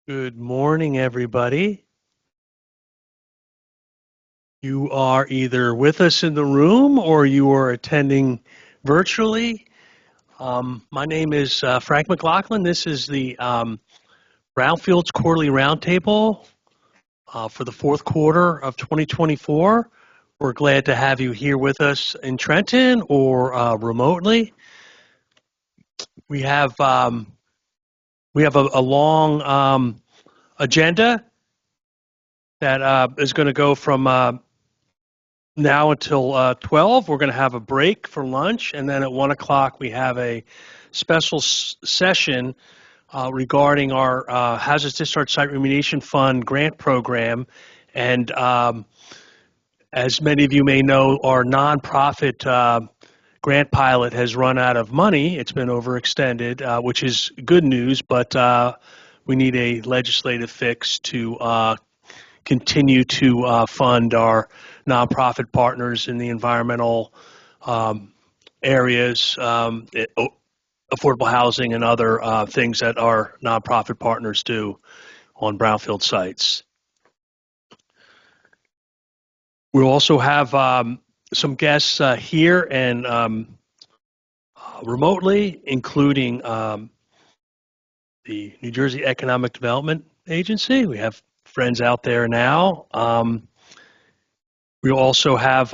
Good morning, everybody. You are either with us in the room or you are attending virtually. My name is Frank McLaughlin. This is the Brownfield's Quarterly Roundtable for the fourth quarter of 2024. We're glad to have you here with us in Trenton or remotely. We have a long agenda that is going to go from now until 12. We're going to have a break for lunch, and then at 1 o'clock we have a special session regarding our Hazardous Discharge Site Remediation Fund grant program. And as many of you may know, our nonprofit grant pilot has run out of money. It's been overextended, which is good news, but we need a legislative fix to continue to fund our nonprofit partners in the environmental areas, affordable housing, and other things that our nonprofit partners do on brownfield sites. We'll also have some guests here and remotely, including the New Jersey Economic Development Agency. We have friends out there now. We also have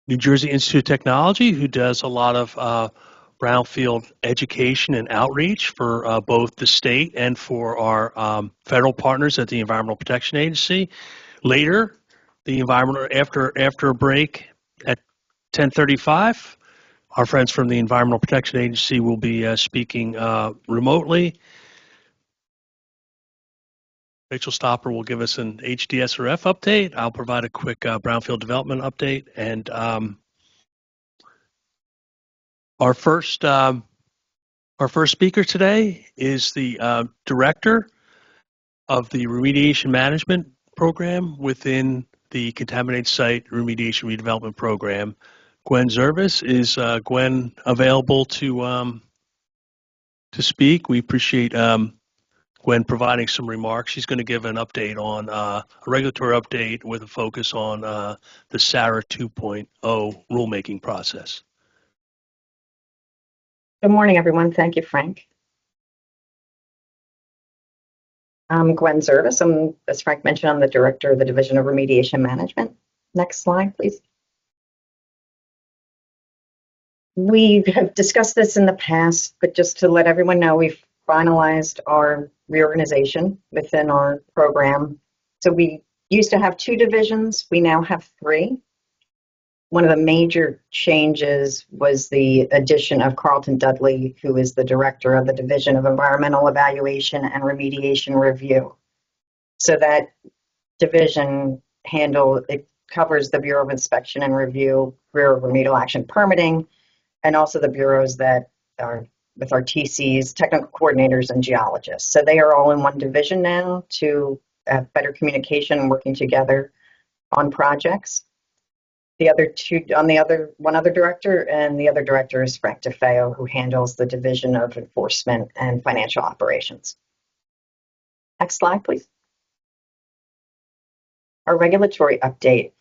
New Jersey Institute of Technology, who does a lot of brownfield education and outreach for both the state and for our federal partners at the Environmental Protection Agency. Later, the environmental after a break at 10:35, our friends from the Environmental Protection Agency will be speaking remotely. Rachel Stopper will give us an HDSRF update. I'll provide a quick brownfield development update. And our first speaker today is the director of the remediation management program within the Contaminated Site Remediation Redevelopment Program. Gwen Zervis. Is Gwen available to speak? We appreciate Gwen providing some remarks. She's going to give an update on a regulatory update with a focus on the SARA 2.0 rulemaking process. Good morning, everyone. Thank you, Frank. I'm Gwen Zervis. As Frank mentioned, I'm the director of the Division of Remediation Management. Next slide, please. We have discussed this in the past, but just to let everyone know, we've finalized our reorganization within our program. So we used to have 2 divisions. We now have 3. One of the major changes was the addition of Carlton Dudley, who is the director of the Division of Environmental Evaluation and Remediation Review. So that division it covers the Bureau of Inspection and Review, Bureau of Remedial Action Permitting, and also the bureaus that are with our TCs, technical coordinators, and geologists. So they are all in one division now to have better communication and working together on projects. The other 2, one other director, and the other director is Frank DeFeo, who handles the Division of Enforcement and Financial Operations. Next slide, please. Our regulatory update.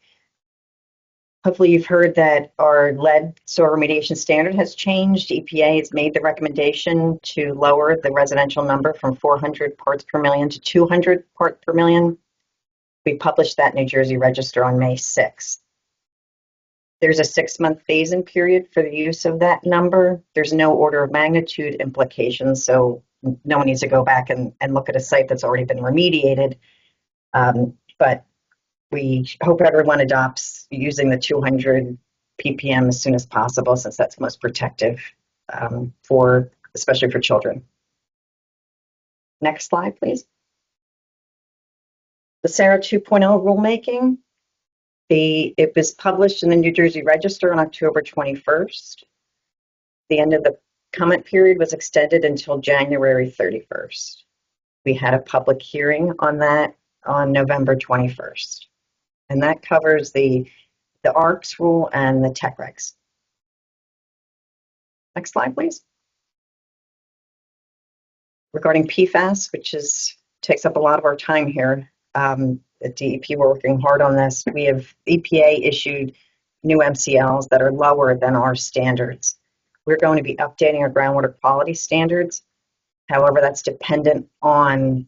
Hopefully you've heard that our lead soil remediation standard has changed. EPA has made the recommendation to lower the residential number from 400 parts per million to 200 parts per million. We published that New Jersey Register on May 6th. There's a 6-month phase-in period for the use of that number. There's no order of magnitude implications, so no one needs to go back and look at a site that's already been remediated. But we hope everyone adopts using the 200 ppm as soon as possible, since that's most protective, especially for children. Next slide, please. The SARA 2.0 rulemaking. It was published in the New Jersey Register on October 21st. The end of the comment period was extended until January 31st. We had a public hearing on that on November 21st. And that covers the ARCS rule and the tech regs. Next slide, please. Regarding PFAS, which takes up a lot of our time here, the DEP, we're working hard on this. We have EPA issued new MCLs that are lower than our standards. We're going to be updating our groundwater quality standards. However, that's dependent on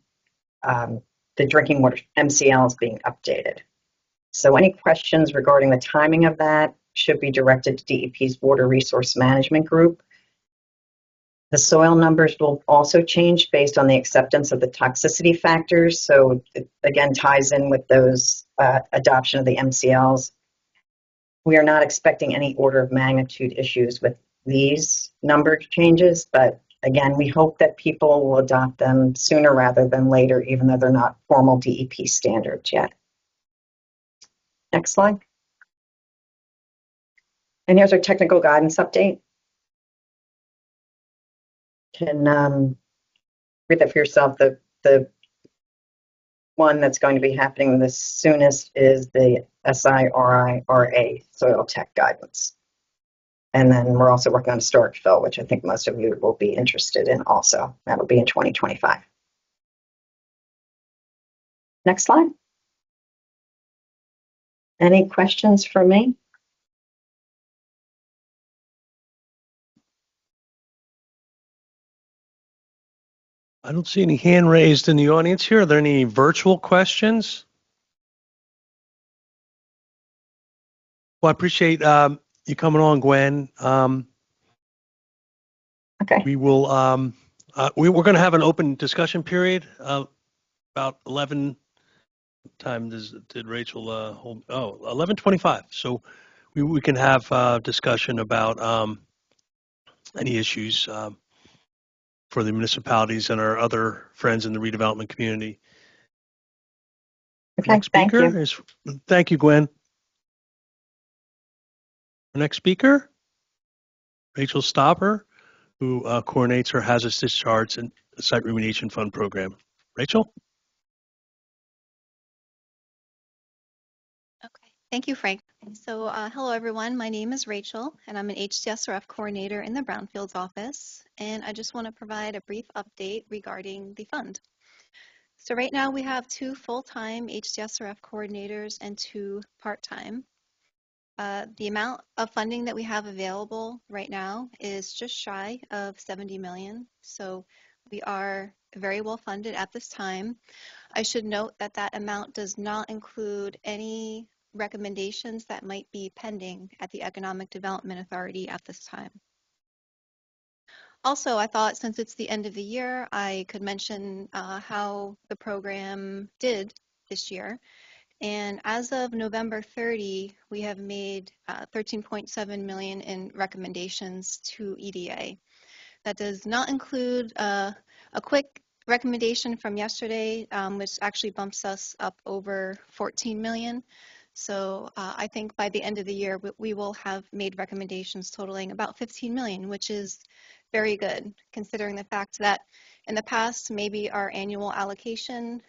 the drinking water MCLs being updated. So any questions regarding the timing of that should be directed to DEP's Water Resource Management Group. The soil numbers will also change based on the acceptance of the toxicity factors. So it again ties in with those adoption of the MCLs. We are not expecting any order of magnitude issues with these number changes, but again, we hope that people will adopt them sooner rather than later, even though they're not formal DEP standards yet. Next slide. And here's our technical guidance update. Can read that for yourself. The one that's going to be happening the soonest is the SIRIRA soil tech guidance. And then we're also working on historic fill, which I think most of you will be interested in also. That'll be in 2025. Next slide. Any questions for me? I don't see any hand raised in the audience here. Are there any virtual questions? Well, I appreciate you coming on, Gwen. Okay. We will. We're going to have an open discussion period about 11. Time did Rachel hold? Oh, 11:25. So we can have discussion about any issues for the municipalities and our other friends in the redevelopment community. Okay, Next speaker thank you. is, thank you, Gwen. Our next speaker, Rachel Stopper, who coordinates our hazardous discharge and site remediation fund program. Rachel? Okay, thank you, Frank. So hello, everyone. My name is Rachel, and I'm an HDSRF coordinator in the Brownfields office. And I just want to provide a brief update regarding the fund. So right now we have 2 full-time HDSRF coordinators and 2 part-time. The amount of funding that we have available right now is just shy of 70 million. So we are very well funded at this time. I should note that that amount does not include any recommendations that might be pending at the Economic Development Authority at this time. Also, I thought since it's the end of the year, I could mention how the program did this year. And as of November 30, we have made 13.7 million in recommendations to EDA. That does not include a quick recommendation from yesterday, which actually bumps us up over 14 million. So I think by the end of the year, we will have made recommendations totaling about 15 million, which is very good, considering the fact that in the past, maybe our annual allocation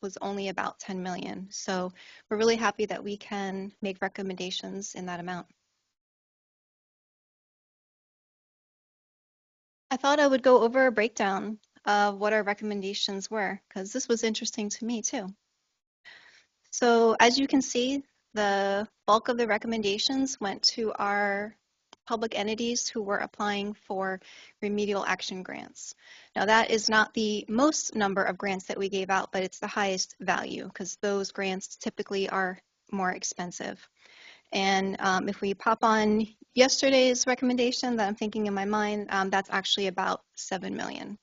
was only about 10 million. So we're really happy that we can make recommendations in that amount. I thought I would go over a breakdown of what our recommendations were, because this was interesting to me too. So as you can see, the bulk of the recommendations went to our public entities who were applying for remedial action grants. Now that is not the most number of grants that we gave out, but it's the highest value because those grants typically are more expensive. And if we pop on yesterday's recommendation that I'm thinking in my mind, that's actually about 7 million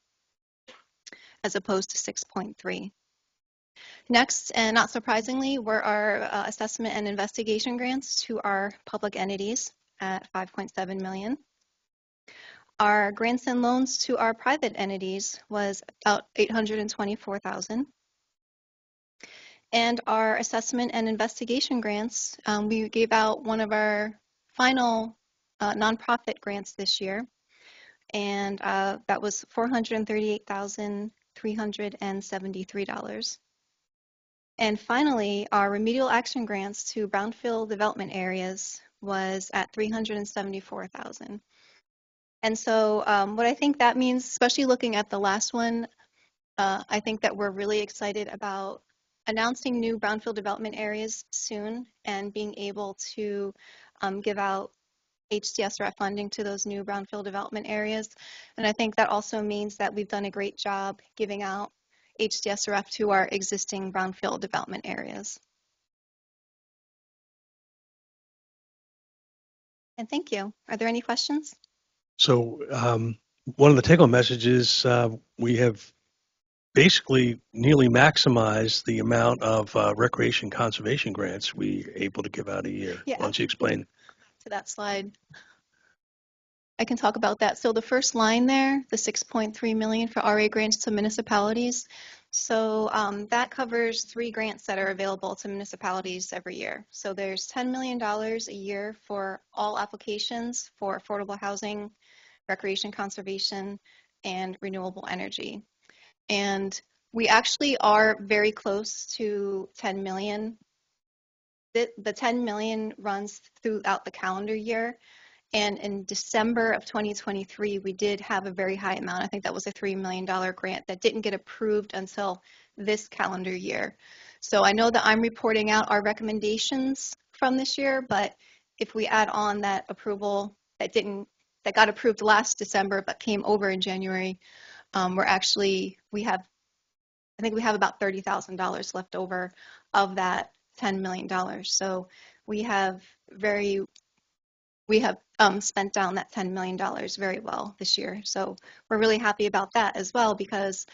as opposed to 6.3. Next, and not surprisingly, were our assessment and investigation grants to our public entities at 5.7 million. Our grants and loans to our private entities was about 824,000. And our assessment and investigation grants, we gave out one of our final nonprofit grants this year, and that was $438,373. And finally, our remedial action grants to brownfield development areas was at 374,000. And so what I think that means, especially looking at the last one, I think that we're really excited about announcing new brownfield development areas soon and being able to give out HTSRF funding to those new brownfield development areas. And I think that also means that we've done a great job giving out HTSRF to our existing brownfield development areas. And thank you. Are there any questions? So one of the take-home messages, we have basically nearly maximized the amount of recreation conservation grants we're able to give out a year. Yeah, Why don't you explain? to that slide. I can talk about that. So the first line there, the 6.3 million for RA grants to municipalities. So that covers 3 grants that are available to municipalities every year. So there's $10 million a year for all applications for affordable housing, recreation conservation, and renewable energy. And we actually are very close to 10 million. The 10 million runs throughout the calendar year. And in December of 2023, we did have a very high amount. I think that was a $3 million grant that didn't get approved until this calendar year. So I know that I'm reporting out our recommendations from this year, but if we add on that approval that got approved last December but came over in January, I think we have about $30,000 left over of that $10 million. So we have spent down that $10 million very well this year. So we're really happy about that as well, because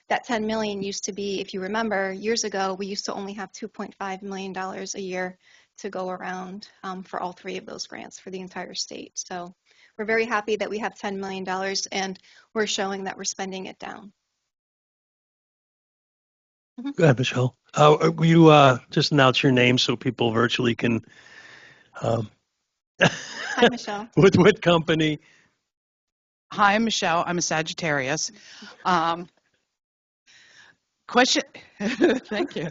that 10 million used to be, if you remember, years ago, we used to only have $2.5 million a year to go around for all 3 of those grants for the entire state. So we're very happy that we have $10 million and we're showing that we're spending it down. Go ahead, Michelle. Will you just announce your name so people virtually can... Hi, Michelle. With what company? Hi, I'm Michelle. I'm a Sagittarius. Question, thank you.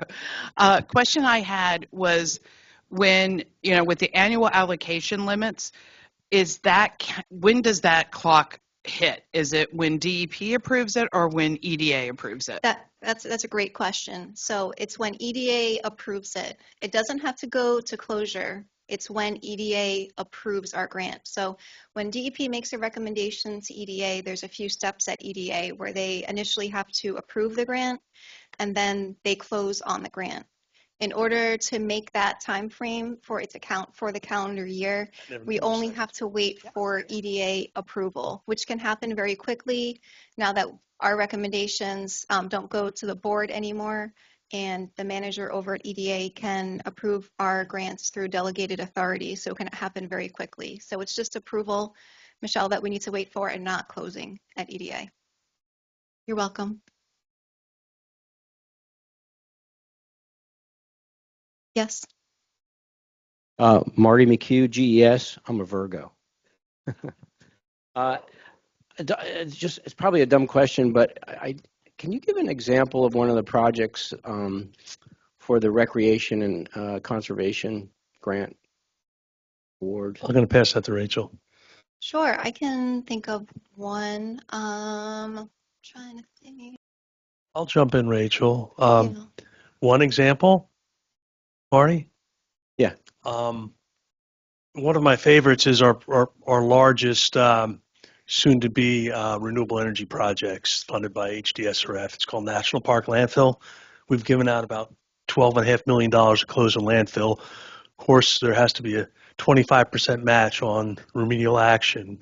Question I had was when, with the annual allocation limits, when does that clock hit? Is it when DEP approves it or when EDA approves it? That's a great question. So it's when EDA approves it. It doesn't have to go to closure. It's when EDA approves our grant. So when DEP makes a recommendation to EDA, there's a few steps at EDA where they initially have to approve the grant and then they close on the grant. In order to make that time frame for it to count for the calendar year, we only have to wait for EDA approval, which can happen very quickly now that our recommendations don't go to the board anymore, and the manager over at EDA can approve our grants through delegated authority, so it can happen very quickly. So it's just approval, Michelle, that we need to wait for and not closing at EDA. You're welcome. Yes. Marty McHugh, GES. I'm a Virgo. It's probably a dumb question, but can you give an example of one of the projects for the recreation and conservation grant award? I'm going to pass that to Rachel. Sure, I can think of one. Trying to think. I'll jump in, Rachel. Yeah. One example, Marty? Yeah. One of my favorites is our largest soon-to-be renewable energy projects funded by HDSRF. It's called National Park Landfill. We've given out about $12.5 million to close a landfill. Of course, there has to be a 25% match on remedial action.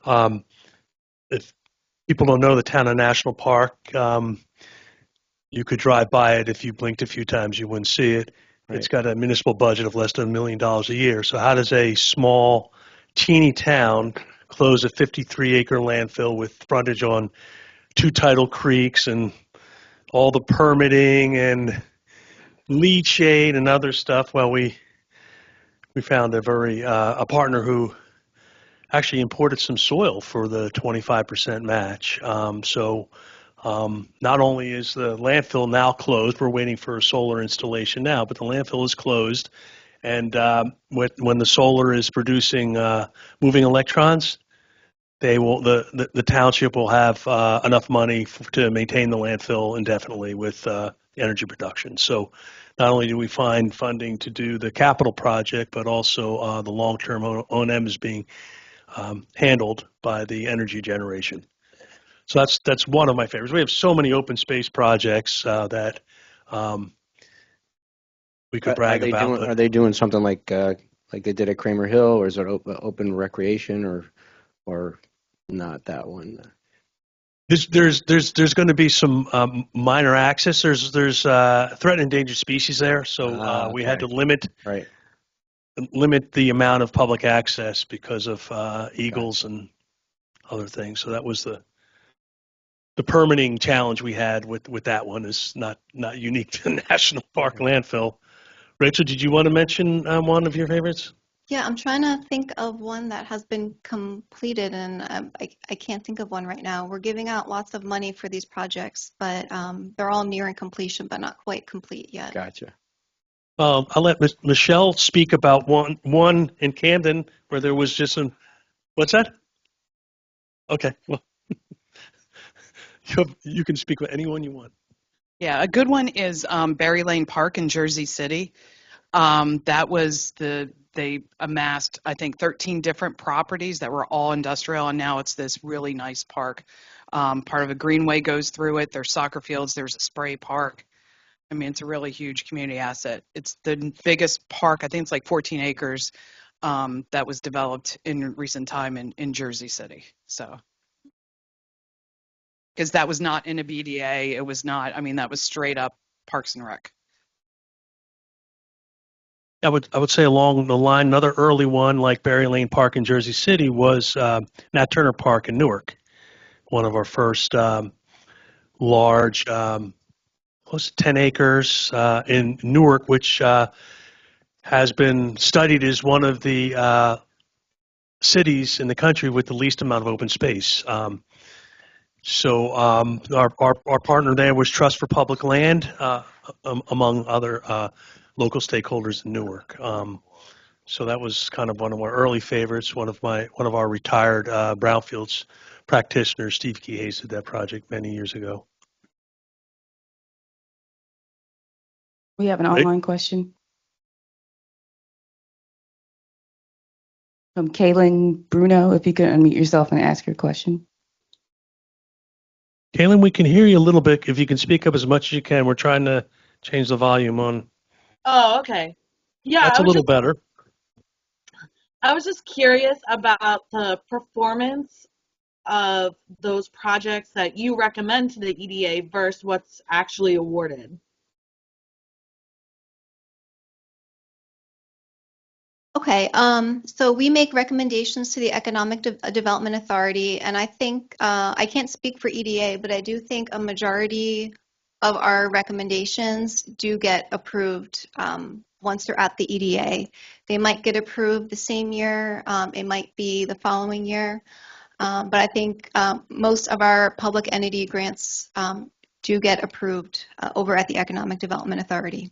If people don't know the town of National Park, you could drive by it. If you blinked a few times, you wouldn't see it. Right. It's got a municipal budget of less than $1 million a year. So how does a small, teeny town close a 53-acre landfill with frontage on 2 tidal creeks and all the permitting and leachate and other stuff? Well, we found a partner who actually imported some soil for the 25% match. Not only is the landfill now closed, we're waiting for a solar installation now, but the landfill is closed. And when the solar is producing moving electrons, they will the township will have enough money to maintain the landfill indefinitely with energy production. So not only do we find funding to do the capital project, but also the long-term O&M is being handled by the energy generation. So that's one of my favorites. We have so many open space projects that we could brag about. Are they doing something like they did at Kramer Hill, or is it open recreation, or not that one? There's going to be some minor access. There's threatened endangered species there, so we had to limit the amount of public access because of eagles and other things. So that was the permitting challenge we had with that one. Is not unique to the National Park landfill. Rachel, did you want to mention one of your favorites? Yeah, I'm trying to think of one that has been completed, and I can't think of one right now. We're giving out lots of money for these projects, but they're all nearing completion, but not quite complete yet. Gotcha. I'll let Michelle speak about one in Camden where there was just some. What's that? Okay, well, you can speak with anyone you want. Yeah, a good one is Berry Lane Park in Jersey City. That was they amassed, I think, 13 different properties that were all industrial, and now it's this really nice park. Part of a greenway goes through it. There's soccer fields. There's a spray park. I mean, it's a really huge community asset. It's the biggest park. I think it's like 14 acres that was developed in recent time in Jersey City. So, because that was not in a BDA. It was not, I mean, that was straight up Parks and Rec. I would say along the line, another early one like Berry Lane Park in Jersey City was Nat Turner Park in Newark, one of our first large, close to 10 acres in Newark, which has been studied as one of the cities in the country with the least amount of open space. So our partner there was Trust for Public Land, among other local stakeholders in Newark. So that was kind of one of our early favorites. One of our retired Brownfields practitioners, Steve Key Hayes, did that project many years ago. We have an online question from Kaylin Bruno. If you could unmute yourself and ask your question. Kaylin, we can hear you a little bit. If you can speak up as much as you can, we're trying to change the volume on. Oh, okay. Yeah, That's a little better. I was just curious about the performance of those projects that you recommend to the EDA versus what's actually awarded. Okay, so we make recommendations to the Economic Development Authority, and I think, I can't speak for EDA, but I do think a majority of our recommendations do get approved once they're at the EDA. They might get approved the same year, it might be the following year, but I think most of our public entity grants do get approved over at the Economic Development Authority.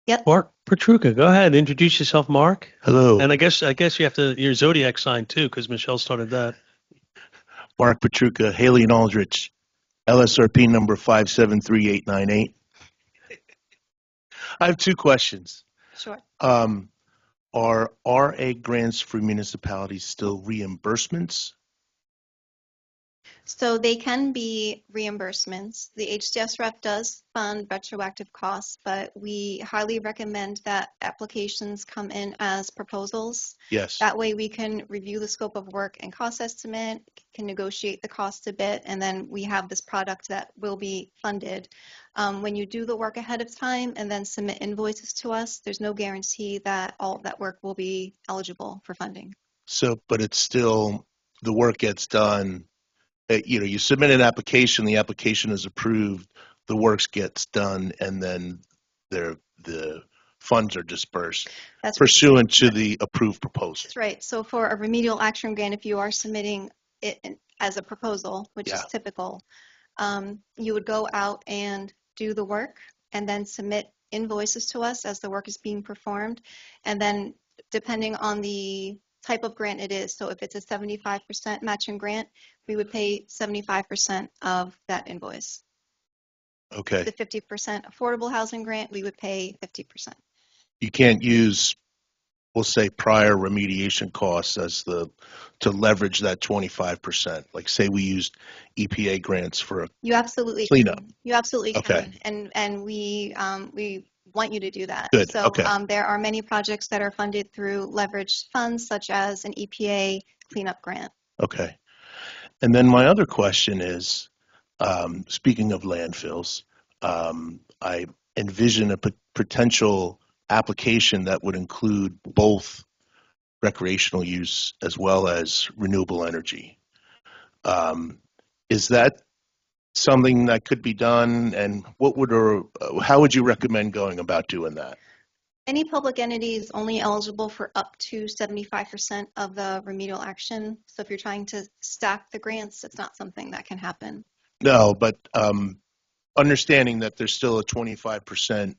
Yep. Mark Petruka, go ahead. Introduce yourself, Mark. Hello. And I guess you have to your zodiac sign too, because Michelle started that. Mark Petruka, Haley and Aldrich, LSRP number 573898. I have two questions. Sure. Are RA grants for municipalities still reimbursements? So they can be reimbursements. The HCS rep does fund retroactive costs, but we highly recommend that applications come in as proposals. Yes. That way we can review the scope of work and cost estimate, can negotiate the cost a bit, and then we have this product that will be funded. When you do the work ahead of time and then submit invoices to us, there's no guarantee that all of that work will be eligible for funding. So, but it's still, the work gets done. You submit an application, the application is approved, the work gets done, and then the funds are dispersed pursuant to the approved proposal. That's right. So for a remedial action grant, if you are submitting it as a proposal, which is typical, you would go out and do the work and then submit invoices to us as the work is being performed. And then depending on the type of grant it is, so if it's a 75% matching grant, we would pay 75% of that invoice. Okay. The 50% affordable housing grant, we would pay 50%. You can't use, we'll say, prior remediation costs to leverage that 25%. Like say we used EPA grants for a You absolutely cleanup. can. You absolutely Okay. can. And we want you to do that. Good. So Okay. there are many projects that are funded through leveraged funds, such as an EPA cleanup grant. Okay. And then my other question is, speaking of landfills, I envision a potential application that would include both recreational use as well as renewable energy. Is that something that could be done, and how would you recommend going about doing that? Any public entity is only eligible for up to 75% of the remedial action. So if you're trying to stack the grants, it's not something that can happen. No, but understanding that there's still a 25%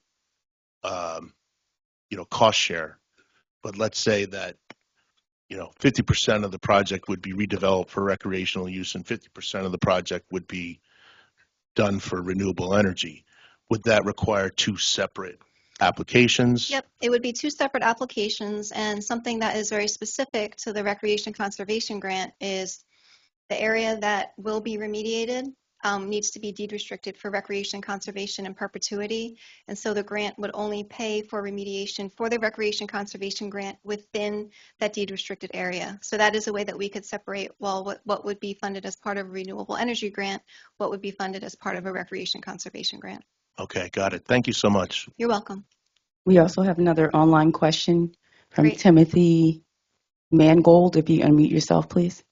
cost share, but let's say that 50% of the project would be redeveloped for recreational use and 50% of the project would be done for renewable energy. Would that require two separate applications? Yep, it would be two separate applications, and something that is very specific to the Recreation Conservation Grant is the area that will be remediated needs to be deed restricted for recreation conservation in perpetuity. And so the grant would only pay for remediation for the Recreation Conservation Grant within that deed restricted area. So that is a way that we could separate, well, what would be funded as part of a renewable energy grant, what would be funded as part of a recreation conservation grant. Okay, got it. Thank you so much. You're welcome. We also have another online question from Great. Timothy Mangold. If you unmute yourself, please.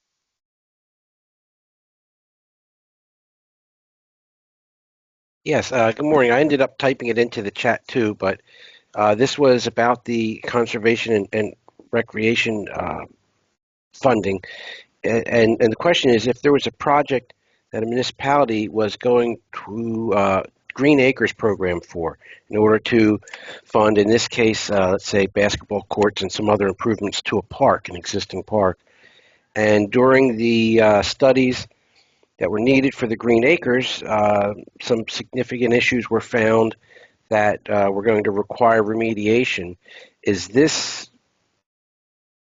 Yes, good morning. I ended up typing it into the chat too, but this was about the conservation and recreation funding. And the question is, if there was a project that a municipality was going to Green Acres program for in order to fund, in this case, let's say basketball courts and some other improvements to a park, an existing park. And during the studies that were needed for the Green Acres, some significant issues were found that were going to require remediation. Is this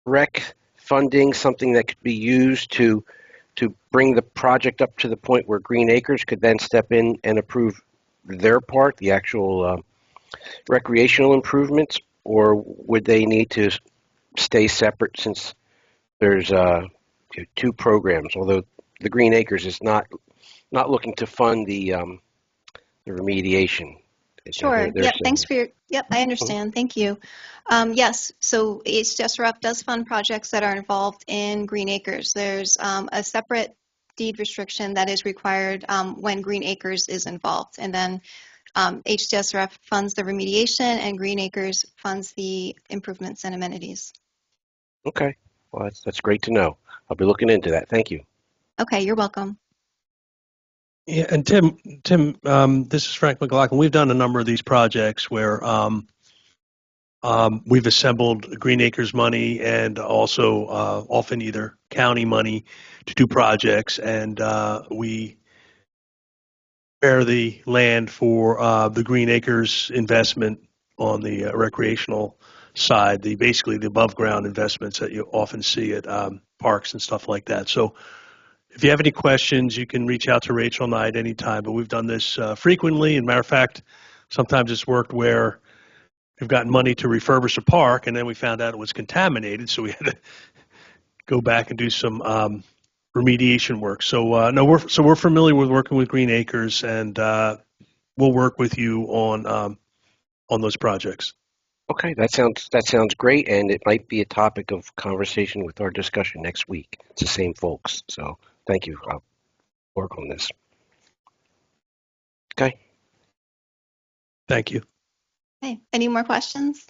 rec funding something that could be used to bring the project up to the point where Green Acres could then step in and approve their part, the actual recreational improvements, or would they need to stay separate since there's two programs, although the Green Acres is not looking to fund the remediation? Sure. Yep. Thanks for your. Yep. I understand. Thank you. Yes. So HDSRF does fund projects that are involved in Green Acres. There's a separate deed restriction that is required when Green Acres is involved, and then HDSRF funds the remediation, and Green Acres funds the improvements and amenities. Okay. Well, that's great to know. I'll be looking into that. Thank you. Okay. You're welcome. Yeah, and Tim, this is Frank McLaughlin. We've done a number of these projects where we've assembled Green Acres money and also often either county money to do projects, and we prepare the land for the Green Acres investment on the recreational side, basically the above ground investments that you often see at parks and stuff like that. So if you have any questions, you can reach out to Rachel and I at any time, but we've done this frequently. And matter of fact, sometimes it's worked where we've gotten money to refurbish a park, and then we found out it was contaminated, so we had to go back and do some remediation work. So no, we're familiar with working with Green Acres, and we'll work with you on those projects. Okay, that sounds great, and it might be a topic of conversation with our discussion next week. It's the same folks, so thank you. I'll work on this. Okay. Thank you. Okay. Any more questions?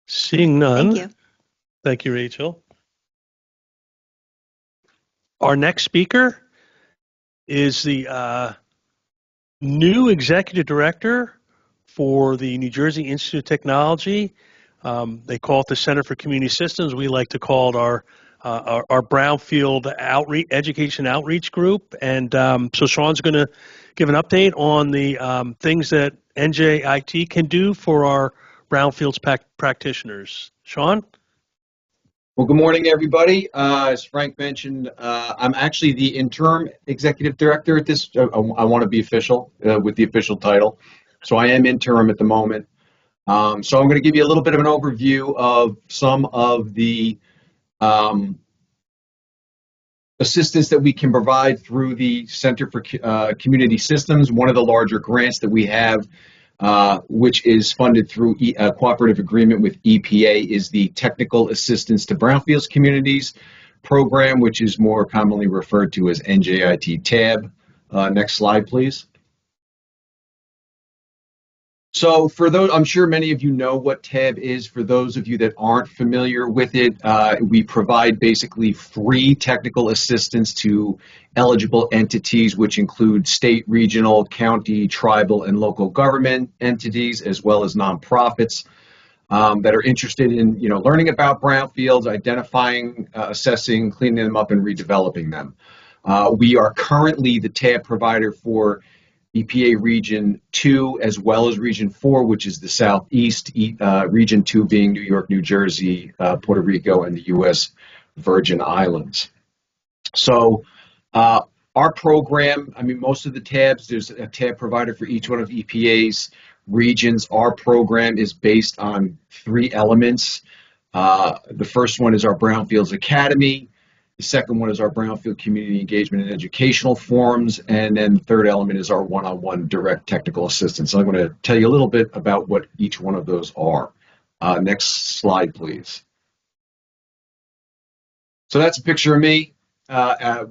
Seeing none. Thank you. Thank you, Rachel. Our next speaker is the new executive director for the New Jersey Institute of Technology. They call it the Center for Community Systems. We like to call it our Brownfield Education Outreach Group. And so Sean's going to give an update on the things that NJIT can do for our Brownfields practitioners. Sean? Well, good morning, everybody. As Frank mentioned, I'm actually the interim executive director at this. I want to be official with the official title. So I am interim at the moment. So I'm going to give you a little bit of an overview of some of the assistance that we can provide through the Center for Community Systems, one of the larger grants that we have, which is funded through a cooperative agreement with EPA, is the Technical Assistance to Brownfields Communities program, which is more commonly referred to as NJIT TAB. Next slide, please. So for those, I'm sure many of you know what TAB is. For those of you that aren't familiar with it, we provide basically free technical assistance to eligible entities, which include state, regional, county, tribal, and local government entities, as well as nonprofits that are interested in, learning about brownfields, identifying, assessing, cleaning them up, and redeveloping them. We are currently the TAB provider for EPA Region 2 as well as Region 4, which is the Southeast, Region 2 being New York, New Jersey, Puerto Rico, and the U.S. Virgin Islands. So our program, most of the tabs, there's a tab provider for each one of EPA's regions. Our program is based on 3 elements. The first one is our Brownfields Academy. The second one is our Brownfield Community Engagement and Educational Forums. And then the third element is our one-on-one direct technical assistance. So I'm going to tell you a little bit about what each one of those are. Next slide, please. So that's a picture of me.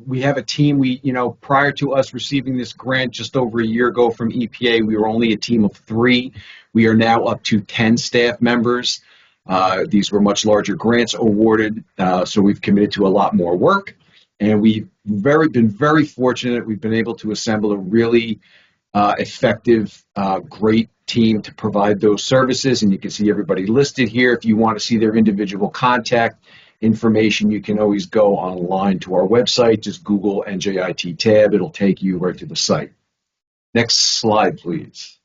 We have a team. Prior to us receiving this grant just over a year ago from EPA, we were only a team of 3. We are now up to 10 staff members. These were much larger grants awarded, so we've committed to a lot more work, and we've been very fortunate. We've been able to assemble a really effective, great team to provide those services, and you can see everybody listed here. If you want to see their individual contact information, you can always go online to our website. Just Google NJIT TAB. It'll take you right to the site. Next slide, please.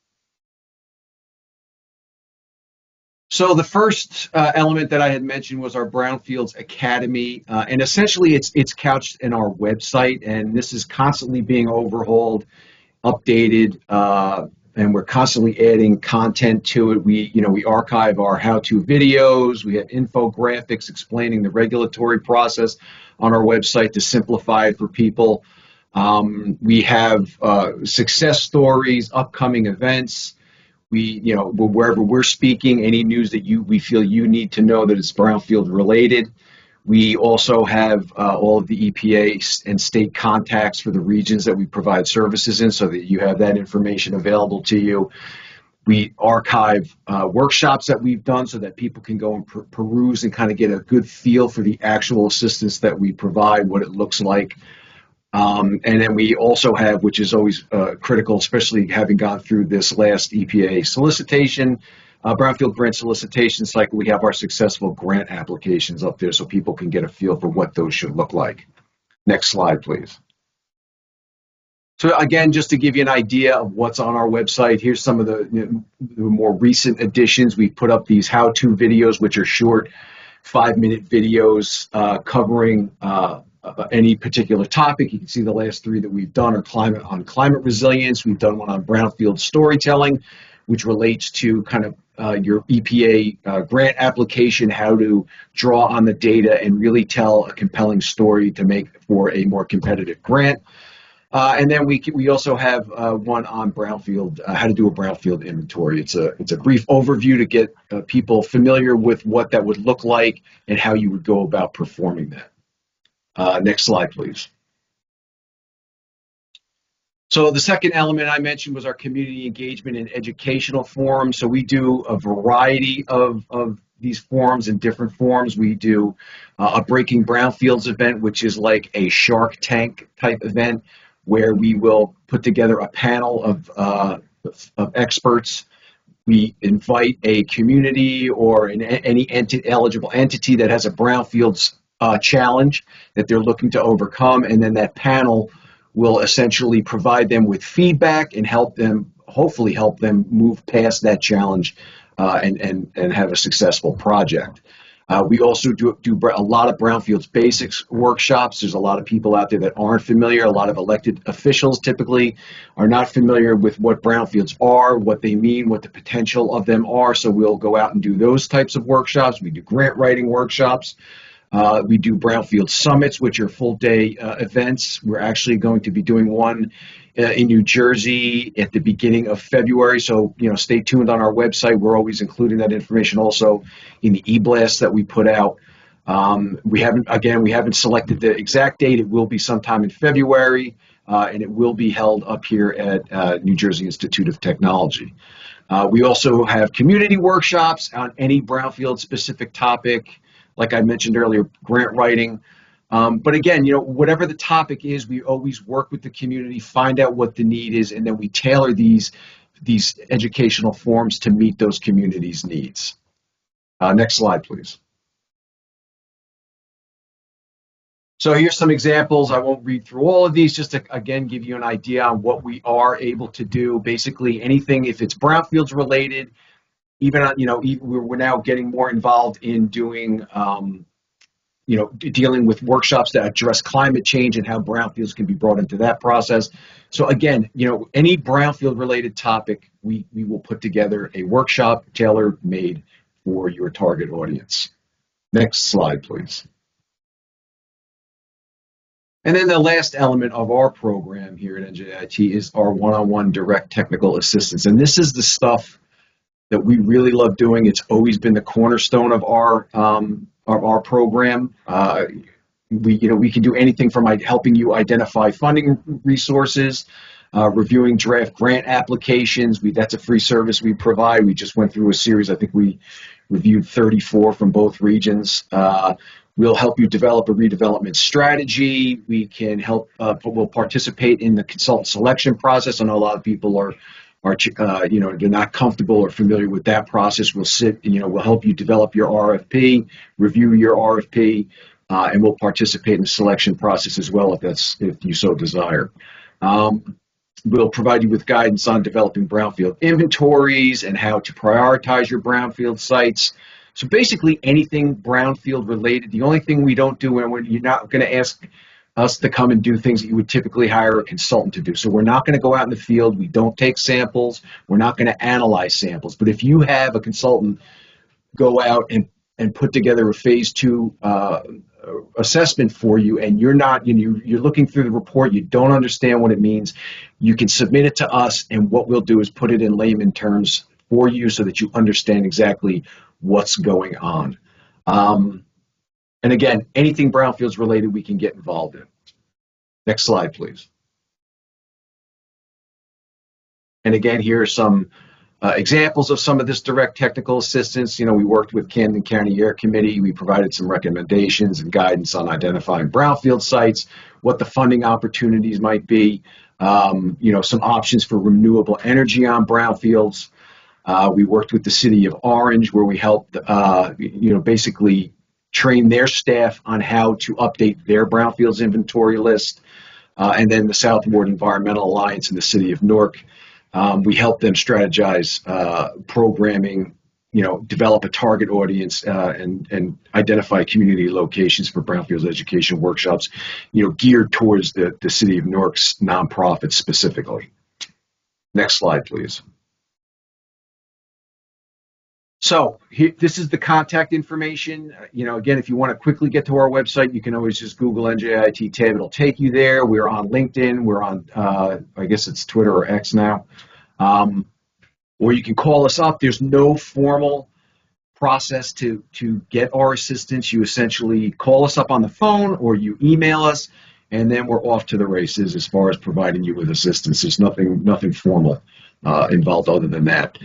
So the first element that I had mentioned was our Brownfields Academy, and essentially it's couched in our website, and this is constantly being overhauled, updated, and we're constantly adding content to it. We archive our how-to videos. We have infographics explaining the regulatory process on our website to simplify it for people. We have success stories, upcoming events. Wherever we're speaking, any news that we feel you need to know that it's Brownfield related. We also have all of the EPA and state contacts for the regions that we provide services in, so that you have that information available to you. We archive workshops that we've done so that people can go and peruse and kind of get a good feel for the actual assistance that we provide, what it looks like. And then we also have, which is always critical, especially having gone through this last EPA solicitation, Brownfield grant solicitation cycle, we have our successful grant applications up there so people can get a feel for what those should look like. Next slide, please. So again, just to give you an idea of what's on our website, here's some of the more recent additions. We've put up these how-to videos, which are short 5-minute videos covering any particular topic. You can see the last 3 that we've done are climate resilience. We've done one on brownfield storytelling, which relates to kind of your EPA grant application, how to draw on the data and really tell a compelling story to make for a more competitive grant. And then we also have one on brownfield, how to do a brownfield inventory. It's a brief overview to get people familiar with what that would look like and how you would go about performing that. Next slide, please. So the second element I mentioned was our community engagement and educational forums. So we do a variety of these forums in different forms. We do a Breaking Brownfields event, which is like a Shark Tank type event, where we will put together a panel of experts. We invite a community or any eligible entity that has a brownfields challenge that they're looking to overcome, and then that panel will essentially provide them with feedback and hopefully help them move past that challenge and have a successful project. We also do a lot of brownfields basics workshops. There's a lot of people out there that aren't familiar. A lot of elected officials typically are not familiar with what brownfields are, what they mean, what the potential of them are. So we'll go out and do those types of workshops. We do grant writing workshops. We do brownfield summits, which are full-day events. We're actually going to be doing one in New Jersey at the beginning of February. So, stay tuned on our website. We're always including that information also in the e-blast that we put out. We haven't selected the exact date. It will be sometime in February, and it will be held up here at New Jersey Institute of Technology. We also have community workshops on any brownfield specific topic. Like I mentioned earlier, grant writing. But again, whatever the topic is, we always work with the community, find out what the need is, and then we tailor these educational forms to meet those communities' needs. Next slide, please. So here's some examples. I won't read through all of these, just to, again, give you an idea on what we are able to do. Basically, anything, if it's brownfields related, even on, we're now getting more involved in doing, dealing with workshops that address climate change and how brownfields can be brought into that process. So again, any brownfield related topic, we will put together a workshop tailor-made for your target audience. Next slide, please. And then the last element of our program here at NJIT is our one-on-one direct technical assistance. And this is the stuff that we really love doing. It's always been the cornerstone of our program. We can do anything from helping you identify funding resources, reviewing draft grant applications. That's a free service we provide. We just went through a series. I think we reviewed 34 from both regions. We'll help you develop a redevelopment strategy. We can help. We'll participate in the consultant selection process. I know a lot of people are they're not comfortable or familiar with that process. We'll help you develop your RFP, review your RFP, and we'll participate in the selection process as well if you so desire. We'll provide you with guidance on developing brownfield inventories and how to prioritize your brownfield sites. So basically anything brownfield related. The only thing we don't do, and you're not going to ask us to come and do things that you would typically hire a consultant to do. So we're not going to go out in the field. We don't take samples. We're not going to analyze samples. But if you have a consultant go out and put together a phase 2 assessment for you, and you're looking through the report, you don't understand what it means, you can submit it to us, and what we'll do is put it in layman terms for you so that you understand exactly what's going on. And again, anything brownfields related, we can get involved in. Next slide, please. And again, here are some examples of some of this direct technical assistance. We worked with Camden County Air Committee. We provided some recommendations and guidance on identifying brownfield sites, what the funding opportunities might be, some options for renewable energy on brownfields. We worked with the city of Orange, where we helped, basically train their staff on how to update their brownfields inventory list. And then the South Ward Environmental Alliance in the city of Newark. We help them strategize programming, develop a target audience, and identify community locations for brownfields education workshops, geared towards the city of Newark's nonprofits specifically. Next slide, please. So this is the contact information. Again, if you want to quickly get to our website, you can always just Google NJIT tab. It'll take you there. We're on LinkedIn. We're on, I guess it's Twitter or X now. Or you can call us up. There's no formal process to get our assistance. You essentially call us up on the phone or you email us, and then we're off to the races as far as providing you with assistance. There's nothing formal involved other than that.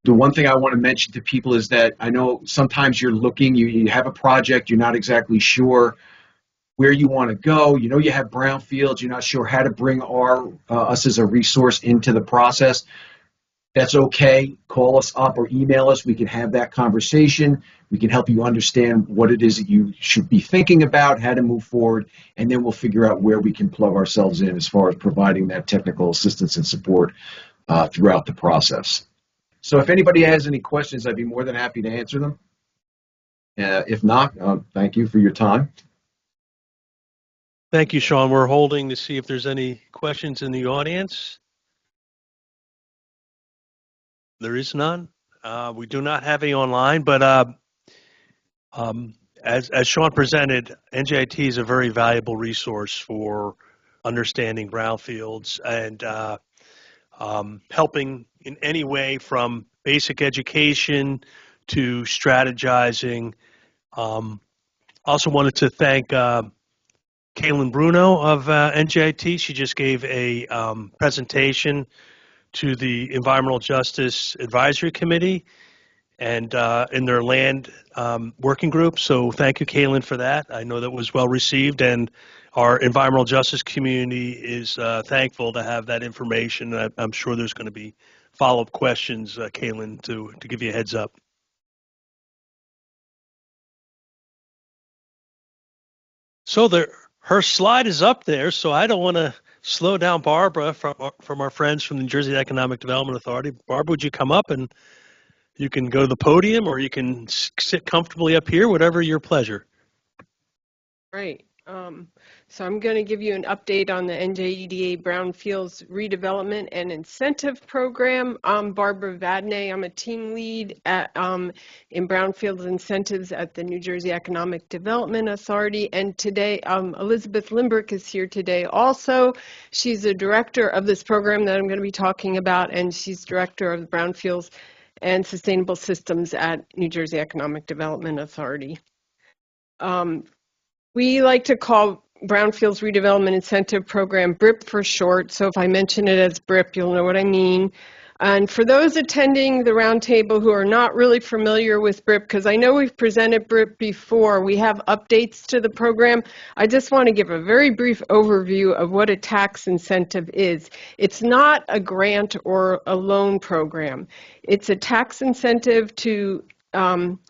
The one thing I want to mention to people is that I know sometimes you're looking, you have a project, you're not exactly sure where you want to go. You know you have brownfields. You're not sure how to bring us as a resource into the process. That's okay. Call us up or email us. We can have that conversation. We can help you understand what it is that you should be thinking about, how to move forward, and then we'll figure out where we can plug ourselves in as far as providing that technical assistance and support throughout the process. So if anybody has any questions, I'd be more than happy to answer them. If not, thank you for your time. Thank you, Sean. We're holding to see if there's any questions in the audience. There is none. We do not have any online, but as Sean presented, NJIT is a very valuable resource for understanding brownfields and helping in any way from basic education to strategizing. Also wanted to thank Kaylin Bruno of NJIT. She just gave a presentation to the Environmental Justice Advisory Committee and in their land working group. So thank you, Kaylin, for that. I know that was well received, and our environmental justice community is thankful to have that information. I'm sure there's going to be follow-up questions, Kaylin, to give you a heads up. So her slide is up there, so I don't want to slow down Barbara from our friends from the New Jersey Economic Development Authority. Barbara, would you come up, and you can go to the podium or you can sit comfortably up here, whatever your pleasure. Right. So I'm going to give you an update on the NJEDA Brownfields Redevelopment and Incentive Program. I'm Barbara Vadney. I'm a team lead in Brownfields Incentives at the New Jersey Economic Development Authority. And today, Elizabeth Limbrick is here today also. She's the director of this program that I'm going to be talking about, and she's director of the Brownfields and Sustainable Systems at New Jersey Economic Development Authority. We like to call Brownfields Redevelopment Incentive Program BRIP for short, so if I mention it as BRIP, you'll know what I mean. And for those attending the roundtable who are not really familiar with BRIP, because I know we've presented BRIP before, we have updates to the program. I just want to give a very brief overview of what a tax incentive is. It's not a grant or a loan program. It's a tax incentive to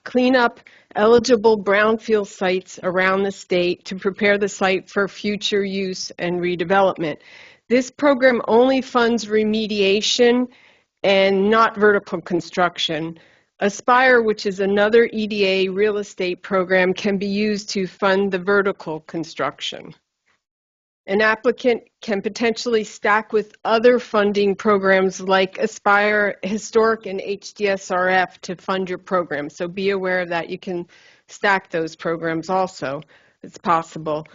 clean up eligible brownfield sites around the state to prepare the site for future use and redevelopment. This program only funds remediation and not vertical construction. Aspire, which is another EDA real estate program, can be used to fund the vertical construction. An applicant can potentially stack with other funding programs like Aspire, Historic, and HDSRF to fund your program. So be aware of that. You can stack those programs also. It's possible.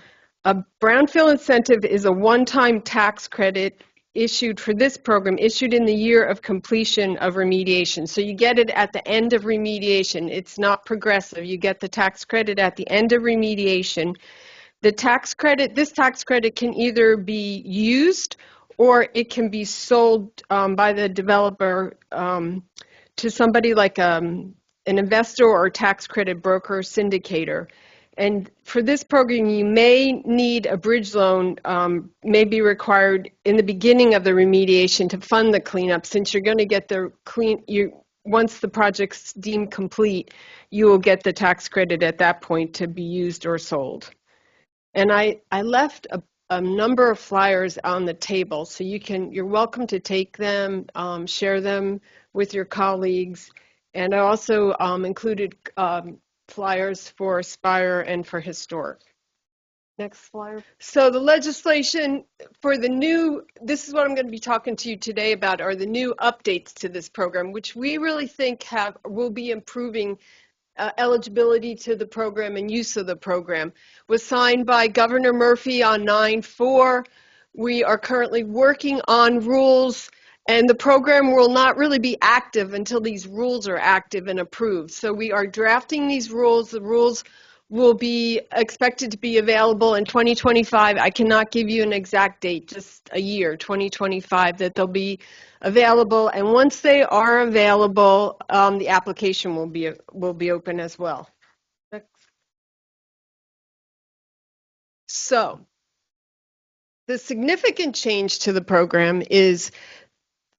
A brownfield incentive is a one-time tax credit issued for this program, issued in the year of completion of remediation. So you get it at the end of remediation. It's not progressive. You get the tax credit at the end of remediation. The tax credit, this tax credit can either be used or it can be sold by the developer to somebody like an investor or tax credit broker syndicator. And for this program, you may need a bridge loan, may be required in the beginning of the remediation to fund the cleanup, since you're going to get the once the project's deemed complete, you will get the tax credit at that point to be used or sold. And I left a number of flyers on the table, so you're welcome to take them, share them with your colleagues. And I also included flyers for Aspire and for Historic. Next flyer. So the legislation for this is what I'm going to be talking to you today about, are the new updates to this program, which we really think will be improving eligibility to the program and use of the program. Was signed by Governor Murphy on 9/4. We are currently working on rules, and the program will not really be active until these rules are active and approved. So we are drafting these rules. The rules will be expected to be available in 2025. I cannot give you an exact date, just a year, 2025, that they'll be available. And once they are available, the application will be open as well. Next. So the significant change to the program is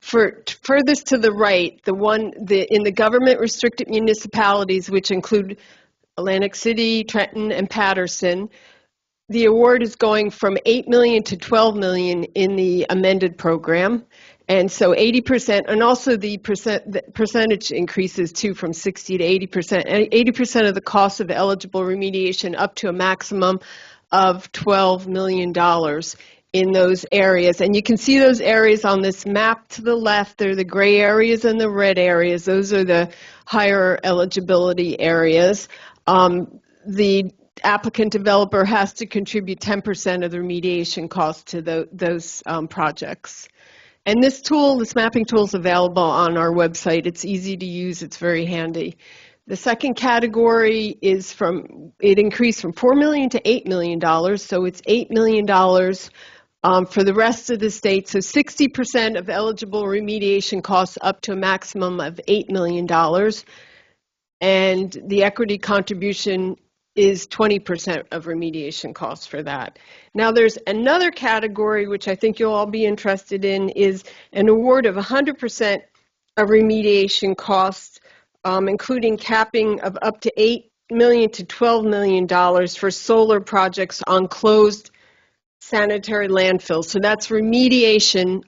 furthest to the right, in the government restricted municipalities, which include Atlantic City, Trenton, and Patterson. The award is going from $8 million to $12 million in the amended program. And so 80%, and also the percentage increases too from 60 to 80%. And 80% of the cost of eligible remediation up to a maximum of $12 million in those areas. And you can see those areas on this map to the left. They're the gray areas and the red areas. Those are the higher eligibility areas. The applicant developer has to contribute 10% of the remediation costs to those projects. And this mapping tool is available on our website. It's easy to use. It's very handy. The second category is it increased from $4 million to $8 million. So it's $8 million for the rest of the state. So 60% of eligible remediation costs up to a maximum of $8 million. And the equity contribution is 20% of remediation costs for that. Now there's another category which I think you'll all be interested in, is an award of 100% of remediation costs, including capping of up to $8 million to $12 million for solar projects on closed sanitary landfills. So that's remediation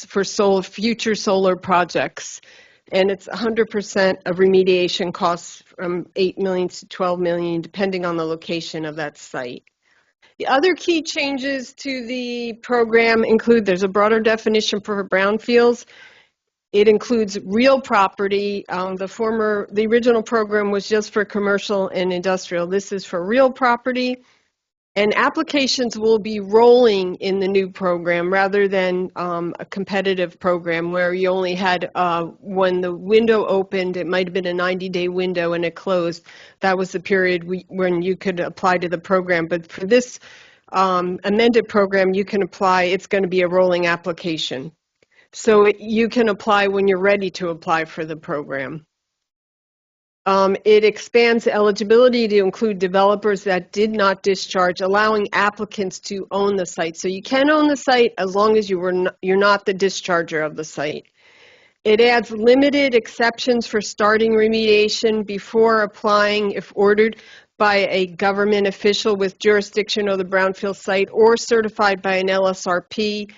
for future solar projects. And it's 100% of remediation costs from $8 million to $12 million, depending on the location of that site. The other key changes to the program include, there's a broader definition for brownfields. It includes real property. The original program was just for commercial and industrial. This is for real property. And applications will be rolling in the new program rather than a competitive program where you only had, when the window opened, it might have been a 90-day window and it closed. That was the period when you could apply to the program. But for this amended program, you can apply. It's going to be a rolling application. So you can apply when you're ready to apply for the program. It expands eligibility to include developers that did not discharge, allowing applicants to own the site. So you can own the site as long as you're not the discharger of the site. It adds limited exceptions for starting remediation before applying if ordered by a government official with jurisdiction of the brownfield site or certified by an LSRP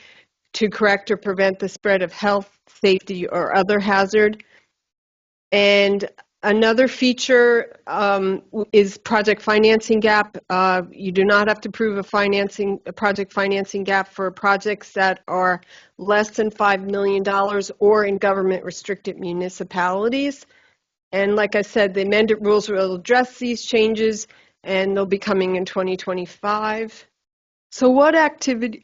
to correct or prevent the spread of health, safety, or other hazard. And another feature is project financing gap. You do not have to prove a project financing gap for projects that are less than $5 million or in government restricted municipalities. And like I said, the amended rules will address these changes and they'll be coming in 2025. So what activities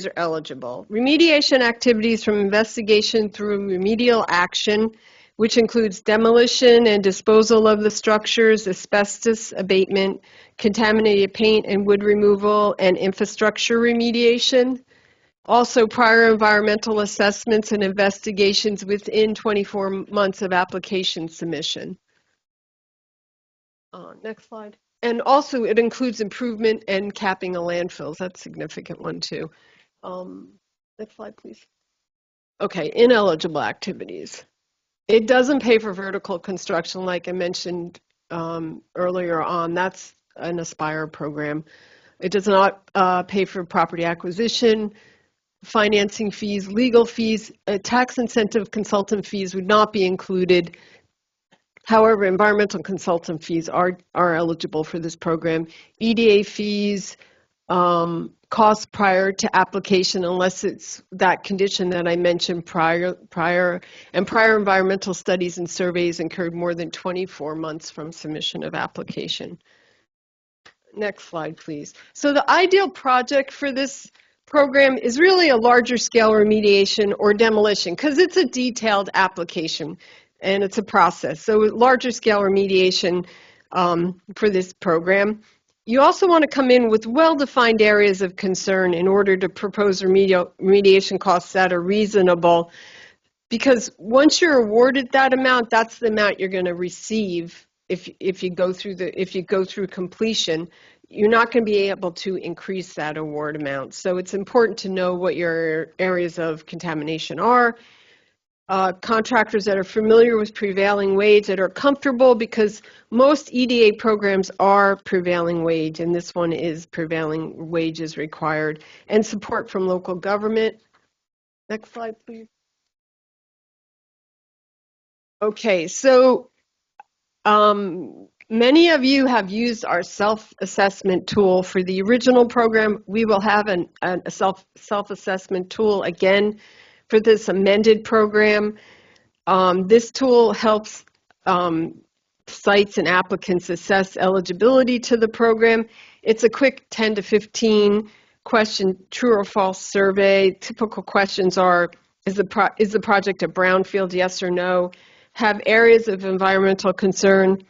are eligible? Remediation activities from investigation through remedial action, which includes demolition and disposal of the structures, asbestos abatement, contaminated paint and wood removal, and infrastructure remediation. Also, prior environmental assessments and investigations within 24 months of application submission. Next slide. And also, it includes improvement and capping of landfills. That's a significant one, too. Next slide, please. Okay, ineligible activities. It doesn't pay for vertical construction, like I mentioned earlier on. That's an Aspire program. It does not pay for property acquisition, financing fees, legal fees. Tax incentive consultant fees would not be included. However, environmental consultant fees are eligible for this program. EDA fees, costs prior to application, unless it's that condition that I mentioned prior, and prior environmental studies and surveys incurred more than 24 months from submission of application. Next slide, please. So the ideal project for this program is really a larger scale remediation or demolition, because it's a detailed application and it's a process. So larger scale remediation for this program. You also want to come in with well-defined areas of concern in order to propose remediation costs that are reasonable, because once you're awarded that amount, that's the amount you're going to receive if you go through completion. you're not going to be able to increase that award amount. So it's important to know what your areas of contamination are. Contractors that are familiar with prevailing wage, that are comfortable, because most EDA programs are prevailing wage, and this one is prevailing wage is required, and support from local government. Next slide, please. Okay, so many of you have used our self-assessment tool for the original program. We will have a self-assessment tool again for this amended program. This tool helps sites and applicants assess eligibility to the program. It's a quick 10 to 15 question true or false survey. Typical questions are, is the project a brownfield, yes or no? Have areas of environmental concern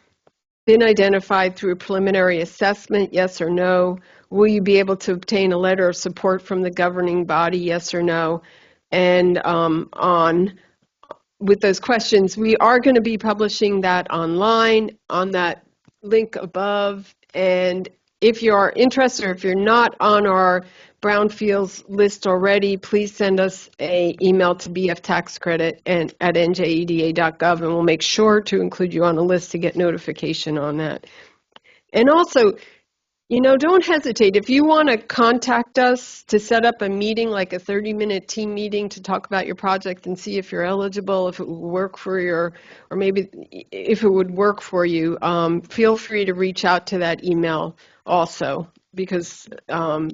been identified through a preliminary assessment, yes or no? Will you be able to obtain a letter of support from the governing body, yes or no? And with those questions, we are going to be publishing that online on that link above. And if you are interested, or if you're not on our brownfields list already, please send us an email to bftaxcredit at njeda.gov, and we'll make sure to include you on the list to get notification on that. And also, don't hesitate. If you want to contact us to set up a meeting, like a 30-minute team meeting to talk about your project and see if you're eligible, if it would work for you, or maybe if it would work for you, feel free to reach out to that email also, because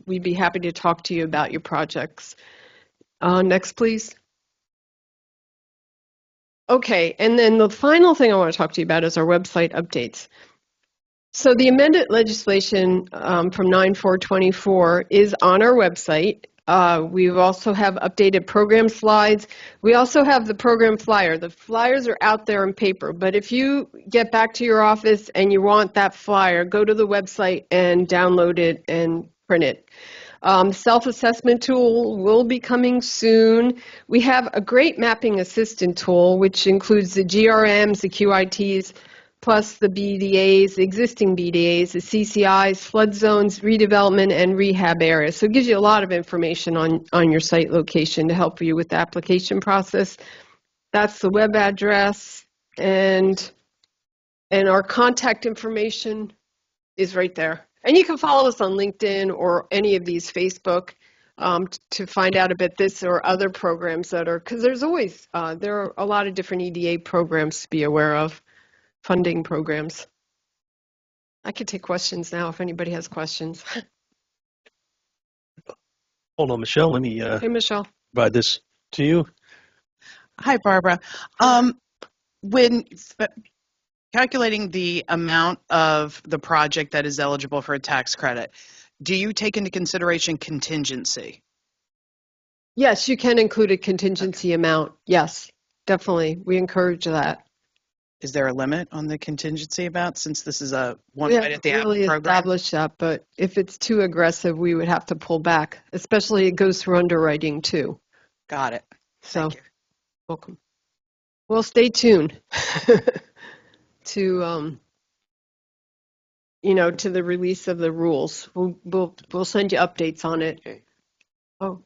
we'd be happy to talk to you about your projects. Next, please. Okay, and then the final thing I want to talk to you about is our website updates. So the amended legislation from 9/4/24 is on our website. We also have updated program slides. We also have the program flyer. The flyers are out there in paper, but if you get back to your office and you want that flyer, go to the website and download it and print it. Self-assessment tool will be coming soon. We have a great mapping assistant tool, which includes the GRMs, the QITs, plus the BDAs, the existing BDAs, the CCIs, flood zones, redevelopment, and rehab areas. So it gives you a lot of information on your site location to help you with the application process. That's the web address, and our contact information is right there. And you can follow us on LinkedIn or any of these Facebook to find out about this or other programs that are, because there's always, there are a lot of different EDA programs to be aware of. Funding programs. I could take questions now if anybody has questions. Hold on, Michelle. Let me Hey, Michelle. provide this to you. Hi, Barbara. When calculating the amount of the project that is eligible for a tax credit, do you take into consideration contingency? Yes, you can include a contingency amount. Yes, definitely. We encourage that. Is there a limit on the contingency amount, since this is a one We right at the haven't really program? established that, but if it's too aggressive, we would have to pull back, especially it goes through underwriting too. Got it. So, Thank you. welcome. Well, stay tuned to, to the release of the rules. We'll send you updates on it. Okay. Oh.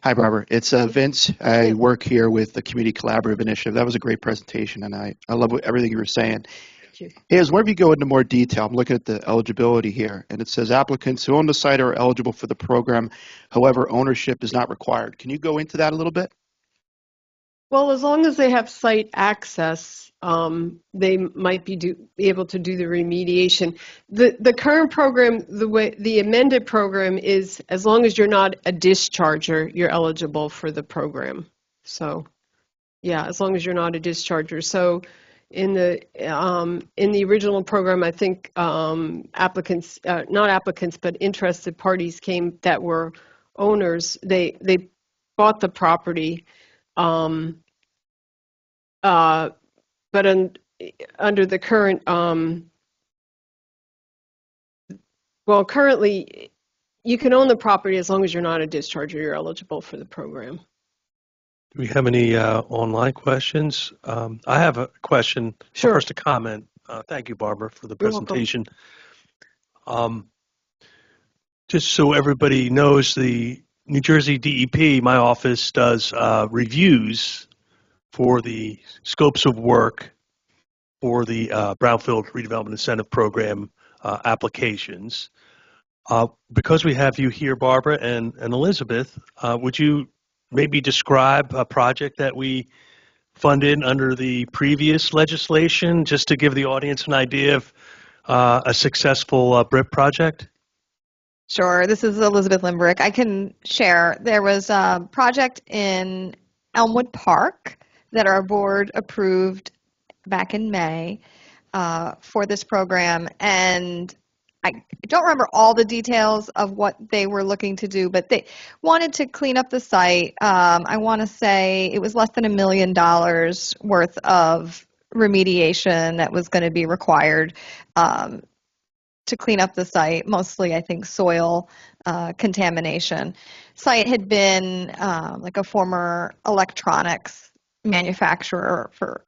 Hi, Barbara. It's Vince. I work here with the Community Collaborative Initiative. That was a great presentation, and I love everything you were saying. Hey, as whenever you go into more detail, I'm looking at the eligibility here, and it says applicants who own the site are eligible for the program. However, ownership is not required. Can you go into that a little bit? Well, as long as they have site access, they might be able to do the remediation. The current program, the amended program is, as long as you're not a discharger, you're eligible for the program. So, yeah, as long as you're not a discharger. So, in the original program, I think applicants, not applicants, but interested parties came that were owners. They bought the property. But under the current, currently you can own the property as long as you're not a discharger, you're eligible for the program. Do we have any online questions? I have a question. Sure. First, a comment. Thank you, Barbara, for the You're welcome. presentation. Just so everybody knows, the New Jersey DEP, my office, does reviews for the scopes of work for the Brownfield Redevelopment Incentive Program applications. Because we have you here, Barbara and Elizabeth, would you maybe describe a project that we funded under the previous legislation, just to give the audience an idea of a successful BRIP project? Sure. This is Elizabeth Limbrick. I can share. There was a project in Elmwood Park that our board approved back in May for this program, and I don't remember all the details of what they were looking to do, but they wanted to clean up the site. I want to say it was less than $1 million worth of remediation that was going to be required to clean up the site, mostly I think soil contamination. Site had been like a former electronics manufacturer for,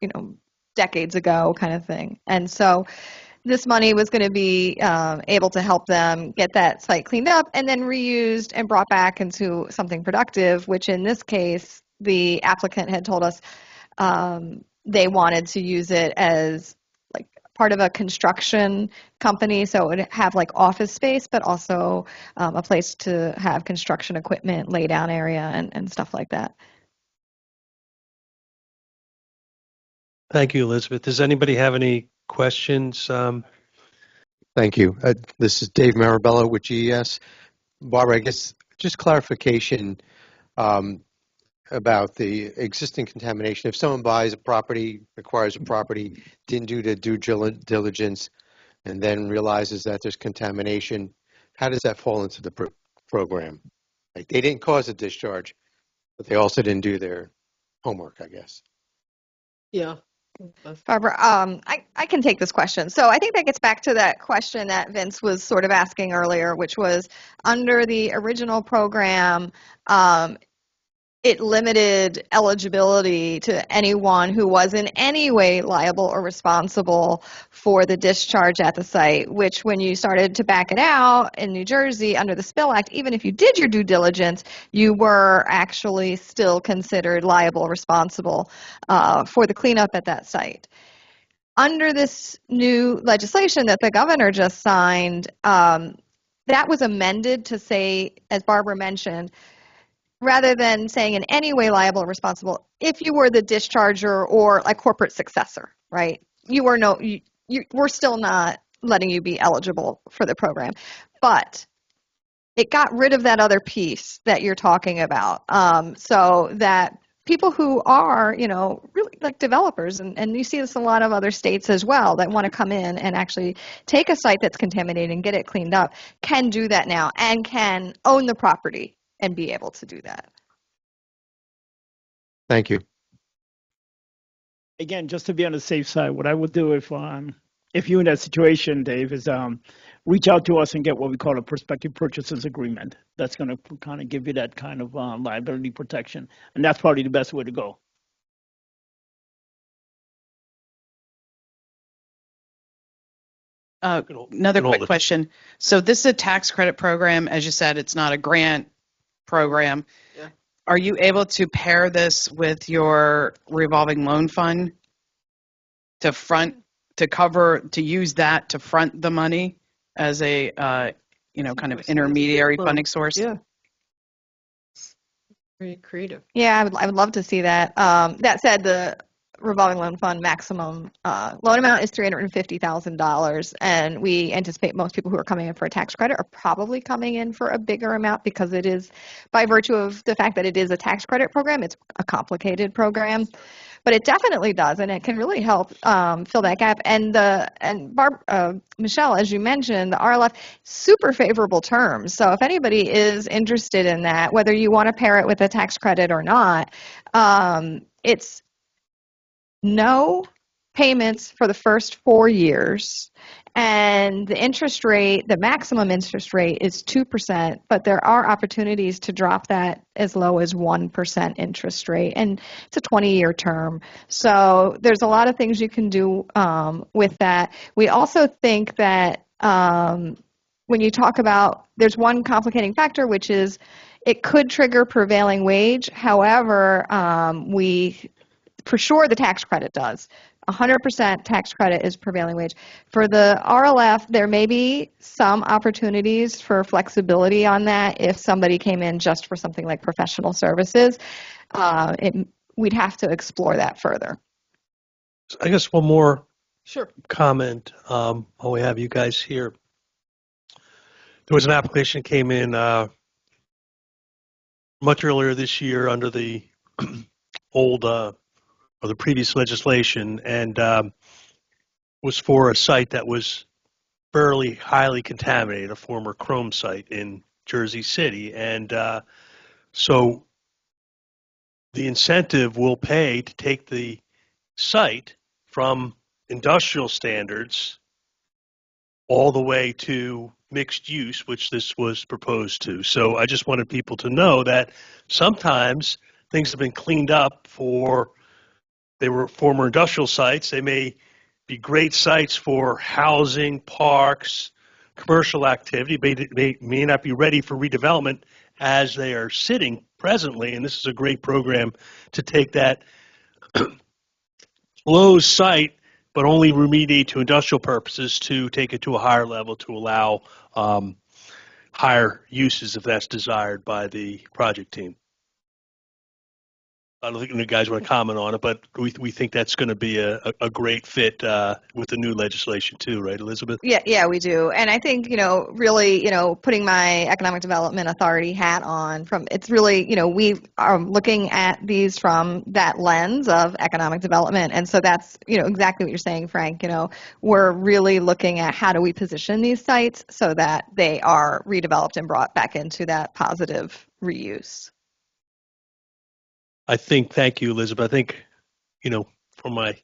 decades ago kind of thing. And so this money was going to be able to help them get that site cleaned up and then reused and brought back into something productive, which in this case, the applicant had told us they wanted to use it as like part of a construction company, so it would have like office space, but also a place to have construction equipment, lay down area, and stuff like that. Thank you, Elizabeth. Does anybody have any questions? Thank you. This is Dave Marabella with GES. Barbara, I guess just clarification about the existing contamination. If someone buys a property, acquires a property, didn't do the due diligence, and then realizes that there's contamination, how does that fall into the program? Like, they didn't cause a discharge, but they also didn't do their homework, I guess. Yeah. Barbara, I can take this question. So I think that gets back to that question that Vince was sort of asking earlier, which was under the original program, it limited eligibility to anyone who was in any way liable or responsible for the discharge at the site, which when you started to back it out in New Jersey under the Spill Act, even if you did your due diligence, you were actually still considered liable or responsible for the cleanup at that site. Under this new legislation that the governor just signed, that was amended to say, as Barbara mentioned, rather than saying in any way liable or responsible, if you were the discharger or a corporate successor, right? We're still not letting you be eligible for the program. But it got rid of that other piece that you're talking about, so that people who are, really like developers, and you see this in a lot of other states as well, that want to come in and actually take a site that's contaminated and get it cleaned up, can do that now and can own the property and be able to do that. Thank you. Again, just to be on the safe side, what I would do if you're in that situation, Dave, is reach out to us and get what we call a prospective purchasers agreement. That's going to kind of give you that kind of liability protection, and that's probably the best way to go. Another quick question. So this is a tax credit program. As you said, it's not a grant program. Yeah. Are you able to pair this with your revolving loan fund to use that to front the money as a kind of intermediary funding source? Yeah. Very creative. Yeah, I would love to see that. That said, the revolving loan fund maximum loan amount is $350,000, and we anticipate most people who are coming in for a tax credit are probably coming in for a bigger amount because it is, by virtue of the fact that it is a tax credit program, it's a complicated program. But it definitely does, and it can really help fill that gap. And Michelle, as you mentioned, the RLF, super favorable terms. So if anybody is interested in that, whether you want to pair it with a tax credit or not, it's no payments for the first 4 years. And the interest rate, the maximum interest rate is 2%, but there are opportunities to drop that as low as 1% interest rate. And it's a 20-year term. So there's a lot of things you can do with that. We also think that when you talk about, there's one complicating factor, which is it could trigger prevailing wage. However, for sure the tax credit does. 100% tax credit is prevailing wage. For the RLF, there may be some opportunities for flexibility on that if somebody came in just for something like professional services. We'd have to explore that further. I guess one more Sure. comment while we have you guys here. There was an application that came in much earlier this year under the old or the previous legislation, and was for a site that was fairly highly contaminated, a former chrome site in Jersey City. And so the incentive will pay to take the site from industrial standards all the way to mixed use, which this was proposed to. So I just wanted people to know that sometimes things have been cleaned up they were former industrial sites. They may be great sites for housing, parks, commercial activity. They may not be ready for redevelopment as they are sitting presently, and this is a great program to take that closed site, but only remediate to industrial purposes, to take it to a higher level to allow higher uses if that's desired by the project team. I don't think you guys want to comment on it, but we think that's going to be a great fit with the new legislation too, right, Elizabeth? Yeah, we do. And I think, really, putting my economic development authority hat on, it's really, we are looking at these from that lens of economic development. And so that's, exactly what you're saying, Frank. We're really looking at how do we position these sites so that they are redeveloped and brought back into that positive reuse. Thank you, Elizabeth. I think, from my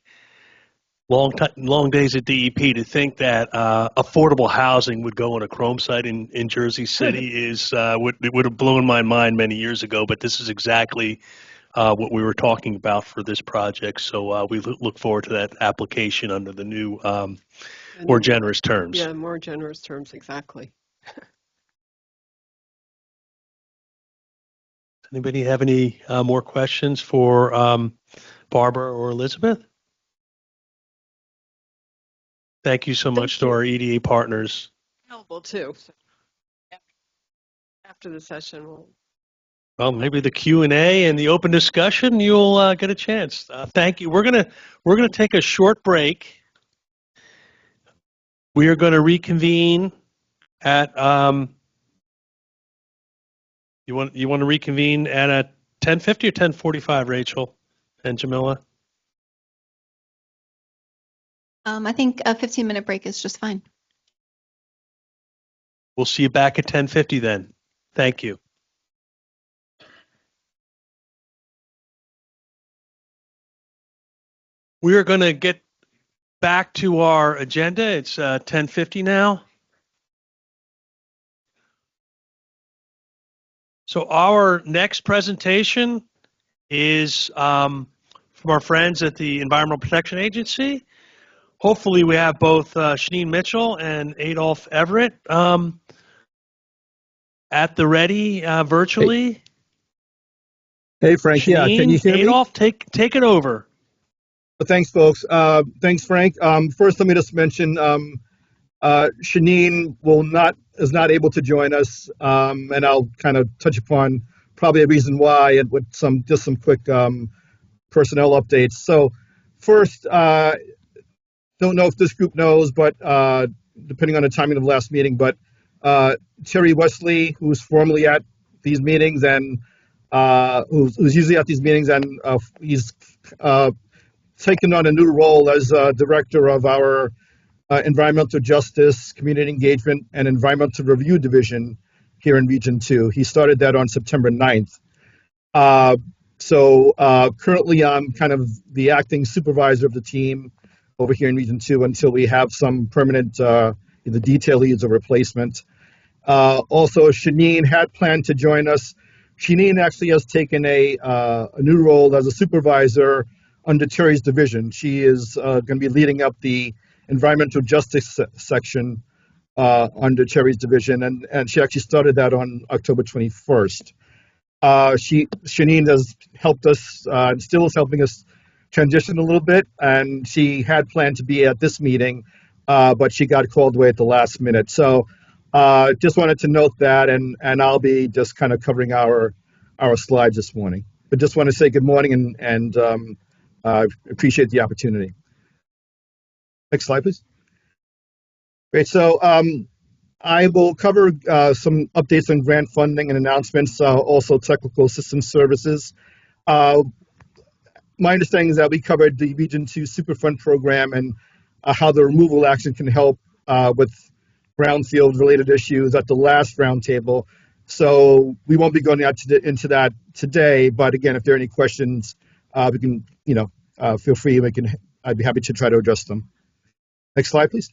long days at DEP, to think that affordable housing would go on a chrome site in Jersey City would have blown my mind many years ago. But this is exactly what we were talking about for this project. So we look forward to that application under the new, more generous terms. Yeah, more generous terms, exactly. Anybody have any more questions for Barbara or Elizabeth? Thank you so much to our EDA partners. Helpful too. So after the session, Well, maybe the Q&A and the open discussion, you'll get a chance. Thank you. We're gonna take a short break. We are going to reconvene at you want to reconvene at 10:50 or 10:45, Rachel and Jamila? I think a 15-minute break is just fine. We'll see you back at 10:50 then. Thank you. We are going to get back to our agenda. It's 10:50 now. So our next presentation is from our friends at the Environmental Protection Agency. Hopefully we have both Shanine Mitchell and Adolph Everett at the ready virtually. Hey, Frank. Shanine, Yeah, can you hear Adolph, take it over. me? Thanks, folks. Thanks, Frank. First, let me just mention Shanine is not able to join us, and I'll kind of touch upon probably a reason why and with some quick personnel updates. So, first, don't know if this group knows, but depending on the timing of the last meeting, but Terry Wesley, who's formerly at these meetings and who's usually at these meetings, and he's taken on a new role as director of our Environmental Justice, Community Engagement, and Environmental Review Division here in Region 2. He started that on September 9th. So currently I'm kind of the acting supervisor of the team. over here in Region 2 until we have some permanent either detail leads or replacement. Also, Shanine had planned to join us. Shanine actually has taken a new role as a supervisor under Terry's division. She is going to be leading up the environmental justice section under Terry's division, and she actually started that on October 21st. Shanine has helped us, and still is helping us transition a little bit, and she had planned to be at this meeting, but she got called away at the last minute. So just wanted to note that, and I'll be just kind of covering our slides this morning. But just want to say good morning and appreciate the opportunity. Next slide, please. Great. So I will cover some updates on grant funding and announcements, also technical assistance services. My understanding is that we covered the Region 2 Superfund program and how the removal action can help with brownfield related issues at the last roundtable. So we won't be going into that today, but again, if there are any questions, we can, feel free. I'd be happy to try to address them. Next slide, please.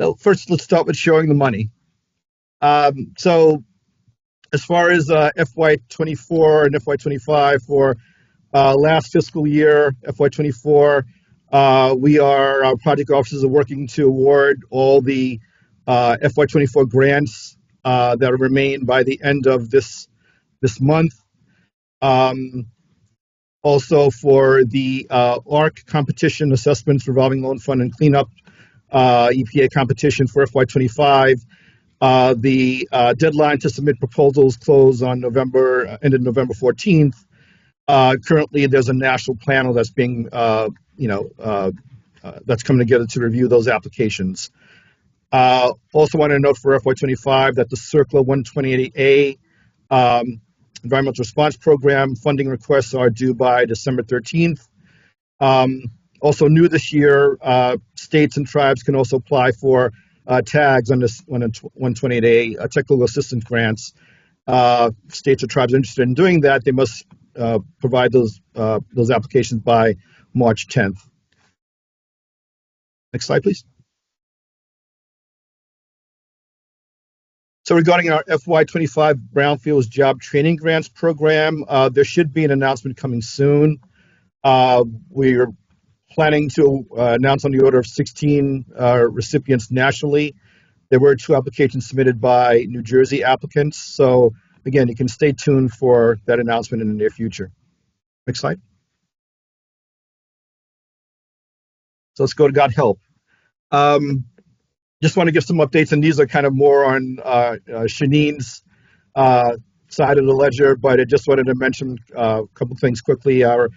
So first, let's start with showing the money. So as far as FY24 and FY25 for last fiscal year, FY24, our project officers are working to award all the FY24 grants that remain by the end of this month. Also for the ARC competition, assessments, revolving loan fund, and cleanup EPA competition for FY25. The deadline to submit proposals closed on ended November 14th. Currently, there's a national panel that's being, that's coming together to review those applications. Also want to note for FY25 that the CERCLA 128A Environmental Response Program funding requests are due by December 13th. Also new this year, states and tribes can also apply for tags on this 128A technical assistance grants. States or tribes interested in doing that, they must provide those applications by March 10th. Next slide, please. So regarding our FY25 Brownfields Job Training Grants program, there should be an announcement coming soon. We're planning to announce on the order of 16 recipients nationally. There were 2 applications submitted by New Jersey applicants. So again, you can stay tuned for that announcement in the near future. Next slide. So let's go to God Help. Just want to give some updates, and these are kind of more on Shanine's side of the ledger, but I just wanted to mention a couple things quickly. Our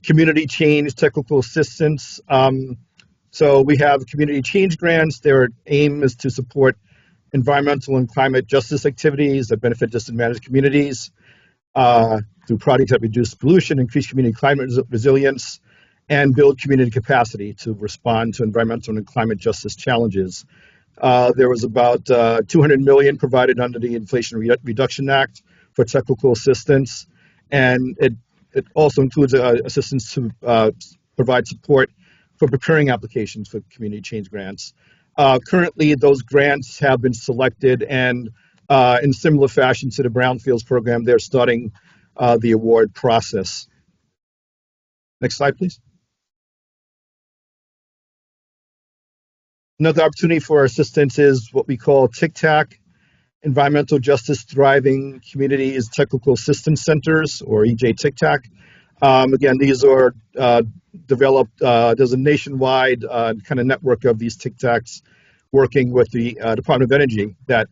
community change technical assistance. So we have community change grants. Their aim is to support environmental and climate justice activities that benefit disadvantaged communities through projects that reduce pollution, increase community climate resilience, and build community capacity to respond to environmental and climate justice challenges. There was about $200 million provided under the Inflation Reduction Act for technical assistance, and it also includes assistance to provide support for preparing applications for community change grants. Currently, those grants have been selected, and in similar fashion to the Brownfields program, they're starting the award process. Next slide, please. Another opportunity for assistance is what we call TICTAC, Environmental Justice Thriving Communities Technical Assistance Centers, or EJ-TICTAC. Again, these are developed, there's a nationwide kind of network of these TICTACs working with the Department of Energy that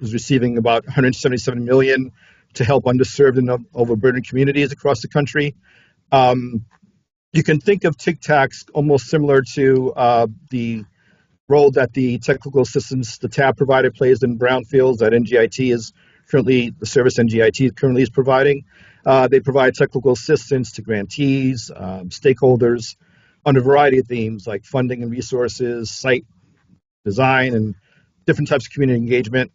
is receiving about $177 million to help underserved and overburdened communities across the country. You can think of TICTACs almost similar to the role that the technical assistance, the TAB provider plays in brownfields that NGIT is currently, the service NGIT currently is providing. They provide technical assistance to grantees, stakeholders on a variety of themes like funding and resources, site design, and different types of community engagement.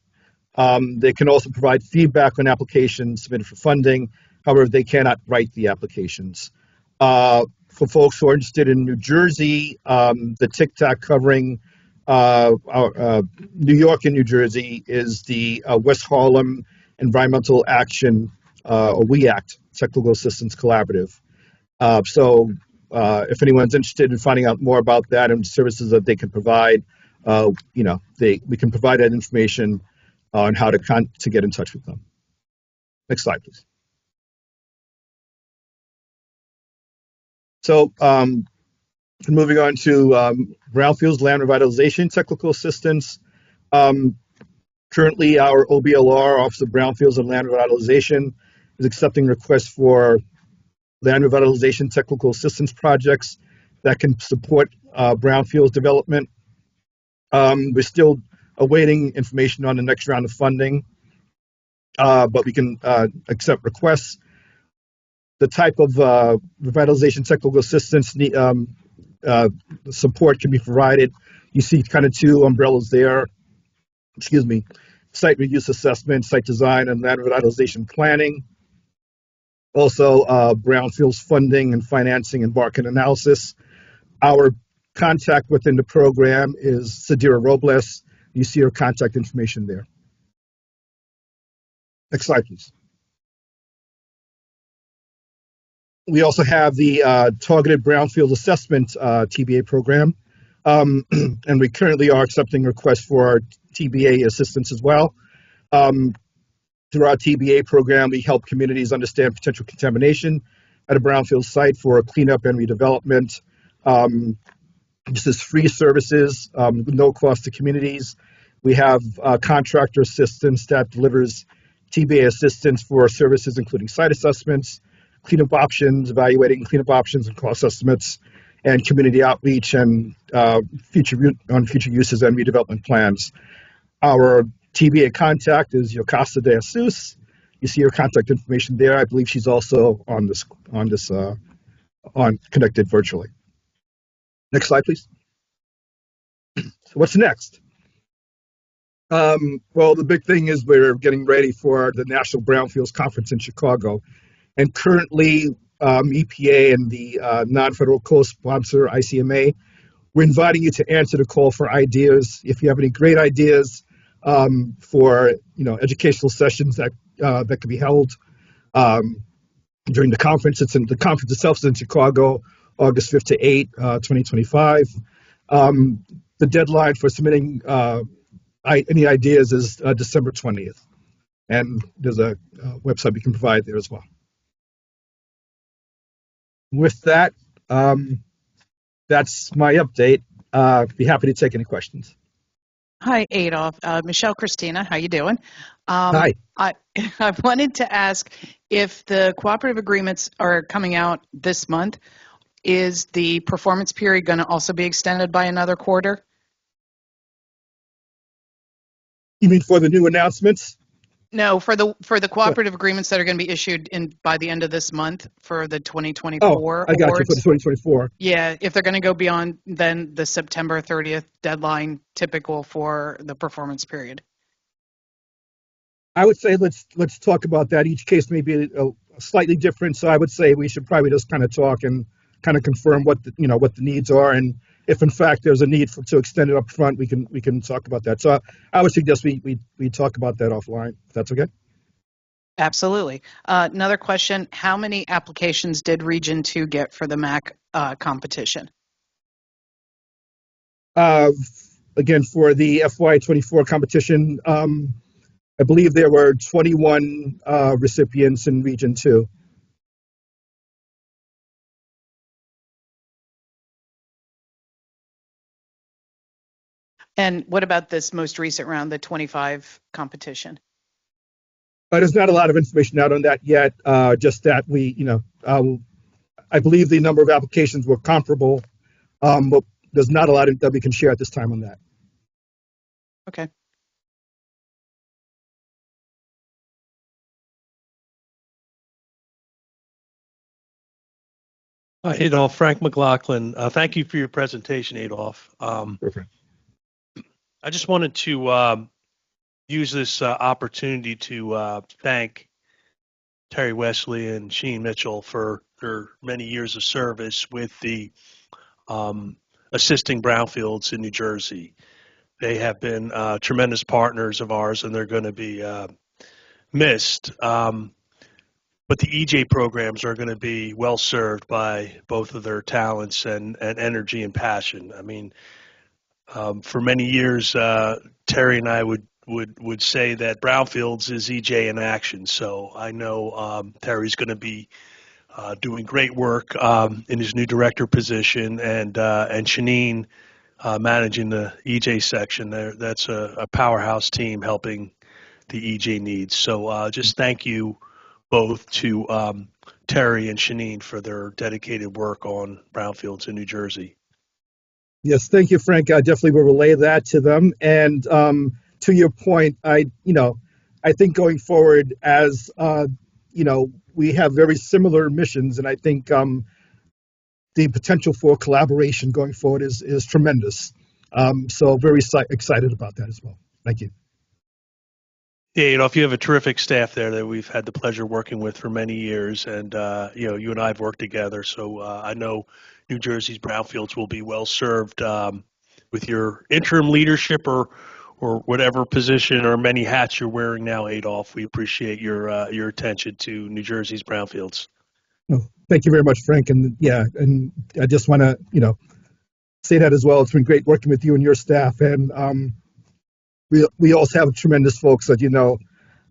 They can also provide feedback on applications submitted for funding. However, they cannot write the applications. For folks who are interested in New Jersey, the TikTok covering New York and New Jersey is the West Harlem Environmental Action, or WEACT, Technical Assistance Collaborative. If anyone's interested in finding out more about that and services that they can provide, we can provide that information on how to get in touch with them. Next slide, please. So moving on to Brownfield's Land Revitalization Technical Assistance. Currently, our OBLR, Office of Brownfields and Land Revitalization, is accepting requests for land revitalization technical assistance projects that can support brownfields development. We're still awaiting information on the next round of funding, but we can accept requests. The type of revitalization technical assistance support can be provided. You see kind of two umbrellas there. Excuse me. Site reuse assessment, site design, and land revitalization planning. Also, brownfields funding and financing and market analysis. Our contact within the program is Sadira Robles. You see her contact information there. Next slide, please. We also have the Targeted Brownfield Assessment TBA program, and we currently are accepting requests for our TBA assistance as well. Through our TBA program, we help communities understand potential contamination at a brownfield site for cleanup and redevelopment. This is free services with no cost to communities. We have contractor assistance that delivers TBA assistance for services including site assessments, cleanup options, evaluating cleanup options and cost estimates, and community outreach and future uses and redevelopment plans. Our TBA contact is Yocasta de Jesus. You see her contact information there. I believe she's also on connected virtually. Next slide, please. So what's next? Well, the big thing is we're getting ready for the National Brownfields Conference in Chicago. And currently, EPA and the non-federal co-sponsor, ICMA, we're inviting you to answer the call for ideas. If you have any great ideas for educational sessions that can be held during the conference. The conference itself is in Chicago, August 5th to 8, 2025. The deadline for submitting any ideas is December 20th. And there's a website we can provide there as well. With that, that's my update. Be happy to take any questions. Hi, Adolph. Michelle Christina, how you doing? Hi. I wanted to ask if the cooperative agreements are coming out this month, is the performance period going to also be extended by another quarter? You mean for the new announcements? No, for the cooperative agreements that are going to be issued by the end of this month for the 2024 I got awards. you, for the 2024. Yeah, if they're going to go beyond then the September 30th deadline typical for the performance period. I would say let's talk about that. Each case may be slightly different, so I would say we should probably just kind of talk and kind of confirm what the needs are, and if in fact there's a need to extend it up front, we can talk about that. So I would suggest we talk about that offline, if that's okay. Absolutely. Another question: how many applications did Region 2 get for the MAC competition? Again, for the FY24 competition, I believe there were 21 recipients in Region 2. And what about this most recent round, the 25 competition? There's not a lot of information out on that yet. Just that I believe the number of applications were comparable, but there's not a lot that we can share at this time on that. Okay. Hi, Adolph. Frank McLaughlin. Thank you for your presentation, Adolph. Perfect. I just wanted to use this opportunity to thank Terry Wesley and Sheen Mitchell for their many years of service with the assisting brownfields in New Jersey. They have been tremendous partners of ours, and they're going to be missed. But the EJ programs are going to be well served by both of their talents and energy and passion. I mean, for many years, Terry and I would say that Brownfields is EJ in action. So I know Terry's going to be doing great work in his new director position, and Shanine managing the EJ section. That's a powerhouse team helping the EJ needs. So just thank you both to Terry and Shanine for their dedicated work on brownfields in New Jersey. Yes, thank you, Frank. I definitely will relay that to them. And to your point, I think going forward, as we have very similar missions, and I think the potential for collaboration going forward is tremendous. So very excited about that as well. Thank you. Yeah, if you have a terrific staff there that we've had the pleasure working with for many years, and you and I have worked together, so I know New Jersey's brownfields will be well served with your interim leadership or whatever position or many hats you're wearing now, Adolph. We appreciate your attention to New Jersey's brownfields. No, thank you very much, Frank. And yeah, and I just want to say that as well. It's been great working with you and your staff, and we also have tremendous folks that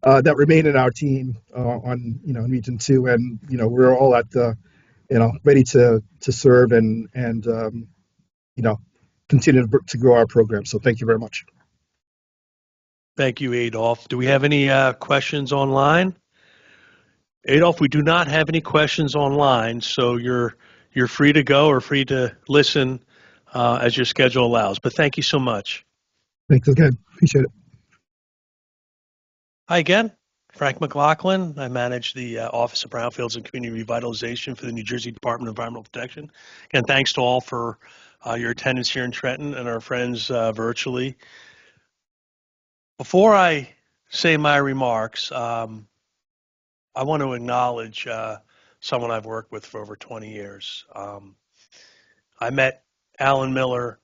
that remain in our team on in Region 2, and we're all at the ready to serve and continue to grow our program. So thank you very much. Thank you, Adolph. Do we have any questions online? Adolph, we do not have any questions online, so you're free to go or free to listen as your schedule allows. But thank you so much. Thanks again. Appreciate it. Hi again. Frank McLaughlin. I manage the Office of Brownfields and Community Revitalization for the New Jersey Department of Environmental Protection. Again, thanks to all for your attendance here in Trenton and our friends virtually. Before I say my remarks, I want to acknowledge someone I've worked with for over 20 years. I met Alan Miller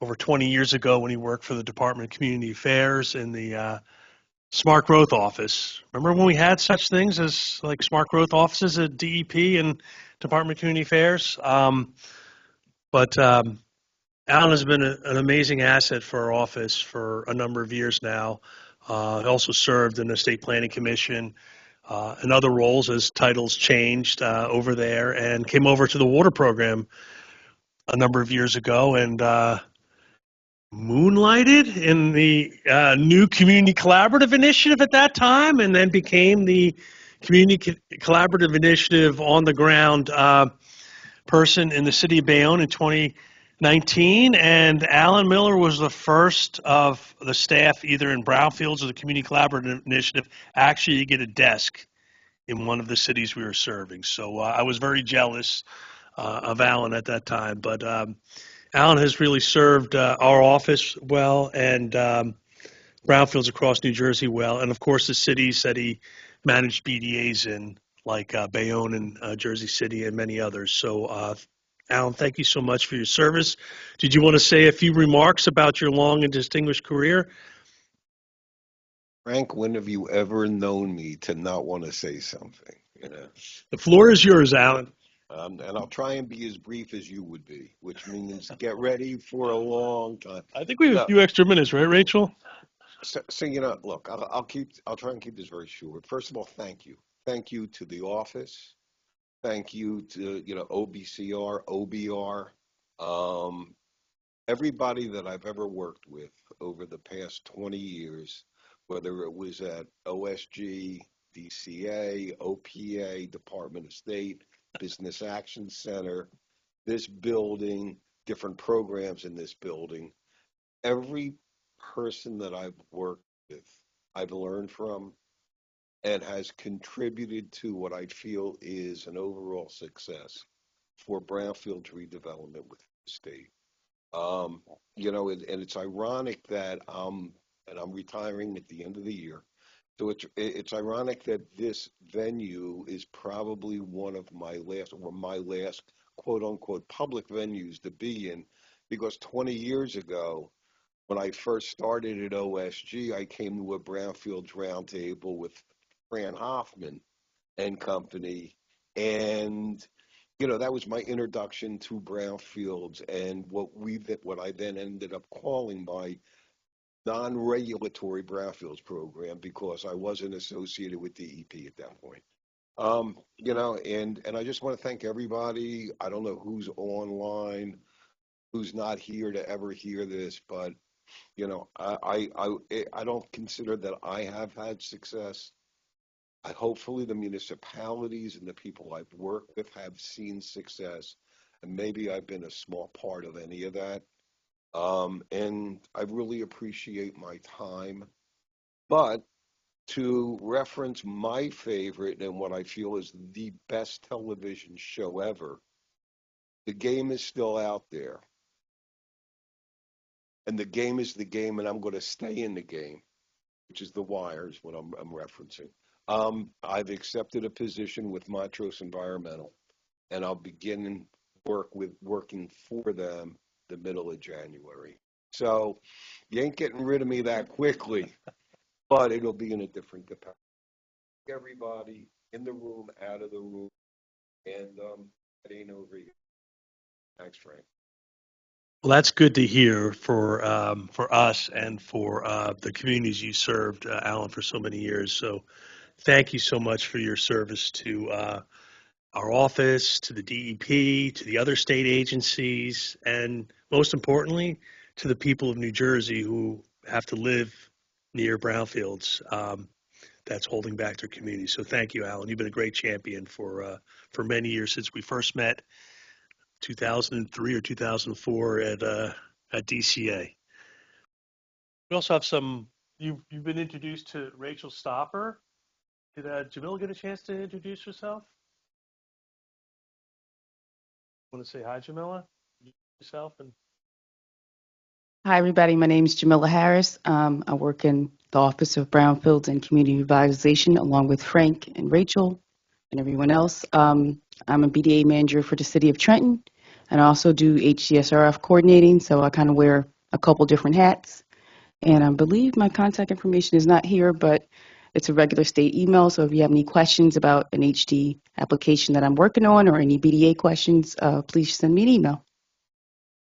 over 20 years ago when he worked for the Department of Community Affairs in the Smart Growth Office. Remember when we had such things as like Smart Growth Offices at DEP and Department of Community Affairs? But Alan has been an amazing asset for our office for a number of years now. He also served in the State Planning Commission and other roles as titles changed over there, and came over to the water program a number of years ago and moonlighted in the new Community Collaborative Initiative at that time, and then became the Community Collaborative Initiative on the ground person in the city of Bayonne in 2019. And Alan Miller was the first of the staff, either in Brownfields or the Community Collaborative Initiative, actually to get a desk in one of the cities we were serving. So I was very jealous of Alan at that time. But Alan has really served our office well, and brownfields across New Jersey well, and of course the cities that he managed BDAs in, like Bayonne and Jersey City and many others. So Alan, thank you so much for your service. Did you want to say a few remarks about your long and distinguished career? Frank, when have you ever known me to not want to say something? The floor is yours, Alan. And I'll try and be as brief as you would be, which means get ready for a long time. I think we have a few extra minutes, right, Rachel? So look, I'll try and keep this very short. First of all, thank you. Thank you to the office. Thank you to, OBCR, OBR, everybody that I've ever worked with over the past 20 years, whether it was at OSG, DCA, OPA, Department of State, Business Action Center, this building, different programs in this building. Every person that I've worked with, I've learned from and has contributed to what I feel is an overall success for brownfield redevelopment with the state. And it's ironic that I'm retiring at the end of the year, So it's ironic that this venue is probably one of my last quote unquote public venues to be in, because 20 years ago, when I first started at OSG, I came to a Brownfields Roundtable with Fran Hoffman and company, and that was my introduction to Brownfields and what I then ended up calling my non-regulatory Brownfields program, because I wasn't associated with DEP at that point. And I just want to thank everybody. I don't know who's online, who's not here to ever hear this, but I don't consider that I have had success. Hopefully the municipalities and the people I've worked with have seen success, and maybe I've been a small part of any of that. And I really appreciate my time. But to reference my favorite and what I feel is the best television show ever, the game is still out there. And the game is the game, and I'm going to stay in the game, which is The Wire, is what I'm referencing. I've accepted a position with Montrose Environmental, and I'll begin working for them the middle of January. So you ain't getting rid of me that quickly, but it'll be in a different capacity. Everybody in the room, out of the room, and it ain't over yet. Thanks, Frank. Well, that's good to hear for us and for the communities you served, Alan, for so many years. So thank you so much for your service to our office, to the DEP, to the other state agencies, and most importantly, to the people of New Jersey who have to live near brownfields that's holding back their community. So thank you, Alan. You've been a great champion for many years since we first met, 2003 or 2004 at DCA. We also have you've been introduced to Rachel Stopper. Did Jamila get a chance to introduce herself? Want to say hi, Jamila? Yourself and. Hi, everybody. My name is Jamila Harris. I work in the Office of Brownfields and Community Revitalization along with Frank and Rachel and everyone else. I'm a BDA manager for the City of Trenton, and I also do HDSRF coordinating, so I kind of wear a couple different hats. And I believe my contact information is not here, but it's a regular state email, so if you have any questions about an HD application that I'm working on or any BDA questions, please send me an email.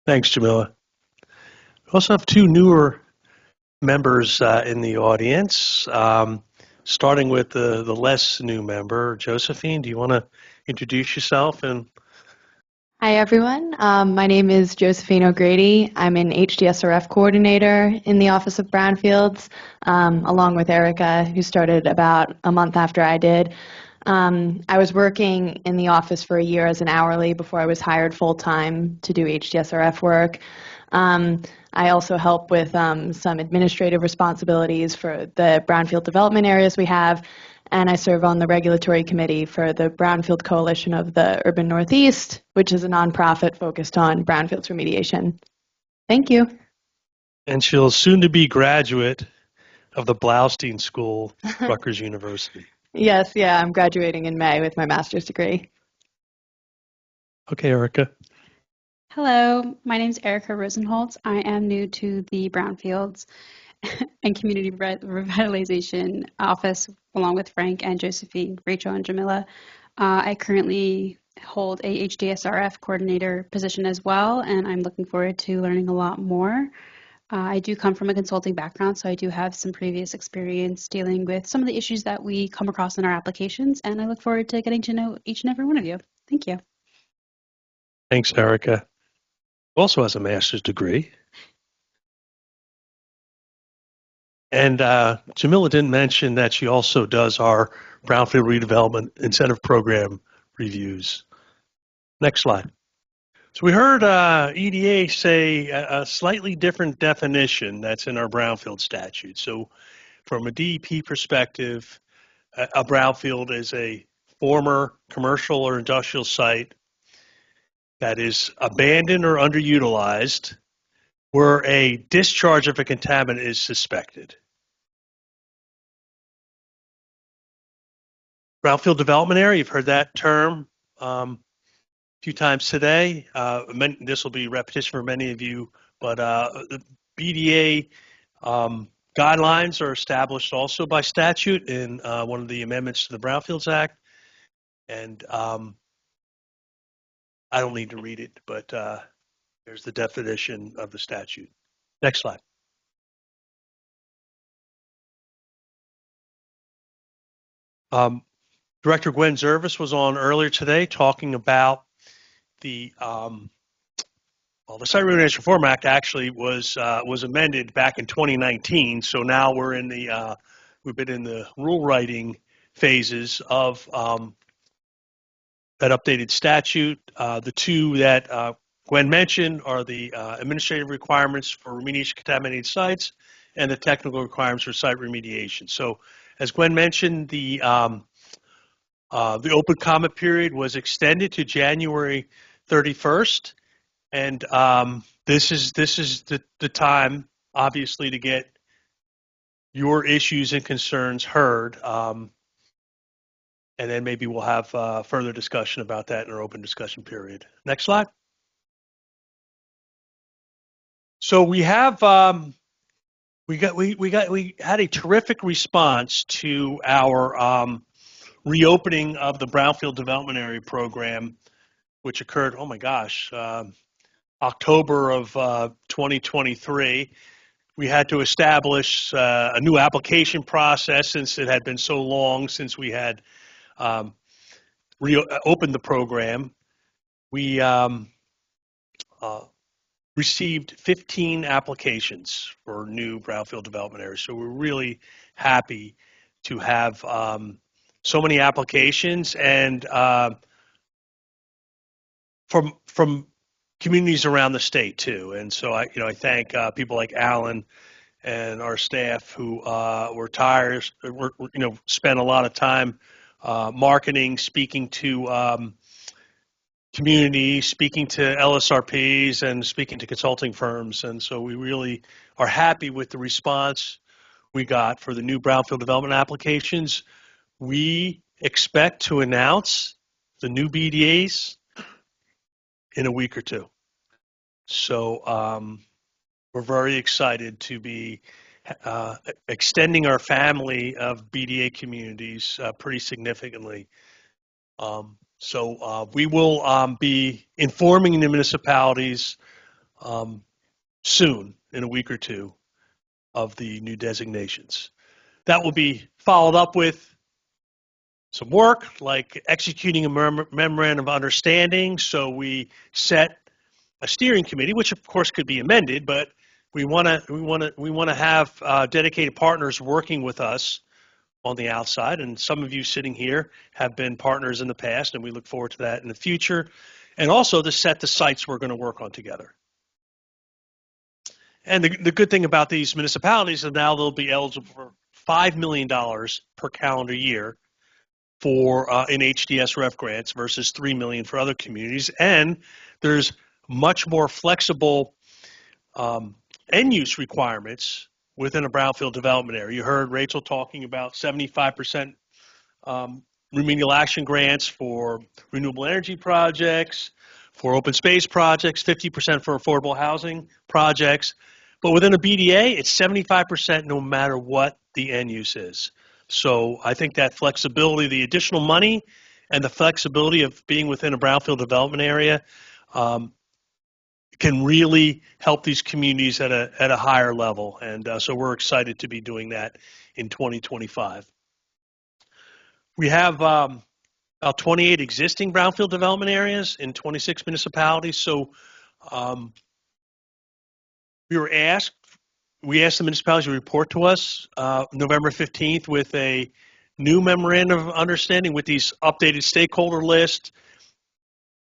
Thanks, Jamila. We also have two newer members in the audience, starting with the less new member. Josephine, do you want to introduce yourself? Hi, everyone. My name is Josephine O'Grady. I'm an HDSRF coordinator in the Office of Brownfields, along with Erica, who started about a month after I did. I was working in the office for a year as an hourly before I was hired full-time to do HDSRF work. I also help with some administrative responsibilities for the brownfield development areas we have, and I serve on the regulatory committee for the Brownfield Coalition of the Urban Northeast, which is a nonprofit focused on brownfields remediation. Thank you. And she'll soon to be graduate of the Blaustein School, Rutgers University. Yes, yeah, I'm graduating in May with my master's degree. Okay, Erica. Hello, my name is Erica Rosenholtz. I am new to the Brownfields and Community Revitalization Office, along with Frank and Josephine, Rachel, and Jamila. I currently hold a HDSRF coordinator position as well, and I'm looking forward to learning a lot more. I do come from a consulting background, so I do have some previous experience dealing with some of the issues that we come across in our applications, and I look forward to getting to know each and every one of you. Thank you. Thanks, Erica. Also has a master's degree. And Jamila didn't mention that she also does our Brownfield Redevelopment Incentive Program reviews. Next slide. So we heard EDA say a slightly different definition that's in our Brownfield statute. So from a DEP perspective, a brownfield is a former commercial or industrial site that is abandoned or underutilized where a discharge of a contaminant is suspected. Brownfield development area, you've heard that term a few times today. This will be repetition for many of you, but the BDA guidelines are established also by statute in one of the amendments to the Brownfields Act. And I don't need to read it, but there's the definition of the statute. Next slide. Director Gwen Zervis was on earlier today talking about the Site Reorganization Reform Act actually was amended back in 2019. So now we're in the we've been in the rule writing phases of that updated statute. The two that Gwen mentioned are the administrative requirements for remediation contaminated sites and the technical requirements for site remediation. So as Gwen mentioned, the open comment period was extended to January 31st, and this is the time, obviously, to get your issues and concerns heard, and then maybe we'll have further discussion about that in our open discussion period. Next slide. So we have we had a terrific response to our reopening of the Brownfield Development Area Program, which occurred, oh my gosh, October of 2023. We had to establish a new application process since it had been so long since we had reopened the program. We received 15 applications for new Brownfield development areas. So we're really happy to have so many applications, and from communities around the state too. And so I thank people like Alan and our staff who spent a lot of time marketing, speaking to community, speaking to LSRPs, and speaking to consulting firms. And so we really are happy with the response we got for the new Brownfield development applications. We expect to announce the new BDAs in a week or two. So we're very excited to be extending our family of BDA communities pretty significantly. So we will be informing the municipalities soon, in a week or two, of the new designations. That will be followed up with some work like executing a memorandum of understanding. So we set a steering committee, which of course could be amended, but we want to have dedicated partners working with us on the outside, and some of you sitting here have been partners in the past, and we look forward to that in the future, and also to set the sites we're going to work on together. And the good thing about these municipalities is now they'll be eligible for $5 million per calendar year for in HDS REF grants versus $3 million for other communities, and there's much more flexible end use requirements within a brownfield development area. You heard Rachel talking about 75% remedial action grants for renewable energy projects, for open space projects, 50% for affordable housing projects. But within a BDA, it's 75% no matter what the end use is. So I think that flexibility, the additional money and the flexibility of being within a brownfield development area can really help these communities at a higher level. And so we're excited to be doing that in 2025. We have about 28 existing brownfield development areas in 26 municipalities. So we asked the municipalities to report to us November 15th with a new memorandum of understanding with these updated stakeholder lists,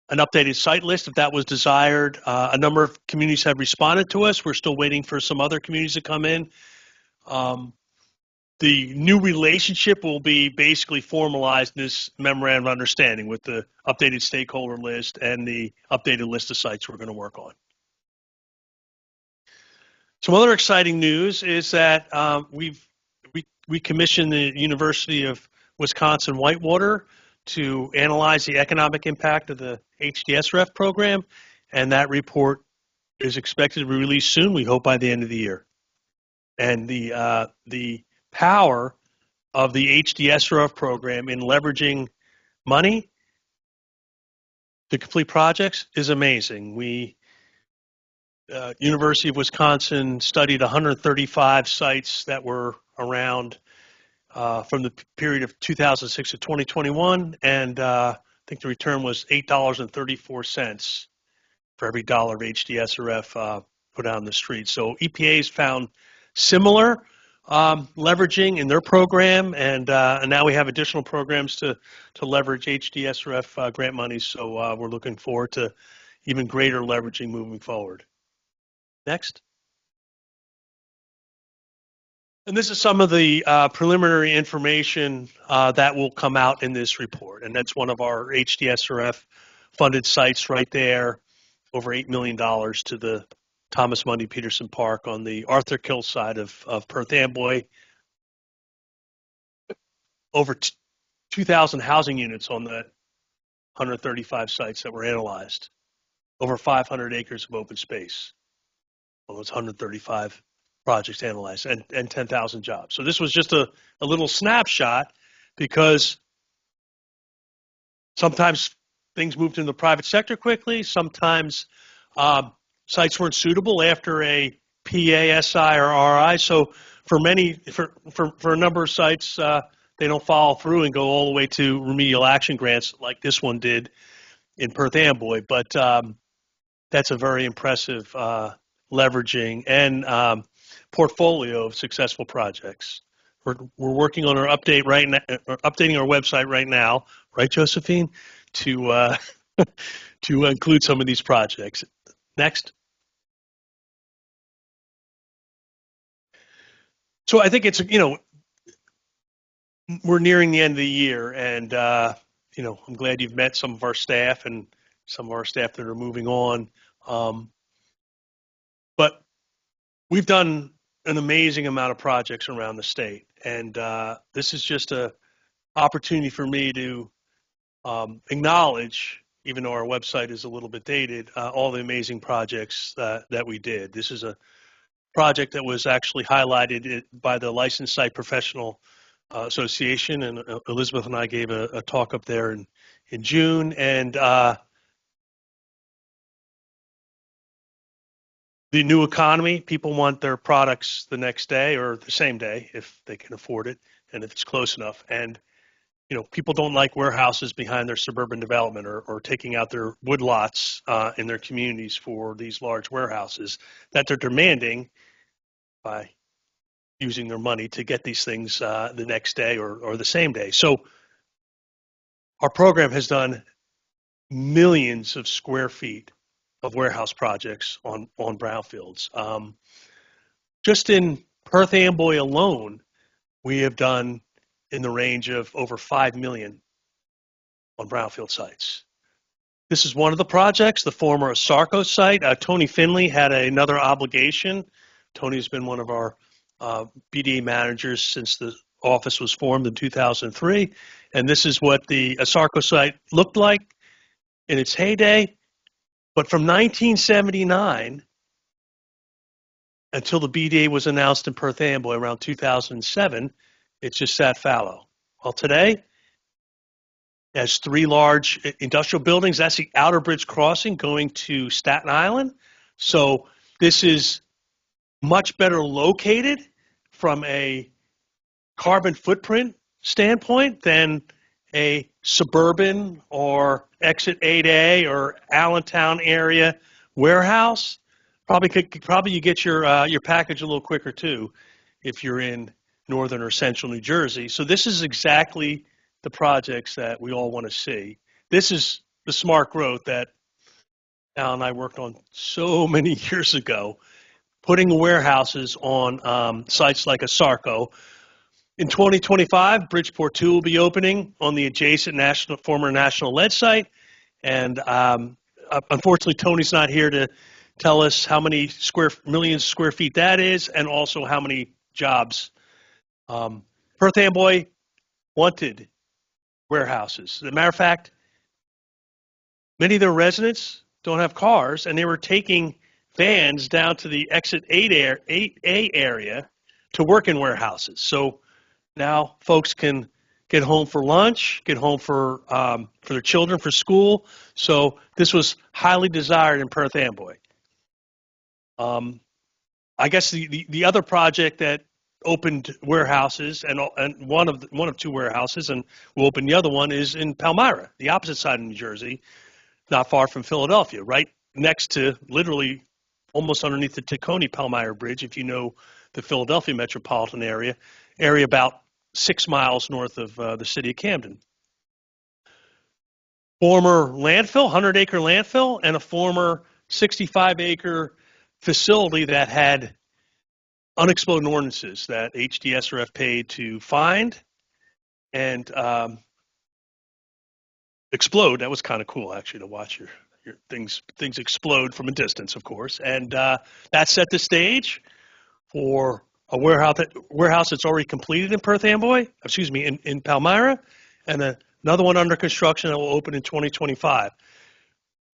an updated site list if that was desired. A number of communities have responded to us. We're still waiting for some other communities to come in. The new relationship will be basically formalized in this memorandum of understanding with the updated stakeholder list and the updated list of sites we're going to work on. Some other exciting news is that we commissioned the University of Wisconsin Whitewater to analyze the economic impact of the HDSRF program, and that report is expected to be released soon. We hope by the end of the year. And the power of the HDSRF program in leveraging money to complete projects is amazing. We University of Wisconsin studied 135 sites that were around from the period of 2006 to 2021, and I think the return was $8.34 for every dollar of HDSRF put out on the street. So EPA's found similar leveraging in their program, and now we have additional programs to leverage HDSRF grant money. So we're looking forward to even greater leveraging moving forward. Next. And this is some of the preliminary information that will come out in this report. And that's one of our HDSRF funded sites right there, over $8 million to the Thomas Mundy Peterson Park on the Arthur Kill side of Perth Amboy. Over 2,000 housing units on the 135 sites that were analyzed. Over 500 acres of open space on those 135 projects analyzed, and 10,000 jobs. So this was just a little snapshot, because sometimes things moved in the private sector quickly. Sometimes sites weren't suitable after a PA, SI, or RI. So for a number of sites, they don't follow through and go all the way to remedial action grants like this one did in Perth Amboy. But that's a very impressive leveraging and portfolio of successful projects. We're working on our updating our website right now, right, Josephine, to to include some of these projects. Next. So I think it's, we're nearing the end of the year, and I'm glad you've met some of our staff and some of our staff that are moving on. But we've done an amazing amount of projects around the state, and this is just an opportunity for me to acknowledge, even though our website is a little bit dated, all the amazing projects that we did. This is a project that was actually highlighted by the Licensed Site Professional Association, and Elizabeth and I gave a talk up there in June, and the new economy, people want their products the next day or the same day if they can afford it and if it's close enough. And people don't like warehouses behind their suburban development or taking out their woodlots in their communities for these large warehouses that they're demanding by using their money to get these things the next day or the same day. So our program has done millions of square feet of warehouse projects on brownfields. Just in Perth Amboy alone, we have done in the range of over 5 million on brownfield sites. This is one of the projects, the former Sarco site. Tony Finley had another obligation. Tony's been one of our BDA managers since the office was formed in 2003. And this is what the Sarco site looked like in its heyday. But from 1979 until the BDA was announced in Perth Amboy around 2007, it just sat fallow. Well, today, it has 3 large industrial buildings. That's the Outer Bridge Crossing going to Staten Island. So this is much better located from a carbon footprint standpoint than a suburban or Exit 8A or Allentown area warehouse. Probably you get your package a little quicker too if you're in northern or central New Jersey. So this is exactly the projects that we all want to see. This is the smart growth that Al and I worked on so many years ago, putting warehouses on sites like a Sarco. In 2025, Bridgeport 2 will be opening on the adjacent former National Lead site. And unfortunately, Tony's not here to tell us how many million square feet that is and also how many jobs. Perth Amboy wanted warehouses. As a matter of fact, many of their residents don't have cars, and they were taking vans down to the exit 8A area to work in warehouses. So now folks can get home for lunch, get home for their children for school. So this was highly desired in Perth Amboy. I guess the other project that opened warehouses and one of two warehouses and will open the other one is in Palmyra, the opposite side of New Jersey, not far from Philadelphia, right next to literally almost underneath the Tacony-Palmyra Bridge, if you know the Philadelphia metropolitan area about 6 miles north of the city of Camden. Former landfill, 100-acre landfill, and a former 65-acre facility that had unexploded ordinances that HDSRF paid to find and explode. That was kind of cool, actually, to watch your things explode from a distance, of course. And that set the stage for a warehouse that's already completed in Perth Amboy, in Palmyra, and another one under construction that will open in 2025.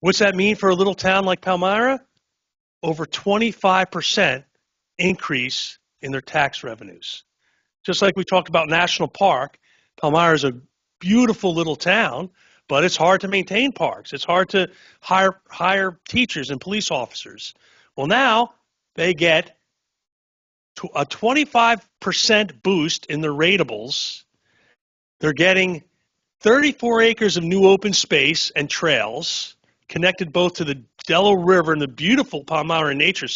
What's that mean for a little town like Palmyra? Over 25% increase in their tax revenues. Just like we talked about National Park, Palmyra is a beautiful little town, but it's hard to maintain parks. It's hard to hire teachers and police officers. Well, now they get a 25% boost in their ratables. They're getting 34 acres of new open space and trails connected both to the Delaware River and the beautiful Palmyra Nature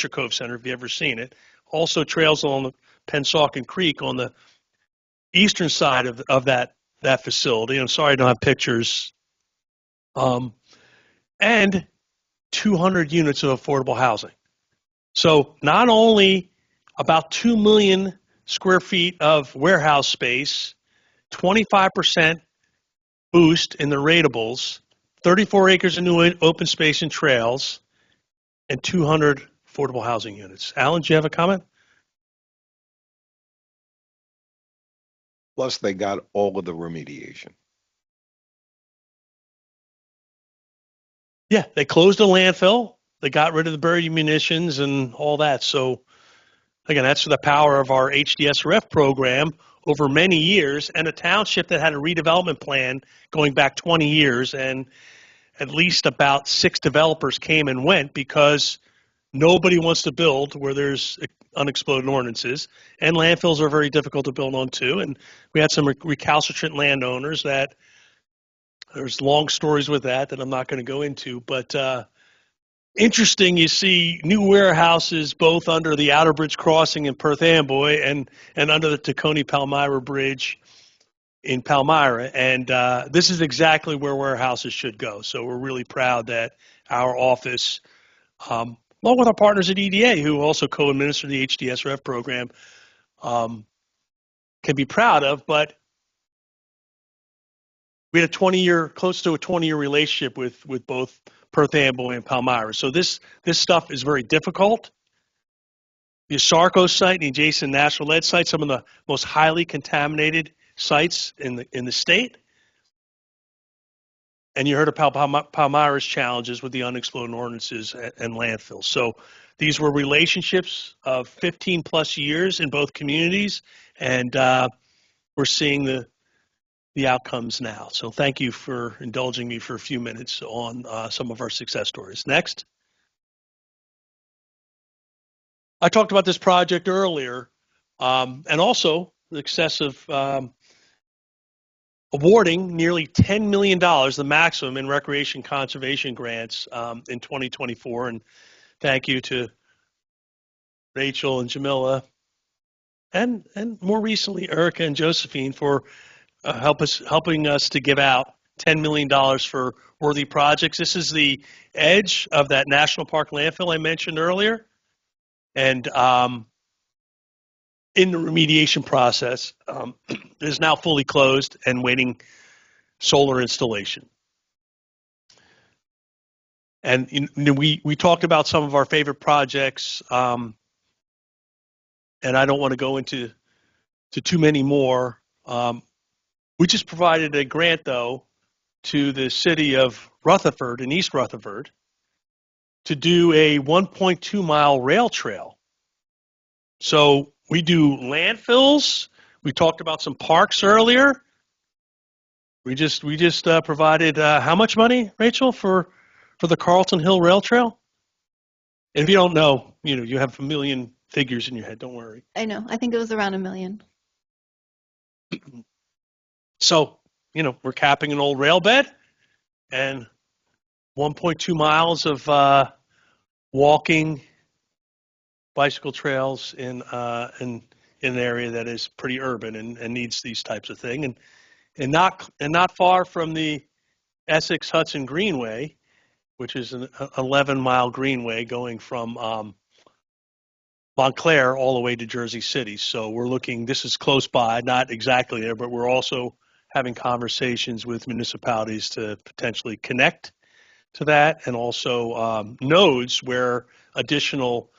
Cove Center, if you've ever seen it. Also trails along the Pensauken Creek on the eastern side of that facility. I'm sorry I don't have pictures. And 200 units of affordable housing. So not only about 2 million square feet of warehouse space, 25% boost in the ratables, 34 acres of new open space and trails, and 200 affordable housing units. Alan, do you have a comment? Plus, they got all of the remediation. Yeah, they closed the landfill. They got rid of the buried munitions and all that. So, again, that's the power of our HDSRF program over many years, and a township that had a redevelopment plan going back 20 years, and at least about 6 developers came and went because nobody wants to build where there's unexploded ordinances, and landfills are very difficult to build on too. And we had some recalcitrant landowners that there's long stories with that I'm not going to go into, but interesting, you see new warehouses both under the Outer Bridge Crossing in Perth Amboy and under the Tacony-Palmyra Bridge in Palmyra. And this is exactly where warehouses should go. So we're really proud that our office, along with our partners at EDA, who also co-administer the HDSRF program, can be proud of. But we had close to a 20-year relationship with both Perth Amboy and Palmyra. So this stuff is very difficult. The Asarco site and the adjacent National Lead site, some of the most highly contaminated sites in the state. And you heard about Palmyra's challenges with the unexploded ordinances and landfills. So these were relationships of 15 plus years in both communities, and we're seeing the outcomes now. So thank you for indulging me for a few minutes on some of our success stories. Next. I talked about this project earlier, and also the success of awarding nearly $10 million, the maximum in recreation conservation grants in 2024. And thank you to Rachel and Jamila, and more recently Erica and Josephine for helping us to give out $10 million for worthy projects. This is the edge of that National Park landfill I mentioned earlier. And in the remediation process, it is now fully closed and waiting solar installation. And we talked about some of our favorite projects, and I don't want to go into too many more. We just provided a grant, though, to the city of Rutherford in East Rutherford to do a 1.2-mile rail trail. So we do landfills. We talked about some parks earlier. We just provided how much money, Rachel, for the Carlton Hill Rail Trail? And if you don't know, you have a million figures in your head. Don't worry. I know. I think it was around $1 million. So, we're capping an old rail bed and 1.2 miles of walking, bicycle trails in an area that is pretty urban and needs these types of things. And not far from the Essex Hudson Greenway, which is an 11-mile greenway going from Montclair all the way to Jersey City. So we're looking, this is close by, not exactly there, but we're also having conversations with municipalities to potentially connect to that, and also nodes where additional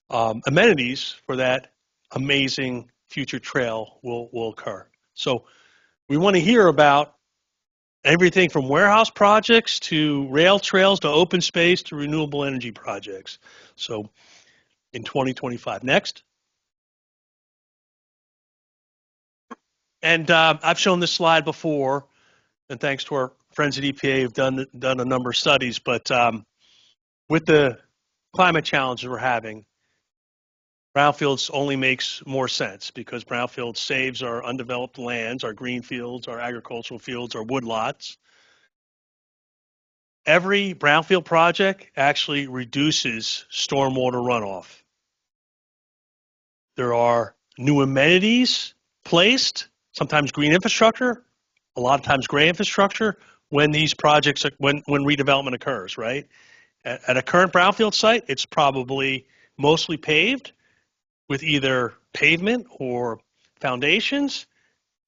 amenities for that amazing future trail will occur. So we want to hear about everything from warehouse projects to rail trails to open space to renewable energy projects. So in 2025. Next. And I've shown this slide before, and thanks to our friends at EPA who've done a number of studies, but with the climate challenges we're having, brownfields only makes more sense because brownfield saves our undeveloped lands, our green fields, our agricultural fields, our woodlots. Every brownfield project actually reduces stormwater runoff. There are new amenities placed, sometimes green infrastructure, a lot of times gray infrastructure, when these projects, when redevelopment occurs, right? At a current brownfield site, it's probably mostly paved with either pavement or foundations.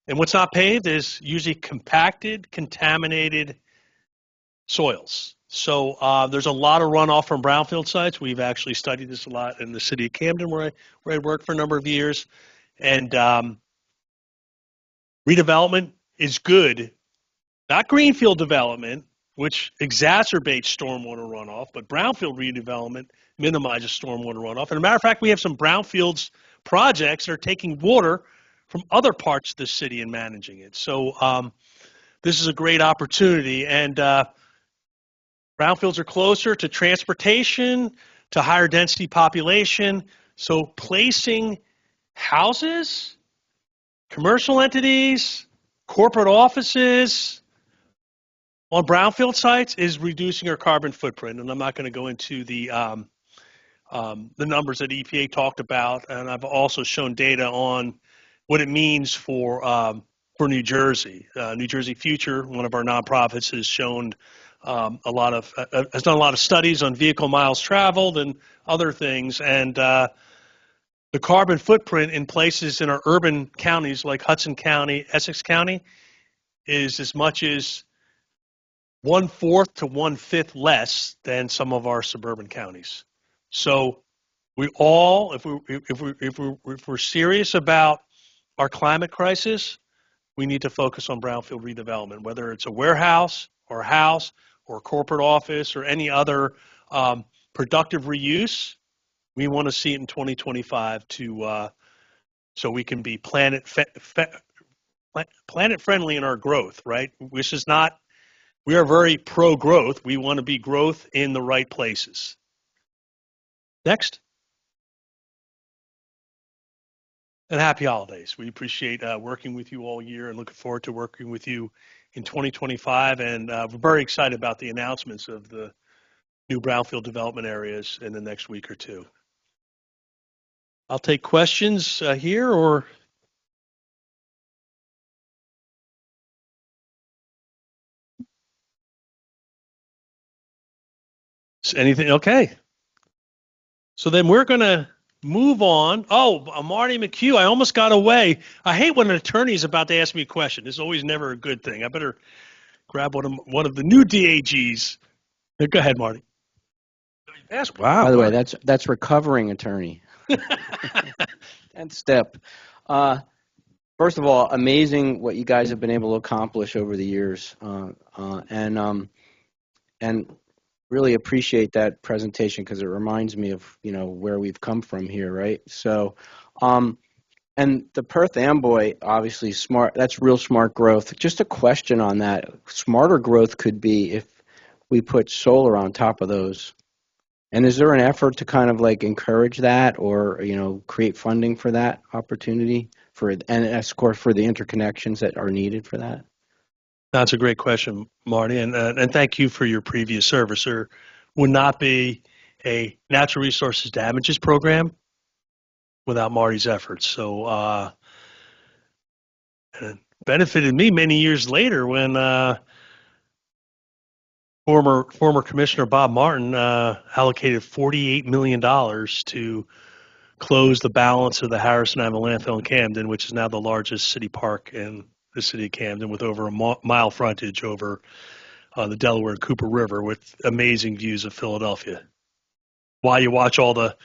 And what's not paved is usually compacted, contaminated soils. So there's a lot of runoff from brownfield sites. We've actually studied this a lot in the city of Camden, where I worked for a number of years. And redevelopment is good, not greenfield development, which exacerbates stormwater runoff, but brownfield redevelopment minimizes stormwater runoff. And as a matter of fact, we have some brownfields projects that are taking water from other parts of the city and managing it. So this is a great opportunity. And brownfields are closer to transportation, to higher density population. So placing houses, commercial entities, corporate offices on brownfield sites is reducing our carbon footprint. And I'm not going to go into the numbers that EPA talked about. And I've also shown data on what it means for New Jersey. New Jersey Future, one of our nonprofits, has shown has done a lot of studies on vehicle miles traveled and other things. And the carbon footprint in places in our urban counties like Hudson County, Essex County, is as much as 1/4 to 1/5 less than some of our suburban counties. So we all, if we're serious about our climate crisis, we need to focus on brownfield redevelopment, whether it's a warehouse or a house or a corporate office or any other productive reuse. We want to see it in 2025 so we can be planet friendly in our growth, right? Which is not, we are very pro-growth. We want to be growth in the right places. Next. And happy holidays. We appreciate working with you all year and looking forward to working with you in 2025. And we're very excited about the announcements of the new brownfield development areas in the next week or two. I'll take questions here or anything. Okay. So then we're going to move on. Oh, Marty McHugh, I almost got away. I hate when an attorney is about to ask me a question. It's always never a good thing. I better grab one of the new DAGs. Go ahead, Marty. Wow. By the way, that's recovering attorney. 10th step. First of all, amazing what you guys have been able to accomplish over the years, and really appreciate that presentation because it reminds me of where we've come from here, right? So, and the Perth Amboy, obviously smart. That's real smart growth. Just a question on that: smarter growth could be if we put solar on top of those. And is there an effort to kind of like encourage that, or create funding for that opportunity and of course for the interconnections that are needed for that? That's a great question, Marty, and thank you for your previous service. There would not be a natural resources damages program without Marty's efforts. So it benefited me many years later when former Commissioner Bob Martin allocated $48 million to close the balance of the Harrison Avenue landfill in Camden, which is now the largest city park in the city of Camden, with over a mile frontage over the Delaware and Cooper River, with amazing views of Philadelphia. While you watch all the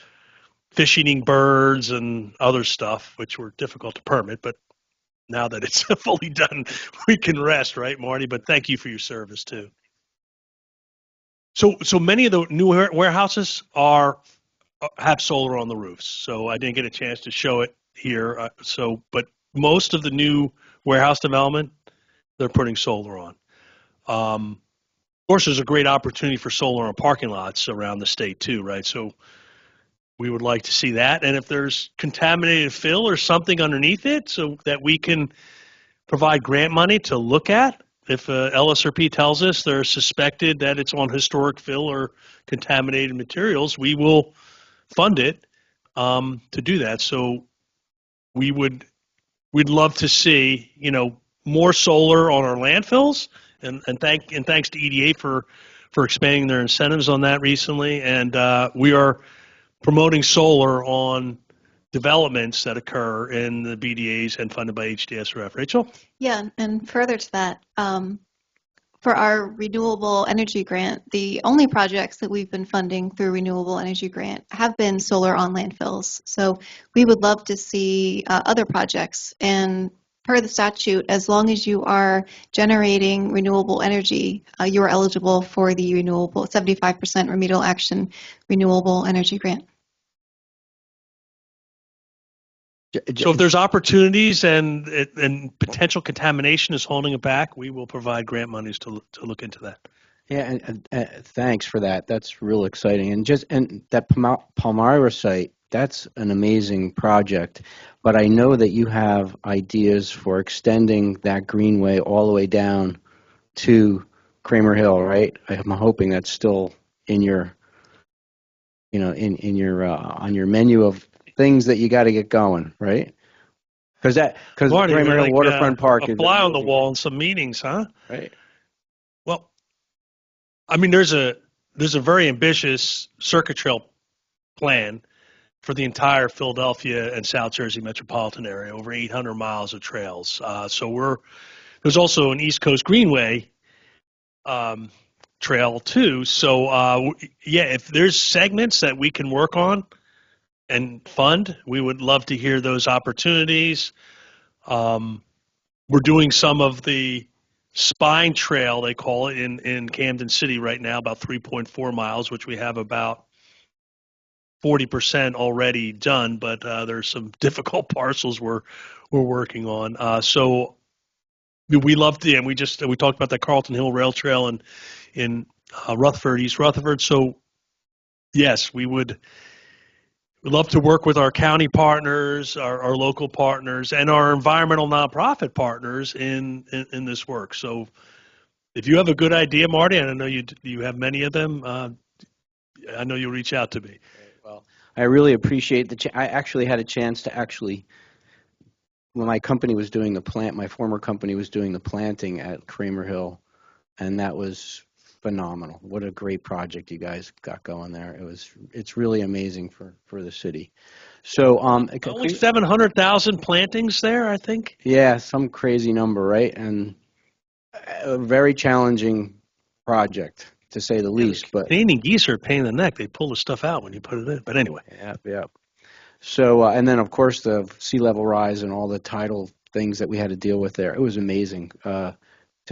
fish-eating birds and other stuff, which were difficult to permit, but now that it's fully done, we can rest, right, Marty? But thank you for your service too. So many of the new warehouses have solar on the roofs. So I didn't get a chance to show it here. But most of the new warehouse development, they're putting solar on. Of course, there's a great opportunity for solar on parking lots around the state too, right? So we would like to see that. And if there's contaminated fill or something underneath it, so that we can provide grant money to look at. If LSRP tells us they're suspected that it's on historic fill or contaminated materials, we will fund it to do that. So we'd love to see more solar on our landfills, and thanks to EDA for expanding their incentives on that recently. And we are promoting solar on developments that occur in the BDAs and funded by HDSRF. Rachel? Yeah, and further to that, for our renewable energy grant, the only projects that we've been funding through renewable energy grant have been solar on landfills. So we would love to see other projects. And per the statute, as long as you are generating renewable energy, you are eligible for the renewable 75% remedial action renewable energy grant. So if there's opportunities and potential contamination is holding it back, we will provide grant monies to look into that. Yeah, and thanks for that. That's real exciting. And that Palmyra site, that's an amazing project. But I know that you have ideas for extending that greenway all the way down to Kramer Hill, right? I'm hoping that's still in your, in your on your menu of things that you got to get going, right? Because Kramer Hill like, Waterfront Park a is fly on the wall in some meetings, huh? Right. Well, I mean, there's a very ambitious circuit trail plan for the entire Philadelphia and South Jersey metropolitan area, over 800 miles of trails. So there's also an East Coast Greenway trail too. So yeah, if there's segments that we can work on and fund, we would love to hear those opportunities. We're doing some of the spine trail, they call it, in Camden City right now, about 3.4 miles, which we have about 40% already done, but there's some difficult parcels we're working on. So we love to, and we talked about the Carlton Hill Rail Trail in Rutherford, East Rutherford. So yes, we'd love to work with our county partners, our local partners, and our environmental nonprofit partners in this work. So if you have a good idea, Marty, and I know you have many of them, I know you'll reach out to me. Well, I really appreciate I actually had a chance to when my company was doing my former company was doing the planting at Kramer Hill, and that was phenomenal. What a great project you guys got going there. It's really amazing for the city. So only 700,000 plantings there, I think. Yeah, some crazy number, right? And a very challenging project, to say the least. But Canadian geese are a pain in the neck. They pull the stuff out when you put it in. But anyway. Yeah. So and then of course the sea level rise and all the tidal things that we had to deal with there. It was amazing to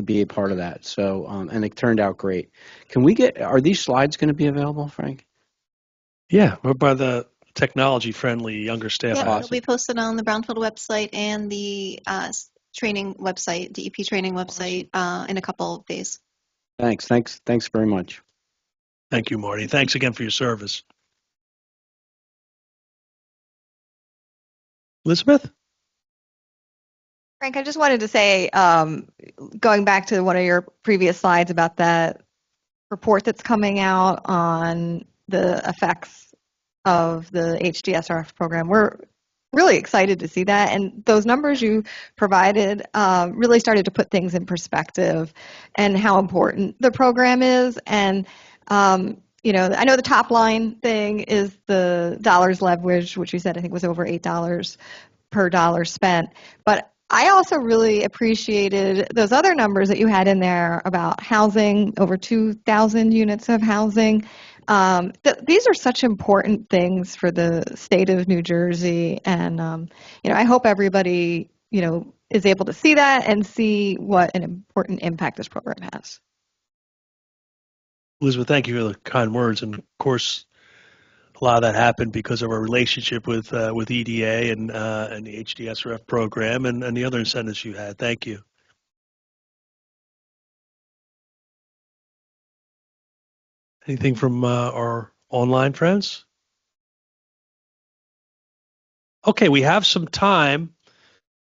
be a part of that. So, and it turned out great. Are these slides going to be available, Frank? Yeah, we're by the technology-friendly younger staff. Yeah, it'll be posted on the Brownfield website and the training website, DEP training website, in a couple of days. Thanks very much. Thank you, Marty. Thanks again for your service. Elizabeth? Frank, I just wanted to say, going back to one of your previous slides about that report that's coming out on the effects of the HDSRF program, we're really excited to see that. And those numbers you provided really started to put things in perspective and how important the program is. And I know the top line thing is the dollars leveraged, which you said I think was over $8 per dollar spent. But I also really appreciated those other numbers that you had in there about housing, over 2,000 units of housing. These are such important things for the state of New Jersey. And, I hope everybody, is able to see that and see what an important impact this program has. Elizabeth, thank you for the kind words. And of course, a lot of that happened because of our relationship with EDA and the HDSRF program and the other incentives you had. Thank you. Anything from our online friends? Okay, we have some time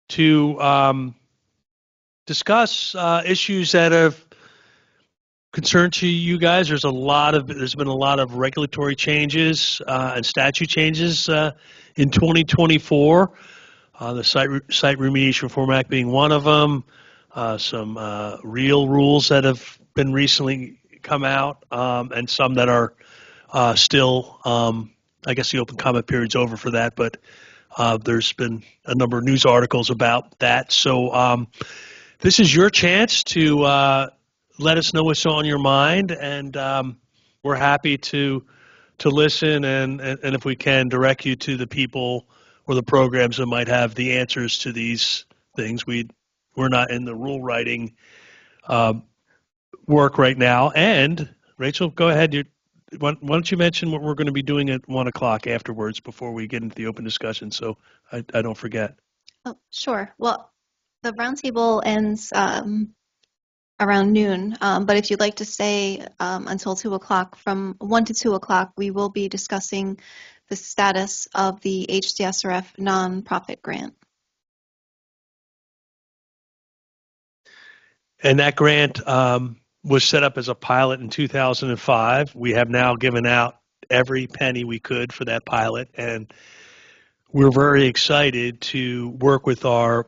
to discuss issues that have concern to you guys. There's been a lot of regulatory changes and statute changes in 2024. The Site Remediation Reform Act being one of them. Some real rules that have been recently come out, and some that are still. I guess the open comment period's over for that, but there's been a number of news articles about that. So this is your chance to let us know what's on your mind, and we're happy to listen and if we can direct you to the people or the programs that might have the answers to these things. We're not in the rule writing work right now. And Rachel, go ahead. Why don't you mention what we're going to be doing at 1 o'clock afterwards before we get into the open discussion, so I don't forget. Oh, sure. Well, the roundtable ends around noon. But if you'd like to stay until 2 o'clock, from 1 to 2 o'clock, we will be discussing the status of the HDSRF nonprofit grant. And that grant was set up as a pilot in 2005. We have now given out every penny we could for that pilot, and we're very excited to work with our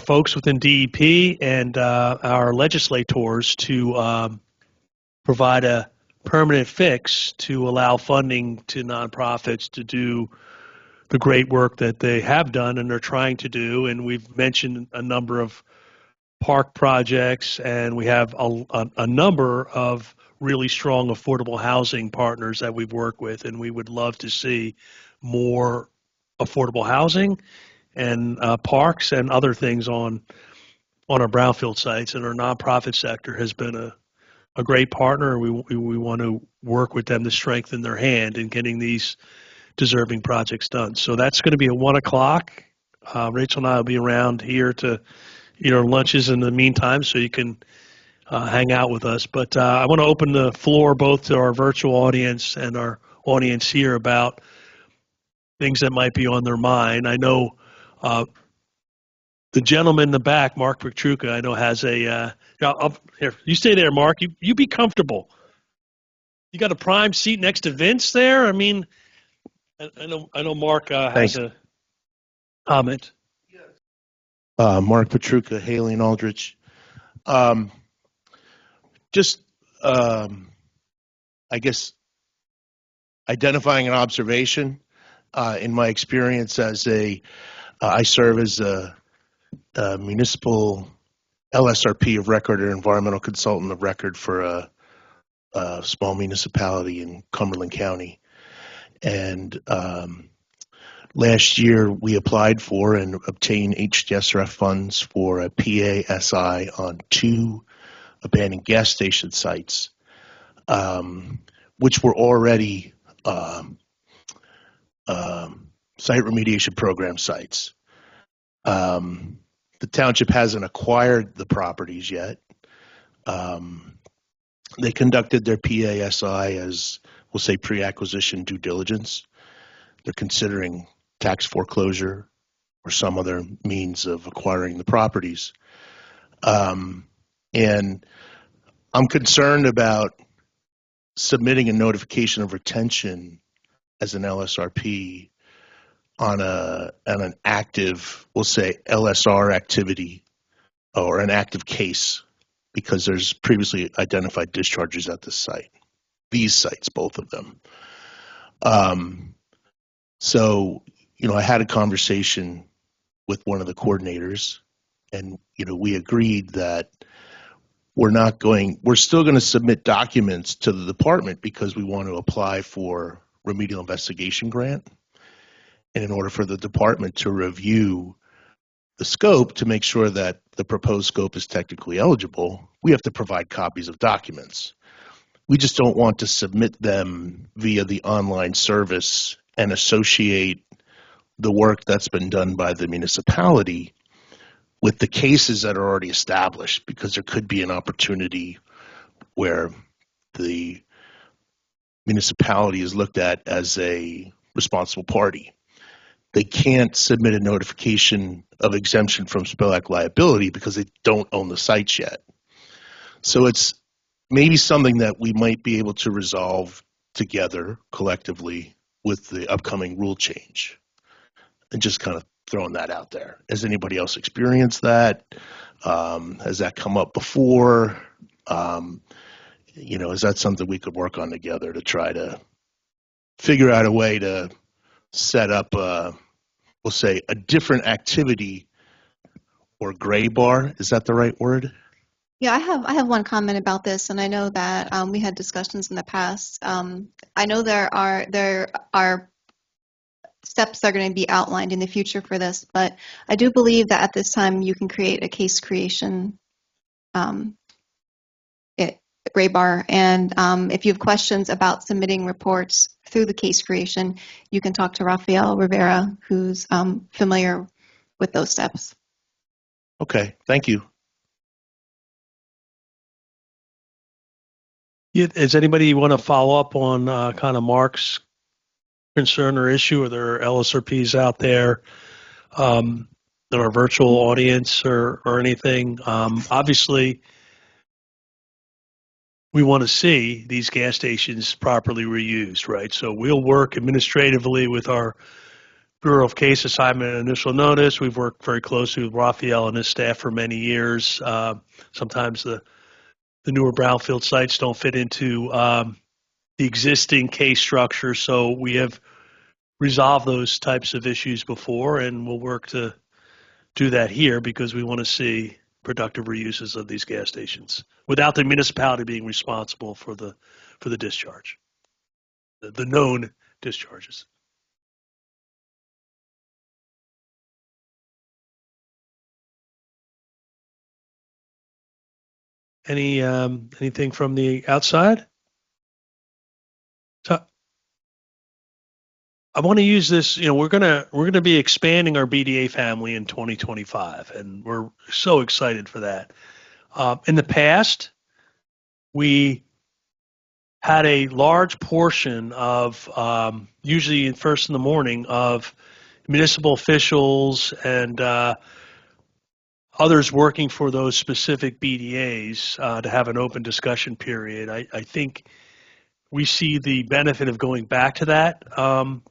folks within DEP and our legislators to provide a permanent fix to allow funding to nonprofits to do the great work that they have done and they're trying to do. And we've mentioned a number of park projects, and we have a number of really strong affordable housing partners that we've worked with, and we would love to see more affordable housing and parks and other things on our brownfield sites. And our nonprofit sector has been a great partner. We want to work with them to strengthen their hand in getting these deserving projects done. So that's going to be at 1 o'clock. Rachel and I will be around here to eat our lunches in the meantime, so you can hang out with us. But I want to open the floor both to our virtual audience and our audience here about things that might be on their mind. I know the gentleman in the back, Mark Petruka, I know has a here, you stay there, Mark. You be comfortable. You got a prime seat next to Vince there. I mean, I know Mark has a comment. Mark Petruka, Haley and Aldrich. I guess, identifying an observation. In my experience I serve as a municipal LSRP of record, or environmental consultant of record, for a small municipality in Cumberland County. And Last year, we applied for and obtained HDSRF funds for a PASI on 2 abandoned gas station sites, which were already site remediation program sites. The township hasn't acquired the properties yet. They conducted their PASI as, we'll say, pre-acquisition due diligence. They're considering tax foreclosure or some other means of acquiring the properties. And I'm concerned about submitting a notification of retention as an LSRP on an active, we'll say, LSR activity or an active case, because there's previously identified discharges at this site, these sites, both of them. So, I had a conversation with one of the coordinators, and, we agreed that we're still going to submit documents to the department because we want to apply for remedial investigation grant. And in order for the department to review the scope to make sure that the proposed scope is technically eligible, we have to provide copies of documents. We just don't want to submit them via the online service and associate the work that's been done by the municipality with the cases that are already established, because there could be an opportunity where the municipality is looked at as a responsible party. They can't submit a notification of exemption from spill act liability because they don't own the sites yet. So it's maybe something that we might be able to resolve together collectively with the upcoming rule change. And just kind of throwing that out there. Has anybody else experienced that? Has that come up before? Is that something we could work on together to try to figure out a way to set up, we'll say, a different activity or gray bar? Is that the right word? Yeah, I have one comment about this, and I know that we had discussions in the past. I know there are steps that are going to be outlined in the future for this, but I do believe that at this time you can create a case creation gray bar, and if you have questions about submitting reports through the case creation, you can talk to Rafael Rivera, who's familiar with those steps. Okay, thank you. Yeah, does anybody want to follow up on kind of Mark's concern or issue? Are there LSRPs out there in our virtual audience or anything? Obviously, we want to see these gas stations properly reused, right? So we'll work administratively with our Bureau of Case Assignment and Initial Notice. We've worked very closely with Raphael and his staff for many years. Sometimes the newer brownfield sites don't fit into the existing case structure, so we have resolved those types of issues before, and we'll work to do that here because we want to see productive reuses of these gas stations without the municipality being responsible for the discharge, the known discharges. Anything from the outside? So I want to use this. We're gonna be expanding our BDA family in 2025, and we're so excited for that. In the past, we had a large portion of usually first in the morning of municipal officials and others working for those specific BDAs to have an open discussion period. I think we see the benefit of going back to that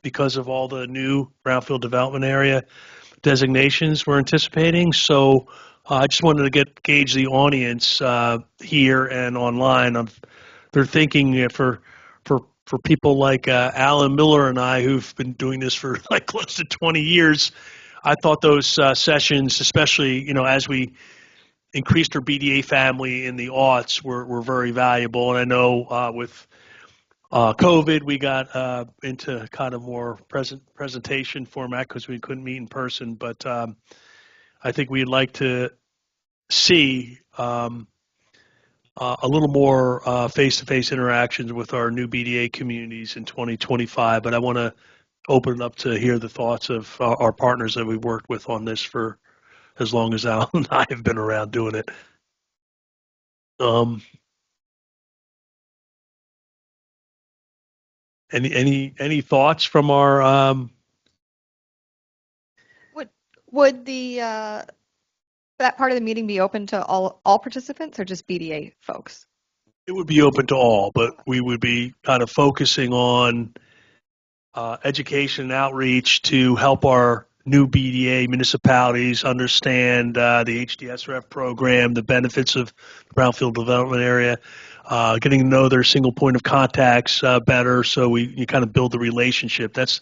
because of all the new brownfield development area designations we're anticipating. So I just wanted to gauge the audience here and online. They're thinking for people like Alan Miller and I, who've been doing this for like close to 20 years. I thought those sessions, especially as we increased our BDA family in the aughts, were very valuable. And I know with COVID, we got into kind of more presentation format because we couldn't meet in person. But I think we'd like to see a little more face-to-face interactions with our new BDA communities in 2025. But I want to open it up to hear the thoughts of our partners that we've worked with on this for as long as Al and I have been around doing it. Any thoughts from our? Would the that part of the meeting be open to all participants or just BDA folks? It would be open to all, but we would be kind of focusing on education and outreach to help our new BDA municipalities understand the HDSRF program, the benefits of the Brownfield development area, getting to know their single point of contacts better, so you kind of build the relationship. That's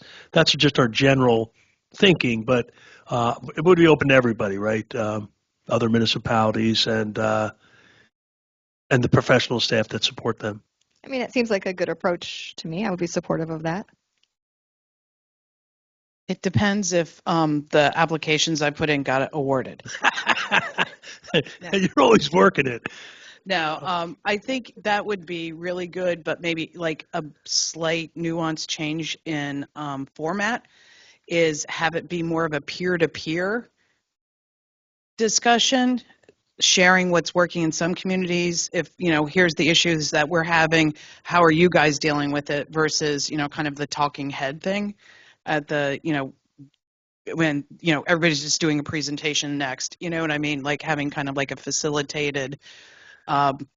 just our general thinking, but it would be open to everybody, right? Other municipalities and the professional staff that support them. I mean, it seems like a good approach to me. I would be supportive of that. It depends if the applications I put in got awarded. You're always working it. No, I think that would be really good, but maybe like a slight nuance change in format is have it be more of a peer-to-peer discussion, sharing what's working in some communities. If, here's the issues that we're having, how are you guys dealing with it versus, kind of the talking head thing at the, when, everybody's just doing a presentation next, you know what I mean? Like having kind of like a facilitated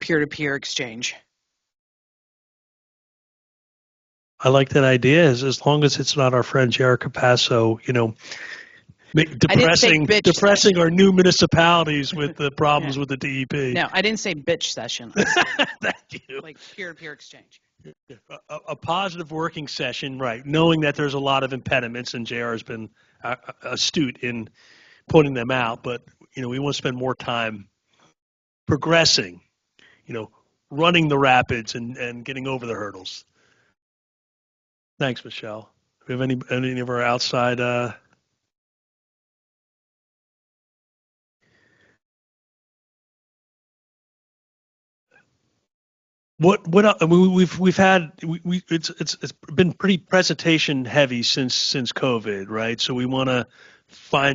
peer-to-peer exchange. I like that idea as long as it's not our friend Jared Capasso, depressing our new municipalities with the problems with the DEP. No, I didn't say bitch session. Thank you. Like peer-to-peer exchange. A positive working session, right, knowing that there's a lot of impediments, and JR has been astute in pointing them out, but, we want to spend more time progressing, running the rapids and getting over the hurdles. Thanks, Michelle. Do we have any of our outside it's been pretty presentation heavy since COVID, right? So we want to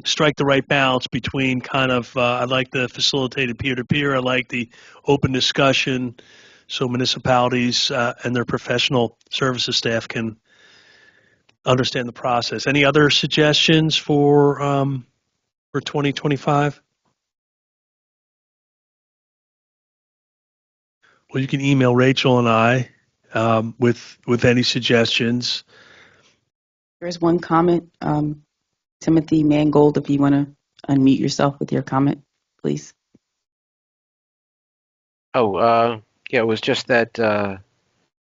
strike the right balance between kind of I like the facilitated peer-to-peer, I like the open discussion, so municipalities and their professional services staff can understand the process. Any other suggestions for 2025? Well, you can email Rachel and I with any suggestions. There's one comment, Timothy Mangold, if you want to unmute yourself with your comment, please. Oh, yeah, it was just that I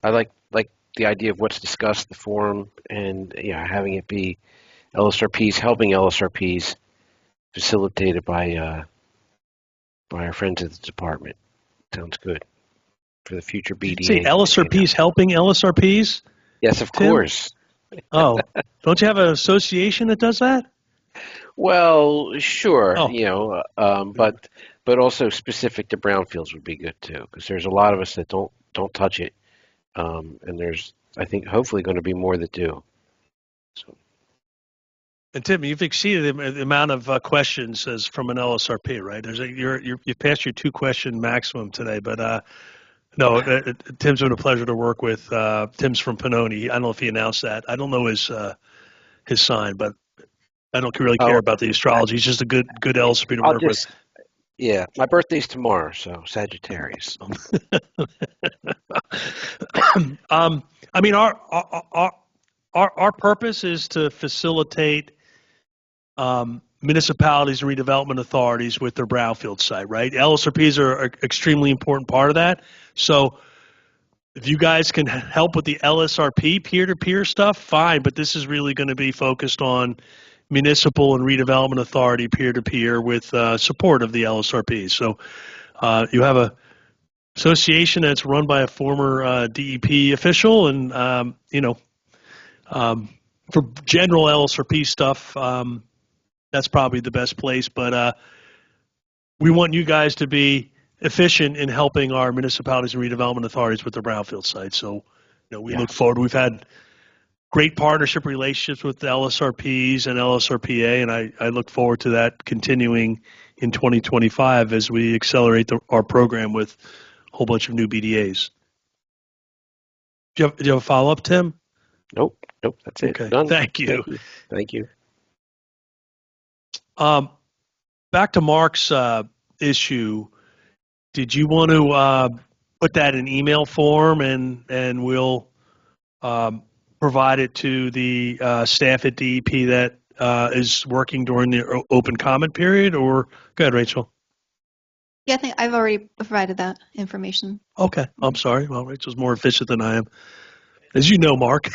like the idea of what's discussed, the forum, and having it be LSRPs, helping LSRPs, facilitated by our friends at the department. Sounds good for the future BDA. See, LSRPs helping LSRPs? Yes, of Tim? course. Oh, don't you have an association that does that? Well, sure, Oh. but also specific to brownfields would be good too, because there's a lot of us that don't touch it, and there's, I think, hopefully going to be more that do. So. And Tim, you've exceeded the amount of questions as from an LSRP, right? You passed your 2-question maximum today, but no, Tim's been a pleasure to work with. Tim's from Pannoni. I don't know if he announced that. I don't know his sign, but I don't really care about the astrology. He's just a good LSRP to work with. Yeah, my birthday's tomorrow, so Sagittarius. I mean, our purpose is to facilitate municipalities and redevelopment authorities with their brownfield site, right? LSRPs are an extremely important part of that. So if you guys can help with the LSRP peer-to-peer stuff, fine, but this is really going to be focused on municipal and redevelopment authority peer-to-peer with support of the LSRP. So you have association that's run by a former DEP official, and for general LSRP stuff, that's probably the best place. But we want you guys to be efficient in helping our municipalities and redevelopment authorities with their brownfield sites. So, we look forward. We've had great partnership relationships with the LSRPs and LSRPA, and I look forward to that continuing in 2025 as we accelerate our program with a whole bunch of new BDAs. Do you have a follow-up, Tim? Nope, that's it. Okay, Done. thank you. Thank you. Back to Mark's issue. Did you want to put that in email form and we'll provide it to the staff at DEP that is working during the open comment period? Or go ahead, Rachel. Yeah, I think I've already provided that information. Okay, I'm sorry. Well, Rachel's more efficient than I am, as you know, Mark.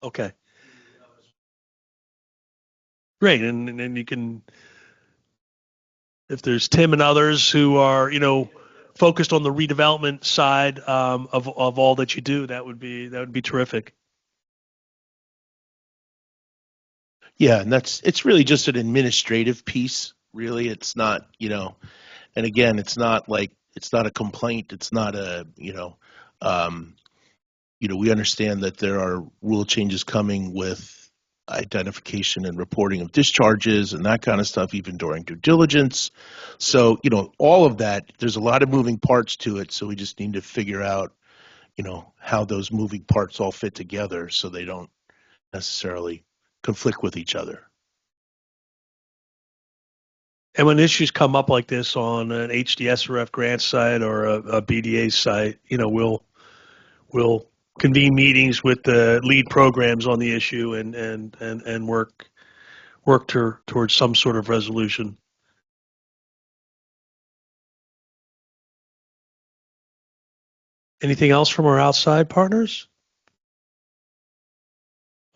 Okay. Great, and then you can, if there's Tim and others who are, focused on the redevelopment side of all that you do, that would be terrific. Yeah, and it's really just an administrative piece. Really, it's not, and again, it's not a complaint. It's not we understand that there are rule changes coming with identification and reporting of discharges and that kind of stuff, even during due diligence. So, all of that, there's a lot of moving parts to it. So we just need to figure out, how those moving parts all fit together so they don't necessarily conflict with each other. And when issues come up like this on an HDSRF grant site or a BDA site, we'll convene meetings with the lead programs on the issue and work towards some sort of resolution. Anything else from our outside partners?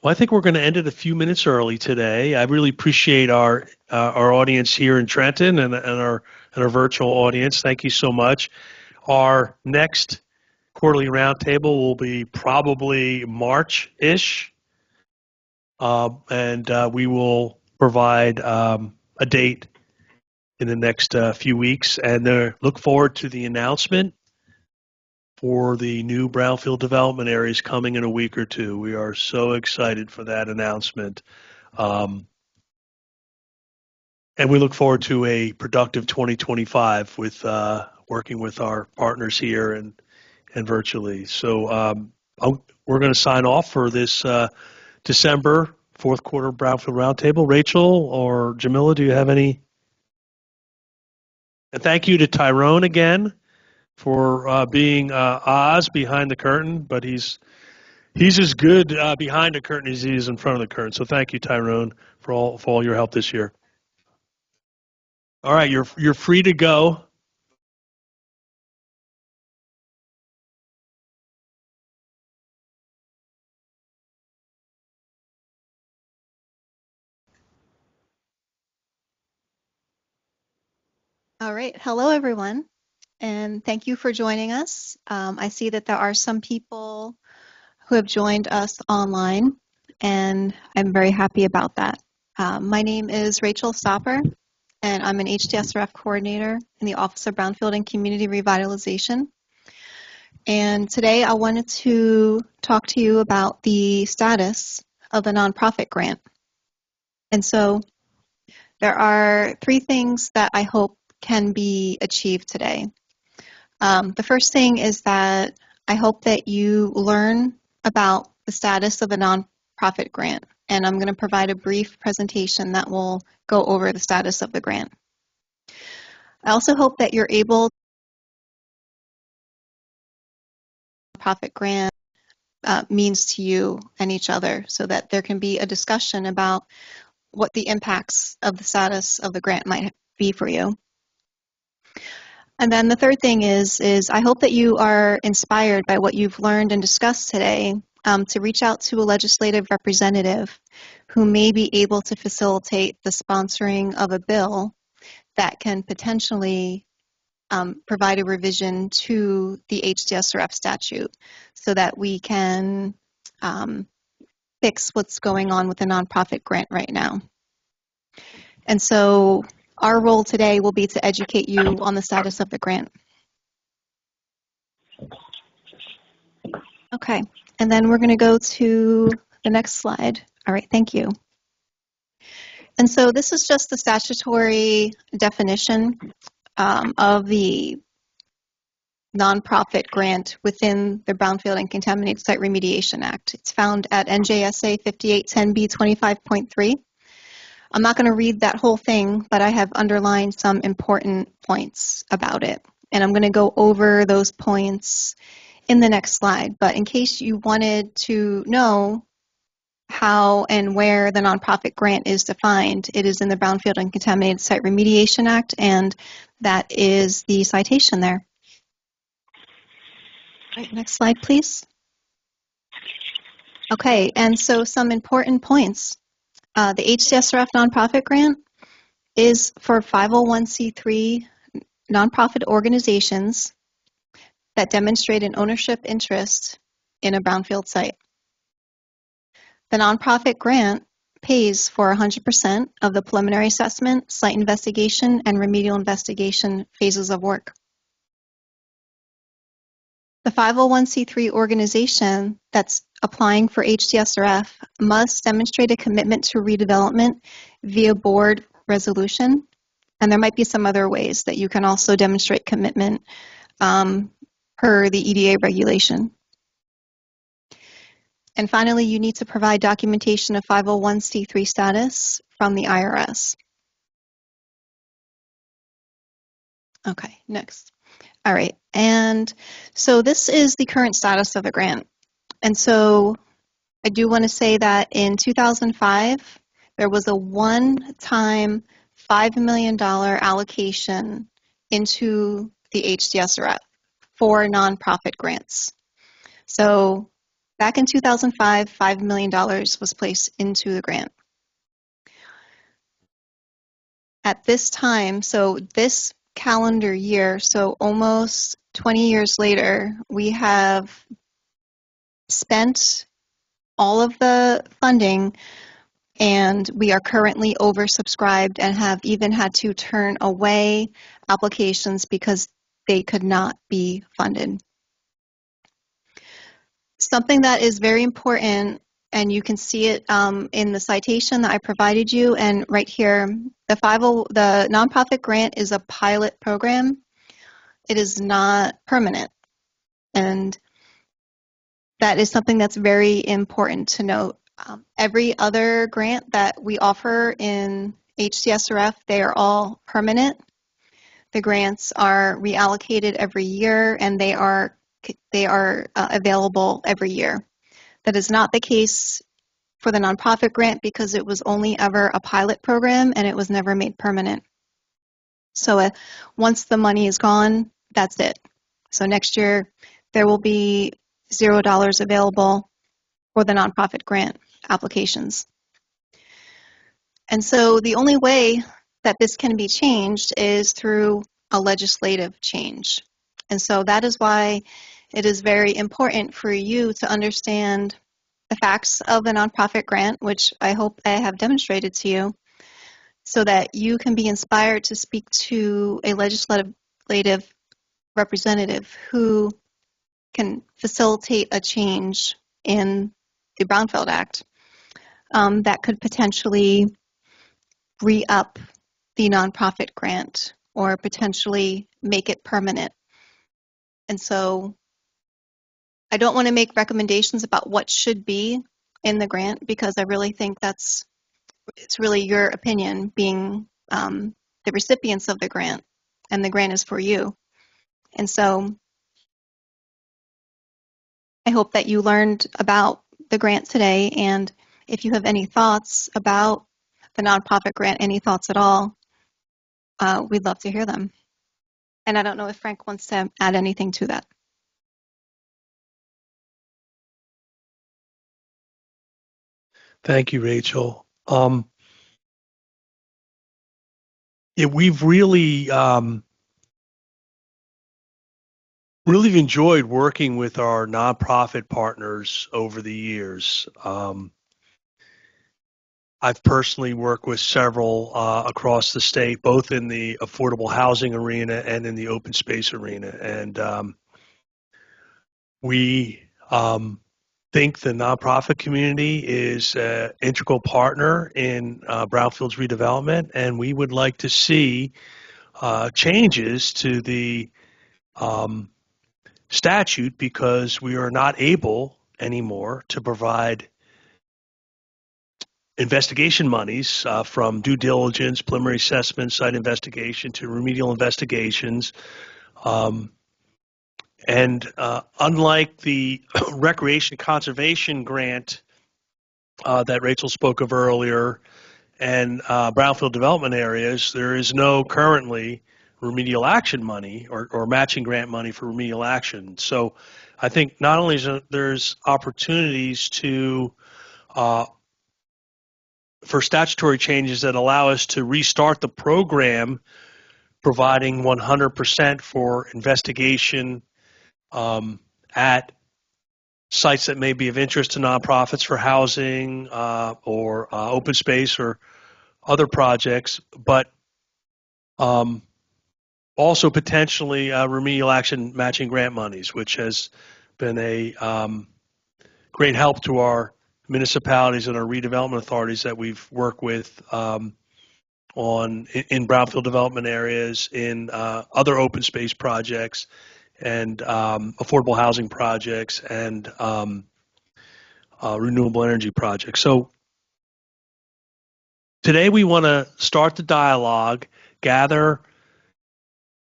Well, I think we're going to end it a few minutes early today. I really appreciate our audience here in Trenton and our virtual audience. Thank you so much. Our next quarterly roundtable will be probably March-ish, and we will provide a date in the next few weeks. And look forward to the announcement for the new brownfield development areas coming in a week or two. We are so excited for that announcement. And we look forward to a productive 2025 with working with our partners here and virtually. So we're going to sign off for this December fourth quarter Brownfield Roundtable. Rachel or Jamila, do you have any? And thank you to Tyrone again for being Oz behind the curtain, but he's as good behind the curtain as he is in front of the curtain. So thank you, Tyrone, for all your help this year. All right, you're free to go. All right. Hello, everyone. And thank you for joining us. I see that there are some people who have joined us online, and I'm very happy about that. My name is Rachel Stopper, and I'm an HDSRF coordinator in the Office of Brownfield and Community Revitalization. And today I wanted to talk to you about the status of the nonprofit grant. And so there are three things that I hope can be achieved today. The first thing is that I hope that you learn about the status of a nonprofit grant, and I'm going to provide a brief presentation that will go over the status of the grant. I also hope that you're able to nonprofit grant means to you and each other, so that there can be a discussion about what the impacts of the status of the grant might be for you. And then the third thing is I hope that you are inspired by what you've learned and discussed today to reach out to a legislative representative who may be able to facilitate the sponsoring of a bill that can potentially provide a revision to the HDSRF statute so that we can fix what's going on with the nonprofit grant right now. And so our role today will be to educate you on the status of the grant. Okay, and then we're going to go to the next slide. All right, thank you. And so this is just the statutory definition of the nonprofit grant within the Brownfield and Contaminated Site Remediation Act. It's found at NJSA 5810B 25.3. I'm not going to read that whole thing, but I have underlined some important points about it. And I'm going to go over those points in the next slide. But in case you wanted to know how and where the nonprofit grant is defined, it is in the Brownfield and Contaminated Site Remediation Act, and that is the citation there. All right, next slide, please. Okay, and so some important points. The HDSRF nonprofit grant is for 501c3 nonprofit organizations that demonstrate an ownership interest in a brownfield site. The nonprofit grant pays for 100% of the preliminary assessment, site investigation, and remedial investigation phases of work. The 501c3 organization that's applying for HDSRF must demonstrate a commitment to redevelopment via board resolution. And there might be some other ways that you can also demonstrate commitment per the EDA regulation. And finally, you need to provide documentation of 501c3 status from the IRS. Okay, next. All right, and so this is the current status of the grant. And so I do want to say that in 2005, there was a one-time $5 million allocation into the HDSRF for nonprofit grants. So back in 2005, $5 million was placed into the grant. At this time, so this calendar year, so almost 20 years later, we have spent all of the funding, and we are currently oversubscribed and have even had to turn away applications because they could not be funded. Something that is very important, and you can see it in the citation that I provided you, and right here, the nonprofit grant is a pilot program. It is not permanent, and that is something that's very important to note. Every other grant that we offer in HDSRF, they are all permanent. The grants are reallocated every year, and they are available every year. That is not the case for the nonprofit grant because it was only ever a pilot program and it was never made permanent. So once the money is gone, that's it. So next year, there will be $0 available for the nonprofit grant applications. And so the only way that this can be changed is through a legislative change. And so that is why it is very important for you to understand the facts of the nonprofit grant, which I hope I have demonstrated to you, so that you can be inspired to speak to a legislative representative who can facilitate a change in the Brownfield Act that could potentially re-up the nonprofit grant or potentially make it permanent. And so I don't want to make recommendations about what should be in the grant because I really think it's really your opinion being the recipients of the grant, and the grant is for you. And so I hope that you learned about the grant today, and if you have any thoughts about the nonprofit grant, any thoughts at all, we'd love to hear them. And I don't know if Frank wants to add anything to that. Thank you, Rachel. Yeah, we've really really enjoyed working with our nonprofit partners over the years. I've personally worked with several across the state, both in the affordable housing arena and in the open space arena. And we think the nonprofit community is an integral partner in Brownfield's redevelopment, and we would like to see changes to the statute because we are not able anymore to provide investigation monies from due diligence, preliminary assessment, site investigation to remedial investigations. And unlike the recreation conservation grant that Rachel spoke of earlier and brownfield development areas, there is no currently remedial action money or matching grant money for remedial action. So I think not only is there's opportunities to for statutory changes that allow us to restart the program, providing 100% for investigation at sites that may be of interest to nonprofits for housing or open space or other projects, but also potentially remedial action matching grant monies, which has been a great help to our municipalities and our redevelopment authorities that we've worked with in brownfield development areas, in other open space projects, and affordable housing projects, and renewable energy projects. So today we want to start the dialogue, gather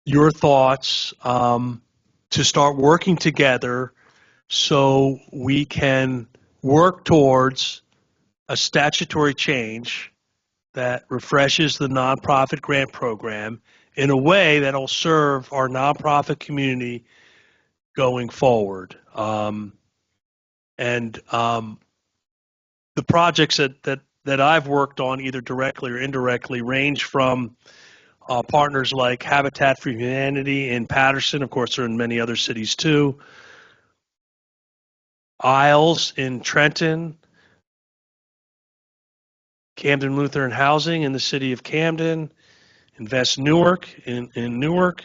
your thoughts to start working together so we can work towards a statutory change that refreshes the nonprofit grant program in a way that will serve our nonprofit community going forward. And the projects that I've worked on, either directly or indirectly, range from partners like Habitat for Humanity in Patterson, of course, they're in many other cities too, Isles in Trenton, Camden Lutheran Housing in the city of Camden, Invest Newark in Newark.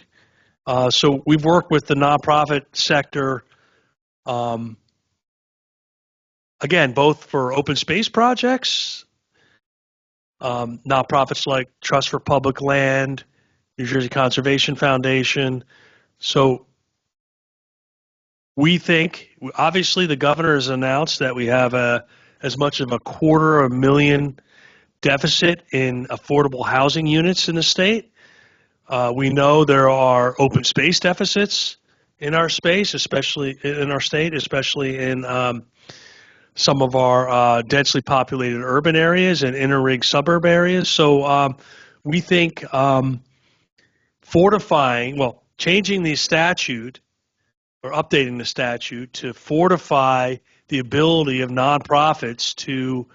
So we've worked with the nonprofit sector, again, both for open space projects, nonprofits like Trust for Public Land, New Jersey Conservation Foundation. So we think, obviously, the governor has announced that we have as much of 250,000 deficit in affordable housing units in the state. We know there are open space deficits in our space, especially in our state, especially in some of our densely populated urban areas and inner ring suburb areas. So we think changing the statute or updating the statute to fortify the ability of nonprofits to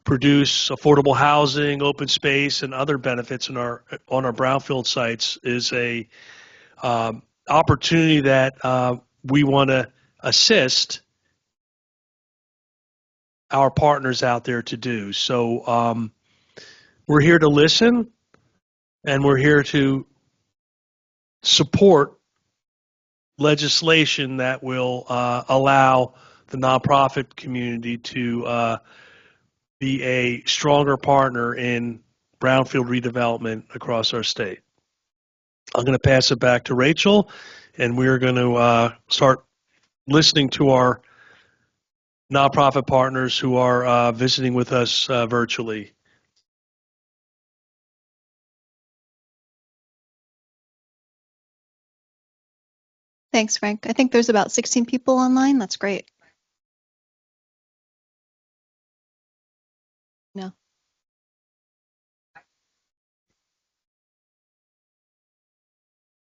produce affordable housing, open space, and other benefits on our brownfield sites is a opportunity that we want to assist our partners out there to do. So we're here to listen, and we're here to support legislation that will allow the nonprofit community to be a stronger partner in brownfield redevelopment across our state. I'm going to pass it back to Rachel, and we're going to start listening to our nonprofit partners who are visiting with us virtually. Thanks, Frank. I think there's about 16 people online. That's great. No.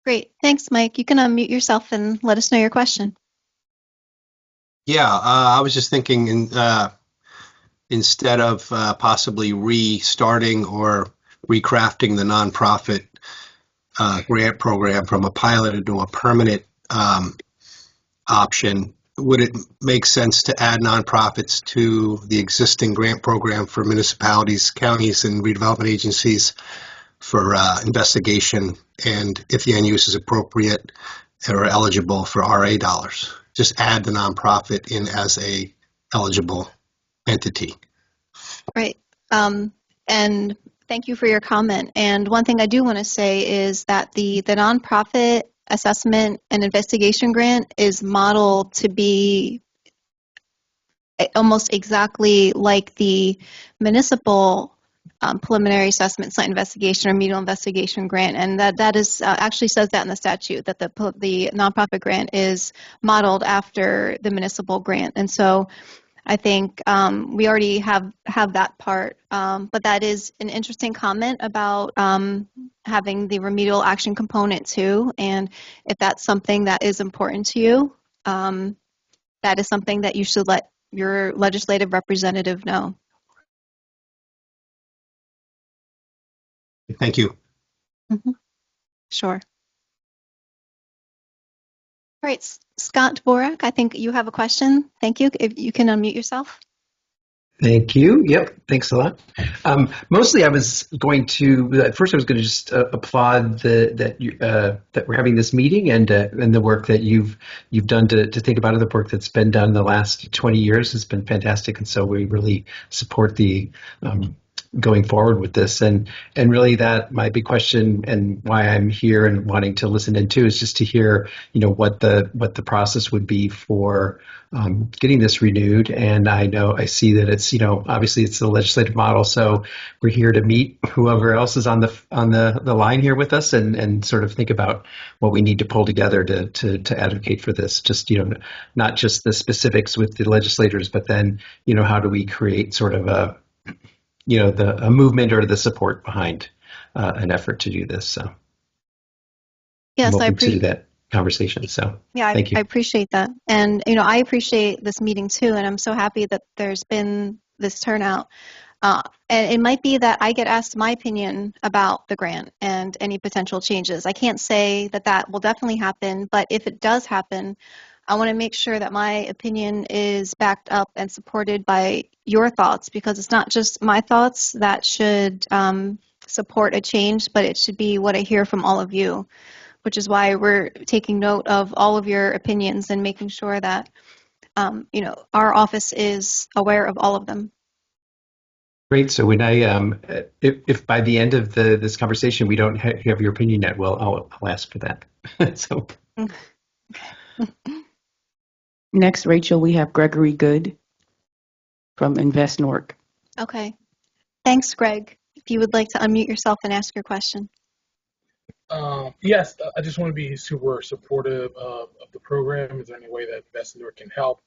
Great. Thanks, Mike. You can unmute yourself and let us know your question. Yeah, I was just thinking, instead of possibly restarting or recrafting the nonprofit grant program from a pilot into a permanent option, would it make sense to add nonprofits to the existing grant program for municipalities, counties, and redevelopment agencies for investigation, and if the end use is appropriate or eligible for RA dollars? Just add the nonprofit in as a eligible entity. Right. And thank you for your comment. And one thing I do want to say is that the nonprofit assessment and investigation grant is modeled to be almost exactly like the municipal preliminary assessment site investigation or remedial investigation grant, and that is actually says that in the statute that the nonprofit grant is modeled after the municipal grant. And so I think we already have that part, but that is an interesting comment about having the remedial action component too. And if that's something that is important to you, that is something that you should let your legislative representative know. Thank you. Mm-hmm. Sure. All right, Scott Dvorak, I think you have a question. Thank you. If you can unmute yourself. Thank you. Yep. Thanks a lot. Mostly, I was going to first. I was going to just applaud that we're having this meeting and the work that you've done to think about it. The work that's been done in the last 20 years has been fantastic, and so we really support the going forward with this. And really, that my big question and why I'm here and wanting to listen in too is just to hear what the process would be for getting this renewed. And I see that it's obviously it's the legislative model, so we're here to meet whoever else is on the line here with us and sort of think about what we need to pull together to advocate for this. Just not just the specifics with the legislators, but then how do we create sort of a movement or the support behind an effort to do this. So yes, I'm I open to that conversation. So yeah, thank you. I appreciate that. And, I appreciate this meeting too. And I'm so happy that there's been this turnout. And it might be that I get asked my opinion about the grant and any potential changes. I can't say that will definitely happen, but if it does happen, I want to make sure that my opinion is backed up and supported by your thoughts, because it's not just my thoughts that should support a change, but it should be what I hear from all of you, which is why we're taking note of all of your opinions and making sure that our office is aware of all of them. Great. So when if by the end of this conversation we don't have your opinion yet, I'll ask for that. So. Next, Rachel, we have Gregory Good from Invest Norc. Okay. Thanks, Greg. If you would like to unmute yourself and ask your question. Yes, I just want to be super supportive of the program. Is there any way that Invest Norc can help?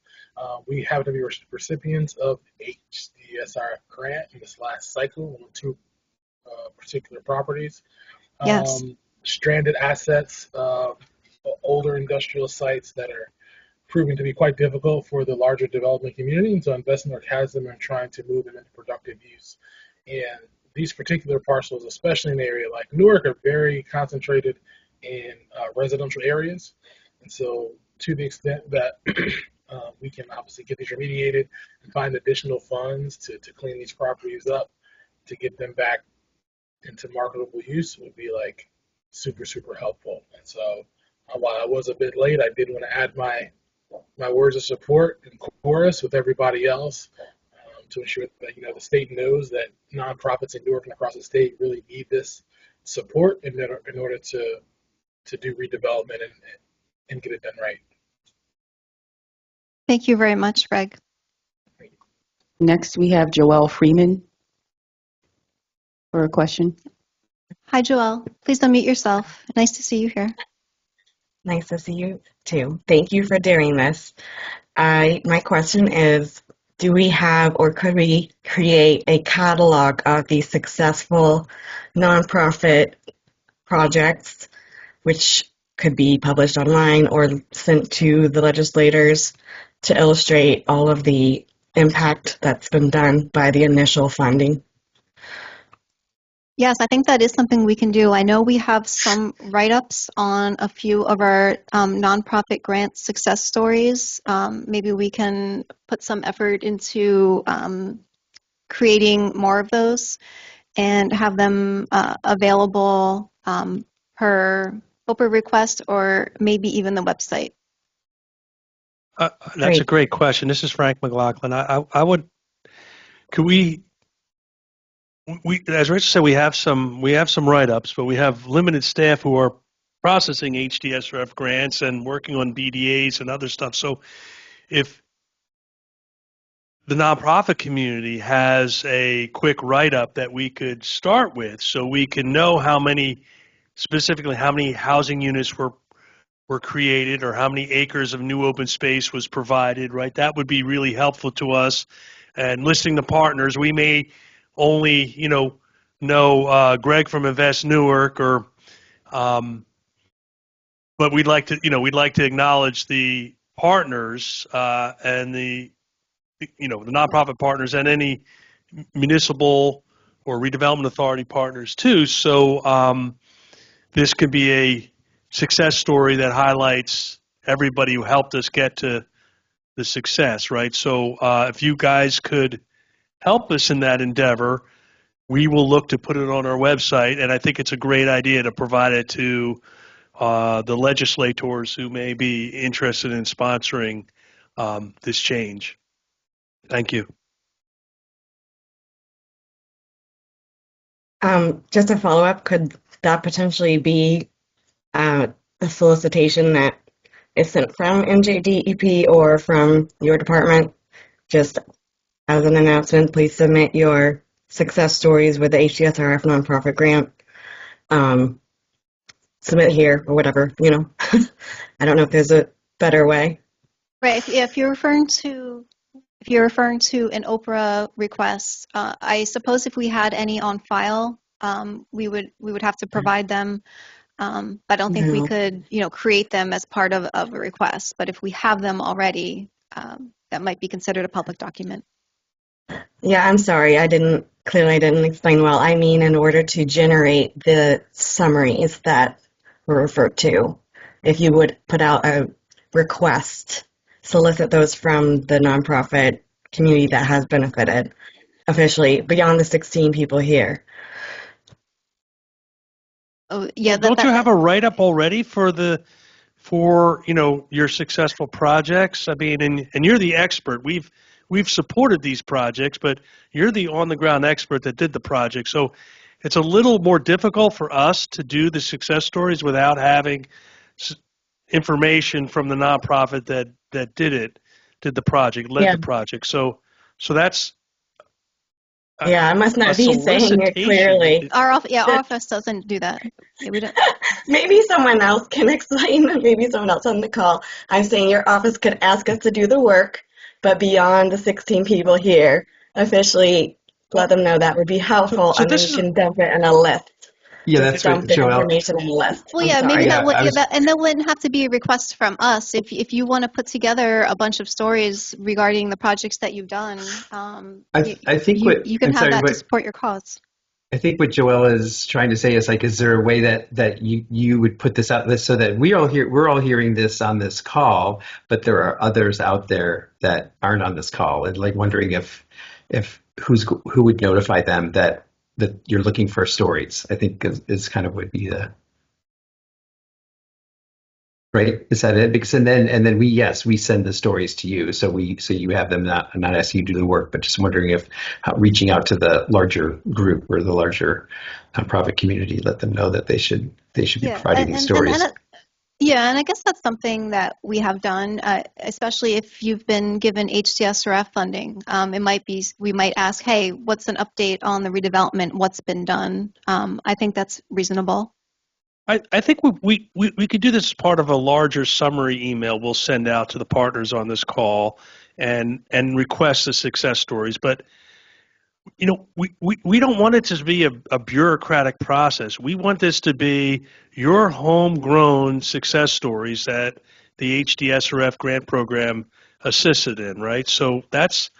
We happen to be recipients of HDSRF grant in this last cycle on 2 particular properties. Yes. Stranded assets, older industrial sites that are proving to be quite difficult for the larger development community. And so Invest Norc has them and trying to move them into productive use. And these particular parcels, especially in an area like Newark, are very concentrated in residential areas. And so to the extent that we can obviously get these remediated and find additional funds to clean these properties up, to get them back into marketable use would be like super, super helpful. And so while I was a bit late, I did want to add my words of support in chorus with everybody else to ensure that the state knows that nonprofits in Newark and across the state really need this support in order to do redevelopment and get it done right. Thank you very much, Greg. Next, we have Joelle Freeman for a question. Hi, Joelle. Please unmute yourself. Nice to see you here. Nice to see you too. Thank you for doing this. My question is, do we have or could we create a catalog of the successful nonprofit projects which could be published online or sent to the legislators to illustrate all of the impact that's been done by the initial funding? Yes, I think that is something we can do. I know we have some write-ups on a few of our nonprofit grant success stories. Maybe we can put some effort into creating more of those and have them available per Oprah request or maybe even the website. That's a great question. This is Frank McLaughlin. I would, could we, as Rich said, we have some write-ups, but we have limited staff who are processing HDSRF grants and working on BDAs and other stuff. So if the nonprofit community has a quick write-up that we could start with, so we can know specifically how many housing units were created or how many acres of new open space was provided, right? That would be really helpful to us. And listing the partners, we may only, know Greg from Invest Newark, or, but we'd like to acknowledge the partners and the nonprofit partners and any municipal or redevelopment authority partners too. So this could be a success story that highlights everybody who helped us get to the success, right? So if you guys could help us in that endeavor, we will look to put it on our website, and I think it's a great idea to provide it to the legislators who may be interested in sponsoring this change. Thank you. Just a follow-up, could that potentially be a solicitation that is sent from NJDEP or from your department? Just as an announcement, please submit your success stories with the HDSRF nonprofit grant. Submit here or whatever, I don't know if there's a better way. Right. If you're referring to an Oprah request, I suppose if we had any on file, we would have to provide them. But I don't think we could, create them as part of a request. But if we have them already, that might be considered a public document. Yeah, I'm sorry. I didn't explain well. I mean, in order to generate the summaries that were referred to, if you would put out a request, solicit those from the nonprofit community that has benefited officially beyond the 16 people here. Oh, yeah. Don't you have a write-up already for your successful projects? I mean, and you're the expert. We've supported these projects, but you're the on-the-ground expert that did the project. So it's a little more difficult for us to do the success stories without having information from the nonprofit that did the project, led the project. So that's I must not be saying it clearly. Our office doesn't do that. Yeah, we don't. Maybe someone else can explain. Maybe someone else on the call. I'm saying your office could ask us to do the work, but beyond the 16 people here, officially let them know that would be helpful, and then you can dump it in a list. Yeah, that's dump what the Joelle. information in a list. Well, yeah, maybe that would, and that wouldn't have to be a request from us. If you want to put together a bunch of stories regarding the projects that you've done, I think you can have that to support your cause. I think what Joelle is trying to say is is there a way that you would put this out so that we're all hearing this on this call, but there are others out there that aren't on this call, and wondering if who would notify them that you're looking for stories. I think is kind of would be the right. Is that it? Because and then we send the stories to you, so you have them. Not asking you to do the work, but just wondering if reaching out to the larger group or the larger nonprofit community, let them know that they should be providing these stories. And I guess that's something that we have done, especially if you've been given HDSRF funding. We might ask, hey, what's an update on the redevelopment? What's been done? I think that's reasonable. I think we could do this as part of a larger summary email we'll send out to the partners on this call and request the success stories. But we don't want it to be a bureaucratic process. We want this to be your homegrown success stories that the HDSRF grant program assisted in, right? So that's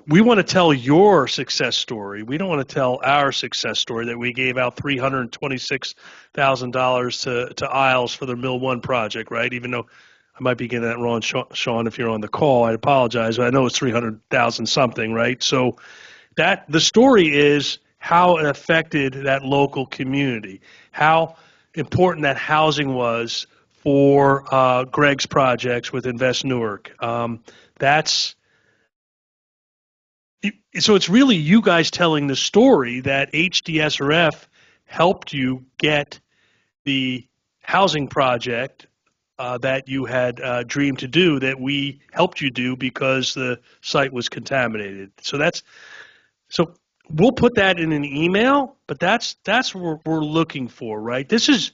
we want to tell your success story. We don't want to tell our success story that we gave out $326,000 to Isles for their Mill 1 project, right? Even though I might be getting that wrong, Sean, if you're on the call, I apologize. But I know it's 300,000 something, right? So that the story is how it affected that local community, how important that housing was for Greg's projects with Invest Newark. So it's really you guys telling the story that HDSRF helped you get the housing project that you had dreamed to do, that we helped you do because the site was contaminated. So we'll put that in an email, but that's what we're looking for, right? This is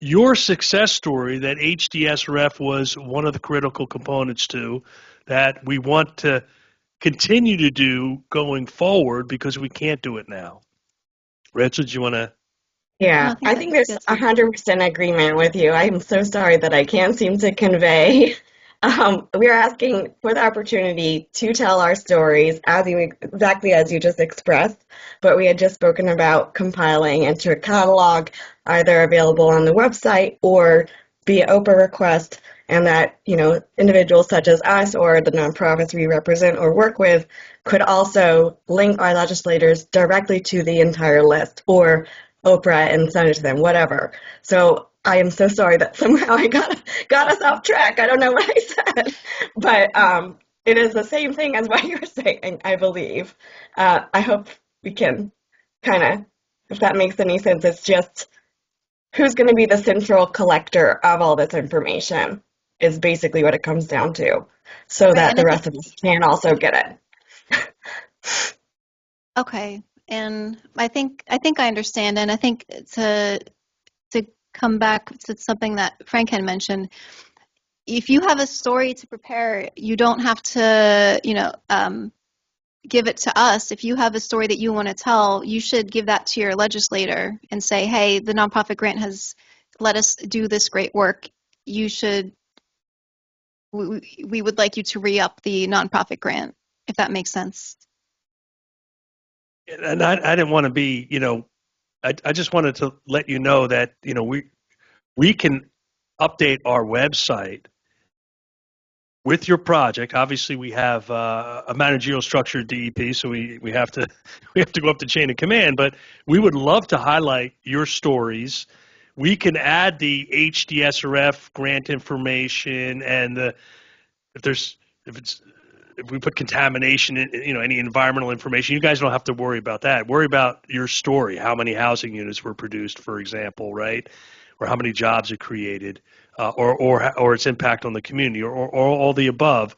your success story that HDSRF was one of the critical components to, that we want to continue to do going forward because we can't do it now. Rachel, do you want to? Yeah, I think there's 100% agreement with you. I'm so sorry that I can't seem to convey. We're asking for the opportunity to tell our stories exactly as you just expressed, but we had just spoken about compiling into a catalog, either available on the website or via OPA request, and that, individuals such as us or the nonprofits we represent or work with could also link our legislators directly to the entire list or Oprah and send it to them, whatever. So I am so sorry that somehow I got us off track. I don't know what I said, but it is the same thing as what you're saying, I believe. I hope we can if that makes any sense, it's just who's going to be the central collector of all this information is basically what it comes down to, so that the rest of us can also get it. Okay. And I think I understand, and I think to come back to something that Frank had mentioned, if you have a story to prepare, you don't have to, give it to us. If you have a story that you want to tell, you should give that to your legislator and say, hey, the nonprofit grant has let us do this great work. We would like you to re-up the nonprofit grant, if that makes sense. And I didn't want to be, I just wanted to let you know that, we can update our website with your project. Obviously, we have a managerial structure at DEP, so we have to go up the chain of command. But we would love to highlight your stories. We can add the HDSRF grant information, and if we put contamination in, any environmental information, you guys don't have to worry about that. Worry about your story, how many housing units were produced, for example, right? Or how many jobs it created, or its impact on the community, or all the above.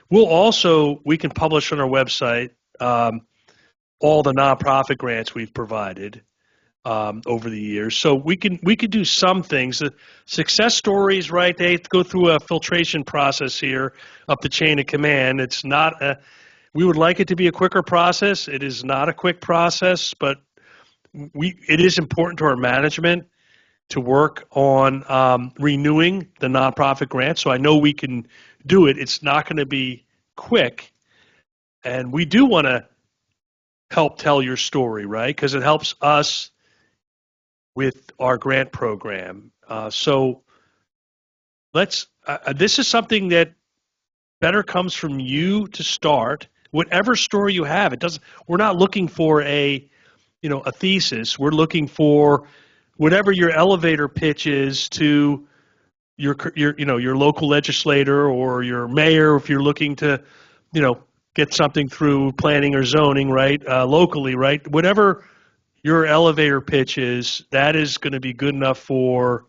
We can publish on our website all the nonprofit grants we've provided over the years. So we could do some things. The success stories, right? They go through a filtration process here up the chain of command. It's not we would like it to be a quicker process. It is not a quick process, but it is important to our management to work on renewing the nonprofit grant. So I know we can do it. It's not going to be quick. And we do want to help tell your story, right? Because it helps us with our grant program. So this is something that better comes from you to start. Whatever story you have, we're not looking for a thesis. We're looking for whatever your elevator pitch is to your local legislator or your mayor, if you're looking to, get something through planning or zoning, right, locally, right? Whatever your elevator pitch is, that is going to be good enough for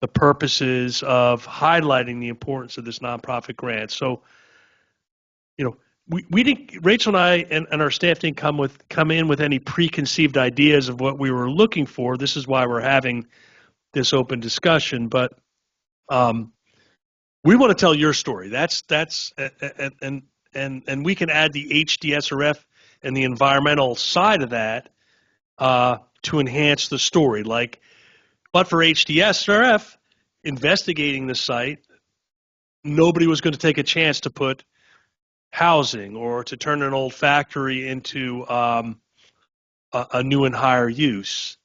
the purposes of highlighting the importance of this nonprofit grant. So, we didn't. Rachel and I and our staff didn't come in with any preconceived ideas of what we were looking for. This is why we're having this open discussion. But we want to tell your story. That's and we can add the HDSRF and the environmental side of that to enhance the story. But for HDSRF investigating the site, nobody was going to take a chance to put housing or to turn an old factory into a new and higher use.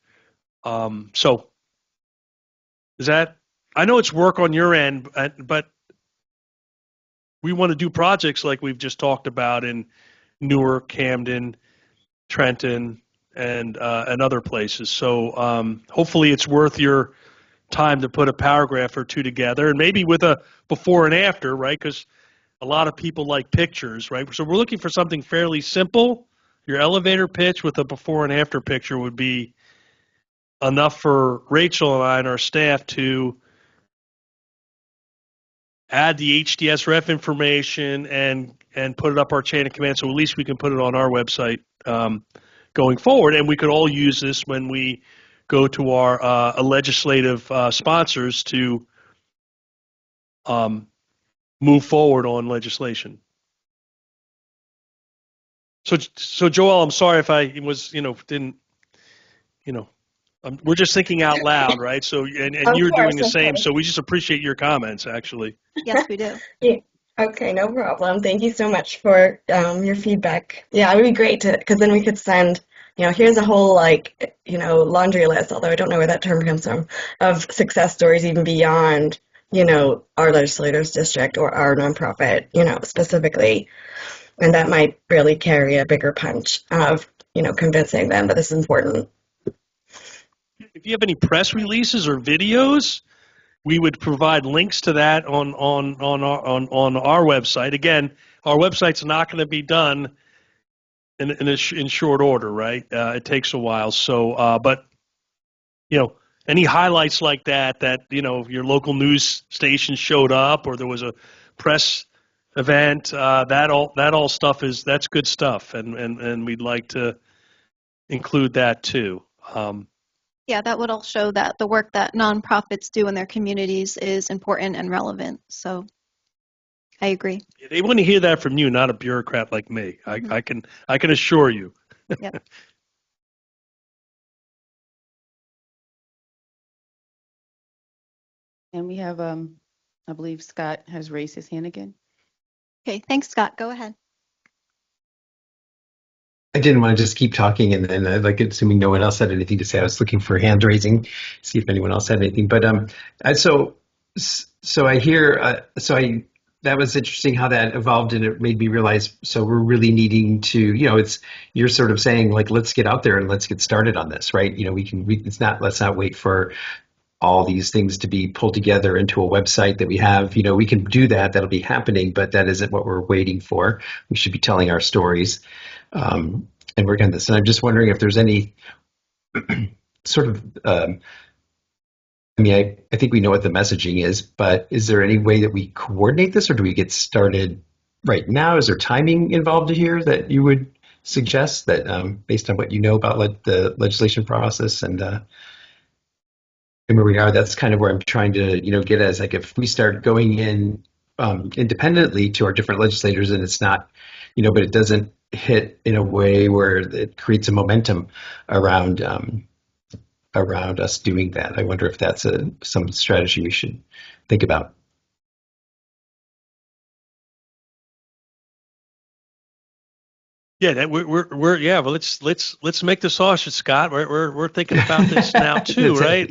So is that, I know it's work on your end, but we want to do projects like we've just talked about in Newark, Camden, Trenton, and other places. So hopefully it's worth your time to put a paragraph or two together, and maybe with a before and after, right? Because a lot of people like pictures, right? So we're looking for something fairly simple. Your elevator pitch with a before and after picture would be enough for Rachel and I and our staff to add the HDS ref information and put it up our chain of command, so at least we can put it on our website going forward. And we could all use this when we go to our legislative sponsors to move forward on legislation. So Joel, I'm sorry if I was, didn't, we're just thinking out loud, right? So, and you're doing the same. So we just appreciate your comments, actually. Yes, we do. Yeah. Okay, no problem. Thank you so much for your feedback. Yeah, it would be great to, because then we could send, here's a whole laundry list, although I don't know where that term comes from, of success stories even beyond, our legislators district or our nonprofit, specifically. And that might really carry a bigger punch of, convincing them that this is important. If you have any press releases or videos, we would provide links to that on our website. Again, our website's not going to be done in short order, right? It takes a while. So, but any highlights like that your local news station showed up, or there was a press event, that all stuff that's good stuff, and we'd like to include that too. Yeah, that would all show that the work that nonprofits do in their communities is important and relevant. So I agree. They want to hear that from you, not a bureaucrat like me. I can assure you. Yep. And we have, I believe Scott has raised his hand again. Okay, thanks, Scott. Go ahead. I didn't want to just keep talking, and then assuming no one else had anything to say, I was looking for hand raising, see if anyone else had anything. But so I hear, that was interesting how that evolved, and it made me realize. So we're really needing to, you're sort of saying like, let's get out there and let's get started on this, right? Let's not wait for all these things to be pulled together into a website that we have. We can do that. That'll be happening, but that isn't what we're waiting for. We should be telling our stories. And work on this. And I'm just wondering if there's any sort of, I think we know what the messaging is, but is there any way that we coordinate this, or do we get started right now? Is there timing involved here that you would suggest that based on what you know about the legislation process and where we are, that's kind of where I'm trying to, get as like if we start going in independently to our different legislators and it's not, but it doesn't hit in a way where it creates a momentum around us doing that. I wonder if that's some strategy we should think about. Yeah, well, let's make the sausage, Scott. We're thinking about this now too, right?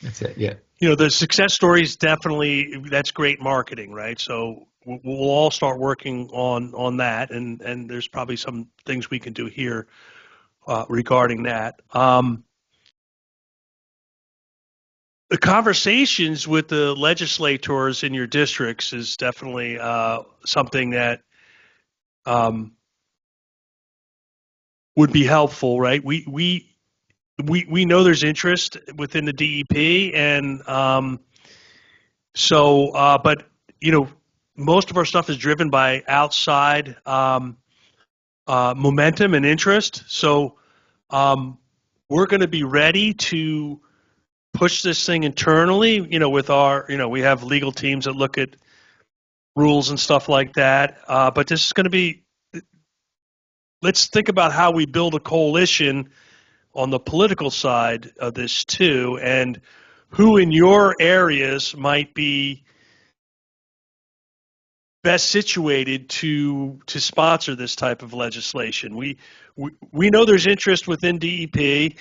That's it. Yeah. The success stories, definitely, that's great marketing, right? So we'll all start working on that, and there's probably some things we can do here regarding that. The conversations with the legislators in your districts is definitely something that would be helpful, right? We know there's interest within the DEP, and but most of our stuff is driven by outside momentum and interest. So we're going to be ready to push this thing internally. With our, we have legal teams that look at rules and stuff like that. But this is going to be. Let's think about how we build a coalition on the political side of this too, and who in your areas might be best situated to sponsor this type of legislation. We know there's interest within DEP.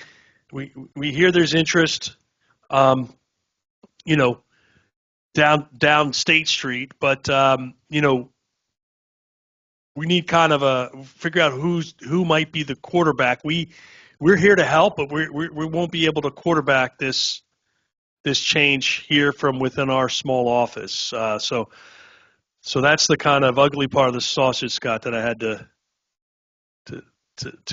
We hear there's interest, you know, down State Street, but you know, we need kind of figure out who might be the quarterback. We're here to help, but we won't be able to quarterback this change here from within our small office. So that's the kind of ugly part of the sausage, Scott, that I had to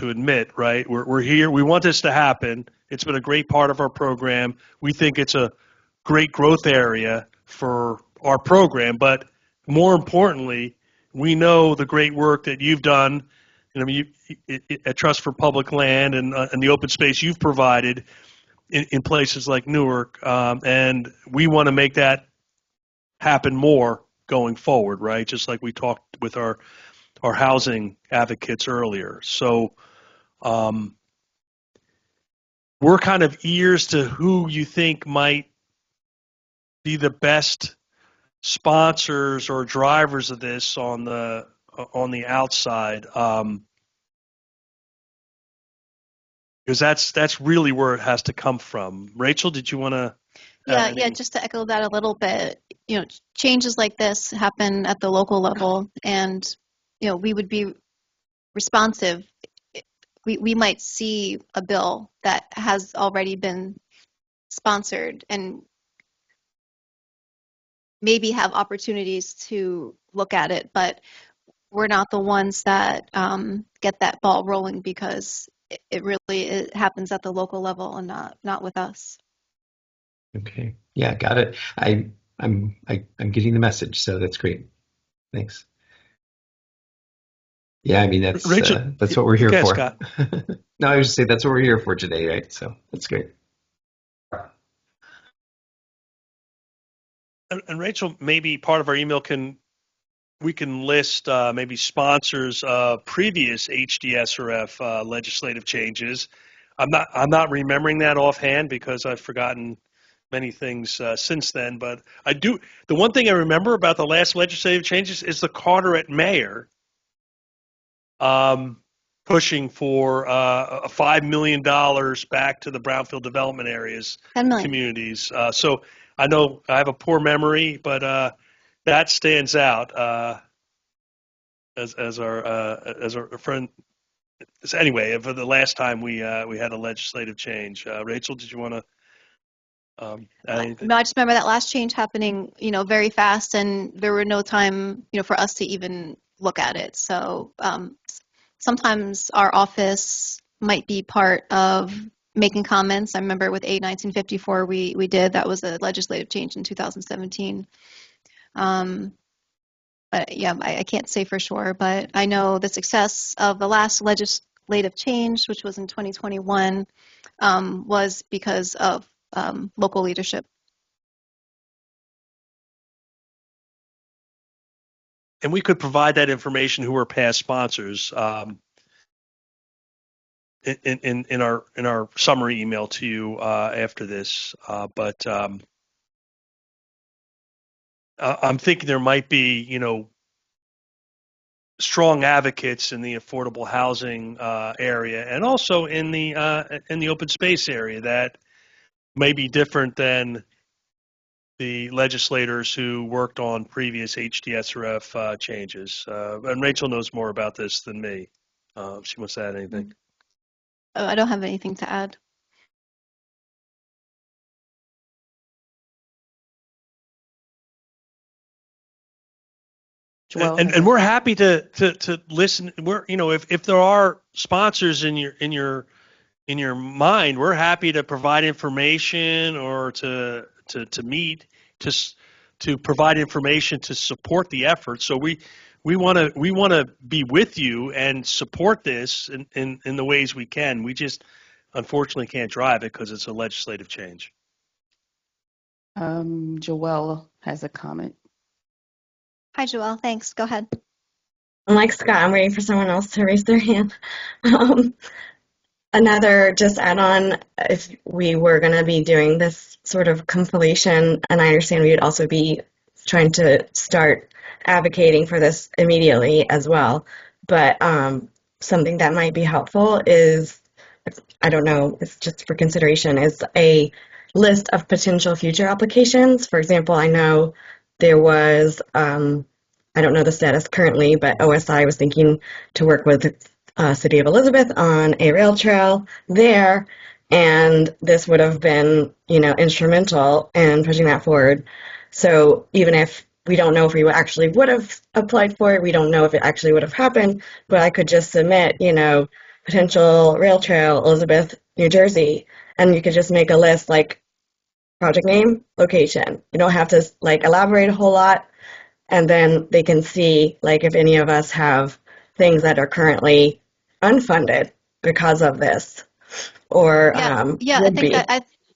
admit. Right, we're here. We want this to happen. It's been a great part of our program. We think it's a great growth area for our program, but more importantly, we know the great work that you've done. I mean, at Trust for Public Land and the open space you've provided in places like Newark, and we want to make that happen more going forward, right? Just like we talked with our housing advocates earlier. So we're kind of ears to who you think might be the best sponsors or drivers of this on the outside, because that's really where it has to come from. Rachel, did you want to? Yeah, just to echo that a little bit, you know, changes like this happen at the local level, and you know, we would be responsive. We might see a bill that has already been sponsored and maybe have opportunities to look at it, but we're not the ones that get that ball rolling, because it happens at the local level and not with us. Okay. Yeah, got it. I'm getting the message, so that's great. Thanks. Yeah, I mean that's Rachel, that's what we're here for. Scott. No, I was just saying that's what we're here for today, right? So that's great. And Rachel, maybe part of our email we can list maybe sponsors of previous HDSRF legislative changes. I'm not remembering that offhand because I've forgotten many things since then. But I do. The one thing I remember about the last legislative changes is the Carteret mayor pushing for $5 million back to the Brownfield development areas, 10 million. communities. So I know I have a poor memory, but that stands out as our friend. So anyway, for the last time we had a legislative change. Rachel, did you want to add anything? No, I just remember that last change happening, you know, very fast, and there were no time, you know, for us to even look at it. So sometimes our office might be part of making comments. I remember with 1954 we did. That was a legislative change in 2017. But yeah, I can't say for sure, but I know the success of the last legislative change, which was in 2021, was because of local leadership. And we could provide that information who are past sponsors in our summary email to you after this. But I'm thinking there might be, you know, strong advocates in the affordable housing area, and also in the open space area that may be different than the legislators who worked on previous HDSRF changes. And Rachel knows more about this than me. If she wants to add anything. I don't have anything to add. And we're happy to listen. We're, you know, if there are sponsors in your mind, we're happy to provide information or to meet to provide information to support the effort. So we want to be with you and support this in the ways we can. We just unfortunately can't drive it because it's a legislative change. Joelle has a comment. Hi, Joelle. Thanks. Go ahead. Like Scott, I'm waiting for someone else to raise their hand. Another just add on, if we were going to be doing this sort of compilation, and I understand we would also be trying to start advocating for this immediately as well. But something that might be helpful is, I don't know, it's just for consideration, is a list of potential future applications. For example, I know there was, I don't know the status currently, but OSI was thinking to work with City of Elizabeth on a rail trail there, and this would have been, instrumental in pushing that forward. So even if we don't know if we actually would have applied for it, we don't know if it actually would have happened, but I could just submit, potential rail trail, Elizabeth, New Jersey, and you could just make a list like project name, location. You don't have to elaborate a whole lot, and then they can see if any of us have things that are currently unfunded because of this, or Yeah, I would think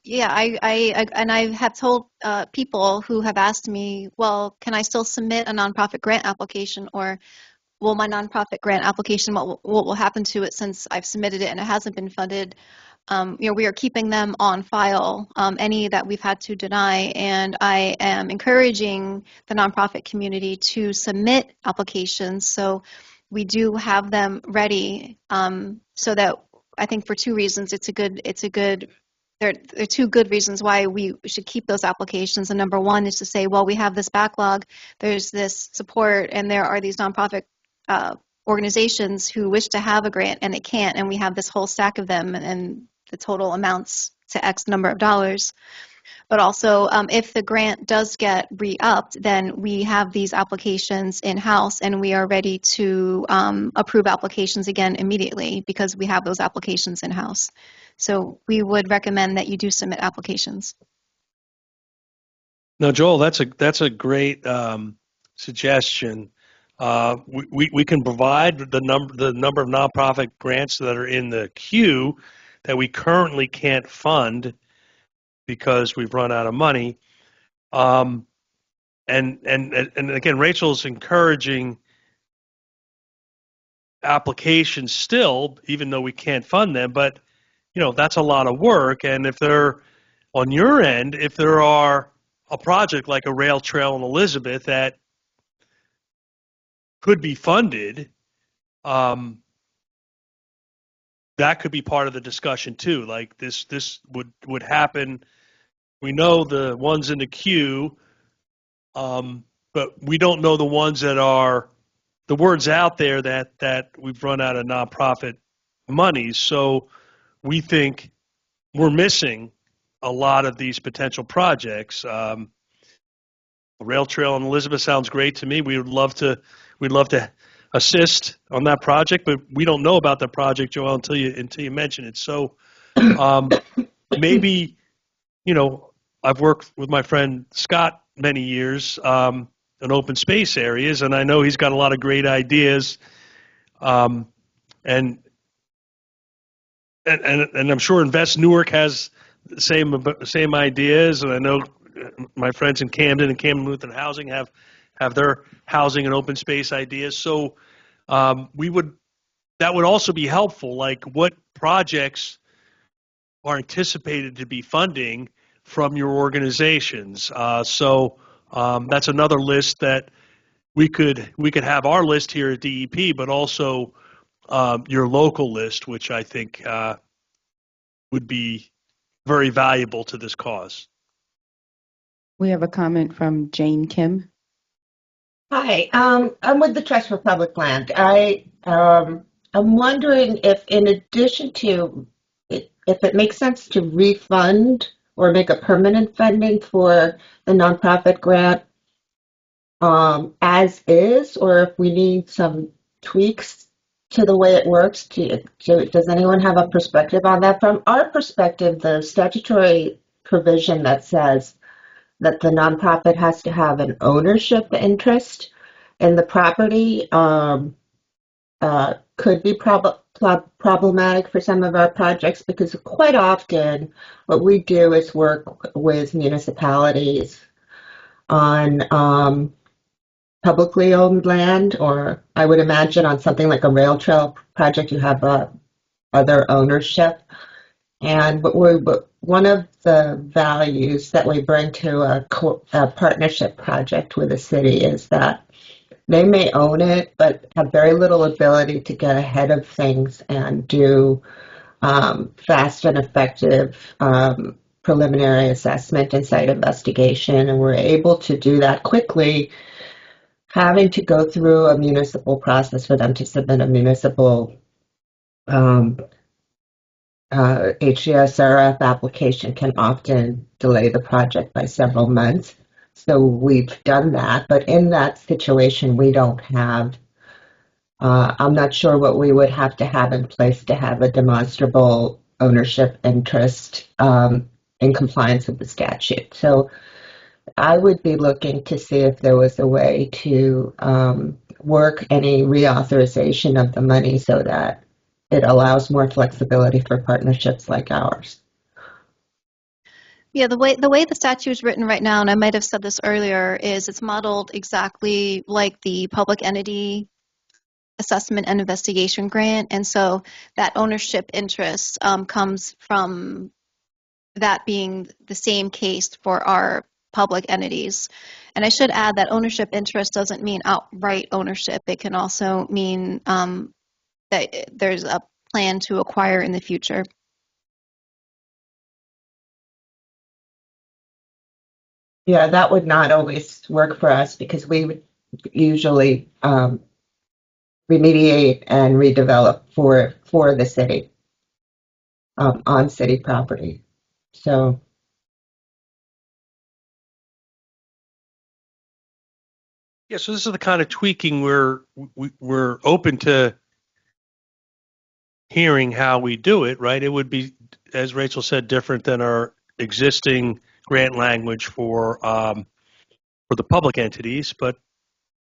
be. I have told people who have asked me, well, can I still submit a nonprofit grant application, or will my nonprofit grant application, what will happen to it since I've submitted it and it hasn't been funded? We are keeping them on file, any that we've had to deny, and I am encouraging the nonprofit community to submit applications so we do have them ready, so that I think for two reasons, there are two good reasons why we should keep those applications. And number one is to say, well, we have this backlog, there's this support, and there are these nonprofit organizations who wish to have a grant and they can't, and we have this whole stack of them, and the total amounts to X number of dollars. But also, if the grant does get re-upped, then we have these applications in-house and we are ready to approve applications again immediately because we have those applications in-house. So we would recommend that you do submit applications. Now, Joel, that's a great suggestion. We can provide the number of nonprofit grants that are in the queue that we currently can't fund because we've run out of money. And again, Rachel's encouraging applications still, even though we can't fund them, but that's a lot of work. And if they're on your end, if there are a project like a rail trail in Elizabeth that could be funded, that could be part of the discussion too. Like this would happen. We know the ones in the queue, but we don't know the ones that are the word's out there that we've run out of nonprofit money. So we think we're missing a lot of these potential projects. The rail trail in Elizabeth sounds great to me. We'd love to assist on that project, but we don't know about the project, Joel, until you mention it. So maybe, I've worked with my friend Scott many years in open space areas, and I know he's got a lot of great ideas. And I'm sure Invest Newark has the same ideas, and I know my friends in Camden and Camden Lutheran Housing have their housing and open space ideas. So that would also be helpful. Like, what projects are anticipated to be funding from your organizations? So that's another list that we could have our list here at DEP, but also your local list, which I think would be very valuable to this cause. We have a comment from Jane Kim. Hi, I'm with the Trust for Public Land. I'm wondering if, in addition to, if it makes sense to refund or make a permanent funding for the nonprofit grant as is, or if we need some tweaks to the way it works. Does anyone have a perspective on that? From our perspective, the statutory provision that says that the nonprofit has to have an ownership interest in the property could be problematic for some of our projects, because quite often what we do is work with municipalities on publicly owned land, or I would imagine on something like a rail trail project you have other ownership. And one of the values that we bring to a partnership project with the city is that they may own it, but have very little ability to get ahead of things and do fast and effective preliminary assessment and site investigation. And we're able to do that quickly, having to go through a municipal process for them to submit a municipal HGSRF application can often delay the project by several months. So we've done that, but in that situation, we don't have, I'm not sure what we would have to have in place to have a demonstrable ownership interest in compliance with the statute. So I would be looking to see if there was a way to work any reauthorization of the money so that it allows more flexibility for partnerships like ours. Yeah, the way the statute is written right now, and I might have said this earlier, is it's modeled exactly like the public entity assessment and investigation grant, and so that ownership interest comes from that being the same case for our public entities. And I should add that ownership interest doesn't mean outright ownership. It can also mean that there's a plan to acquire in the future. Yeah, that would not always work for us because we would usually remediate and redevelop for the city on city property. So Yeah, so this is the kind of tweaking we're open to hearing how we do it, right? It would be, as Rachel said, different than our existing grant language for the public entities, but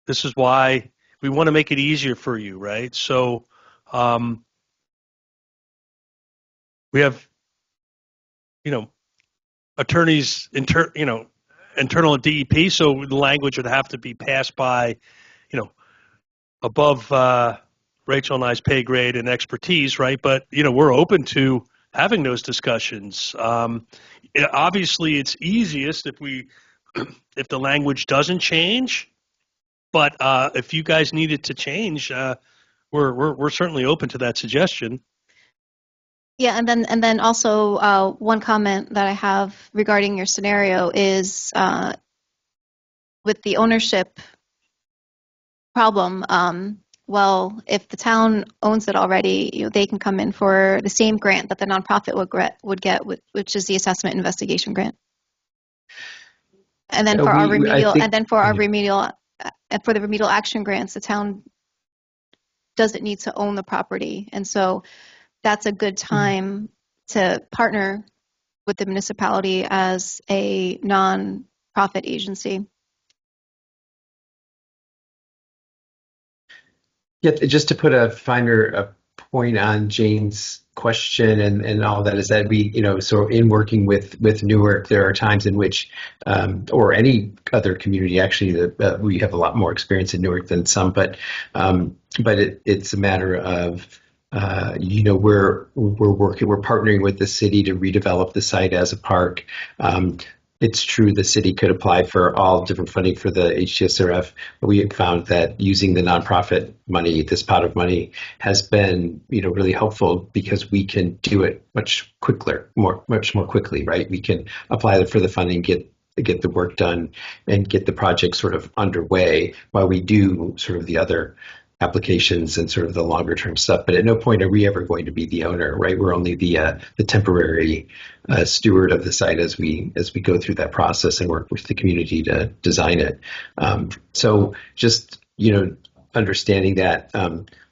this is why we want to make it easier for you, right? So we have, attorneys, internal at DEP, so the language would have to be passed by, above Rachel and I's pay grade and expertise, right? But, we're open to having those discussions. Obviously, it's easiest if the language doesn't change, but if you guys need it to change, we're certainly open to that suggestion. Yeah, and then also one comment that I have regarding your scenario is with the ownership problem. Well, if the town owns it already, they can come in for the same grant that the nonprofit would get, which is the assessment investigation grant. And then for our remedial, for the remedial action grants, the town doesn't need to own the property, and so that's a good time to partner with the municipality as a non-profit agency. Yeah, just to put a finer point on Jane's question and all that is that we, so in working with Newark, there are times in which, or any other community actually, we have a lot more experience in Newark than some, but it's a matter of, we're partnering with the city to redevelop the site as a park. It's true the city could apply for all different funding for the HGSRF, but we have found that using the nonprofit money, this pot of money, has been really helpful because we can do it much more quickly, right? We can apply for the funding, get the work done, and get the project sort of underway while we do sort of the other applications and sort of the longer term stuff. But at no point are we ever going to be the owner, right? We're only the temporary steward of the site as we go through that process and work with the community to design it. So just understanding that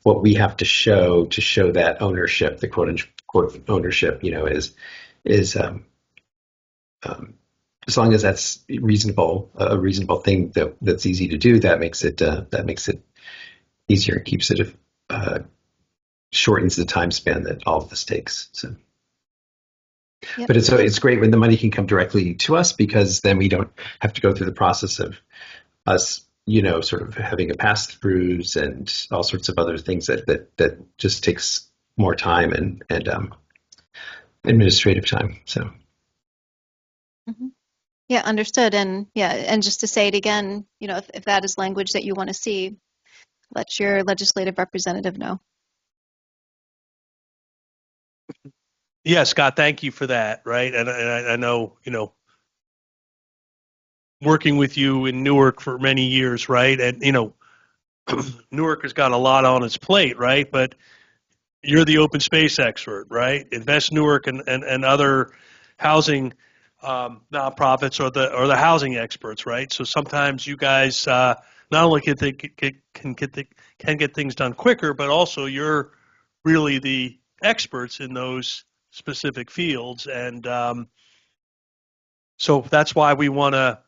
what we have to show that ownership, the quote unquote ownership, is as long as that's a reasonable thing that's easy to do, that makes it easier, and keeps it shortens the time span that all of this takes. So, yep. But it's great when the money can come directly to us because then we don't have to go through the process of us, sort of having a pass throughs and all sorts of other things that just takes more time and administrative time. So. Mm-hmm. Yeah, understood. And yeah, and just to say it again, you know, if that is language that you want to see, let your legislative representative know. Yeah, Scott, thank you for that. Right, and I know, you know, working with you in Newark for many years, right, and you know, Newark has got a lot on its plate, right, but you're the open space expert, right? Invest Newark and other housing nonprofits or the housing experts, right? So sometimes you guys not only can get things done quicker, but also you're really the experts in those specific fields, and so that's why we want to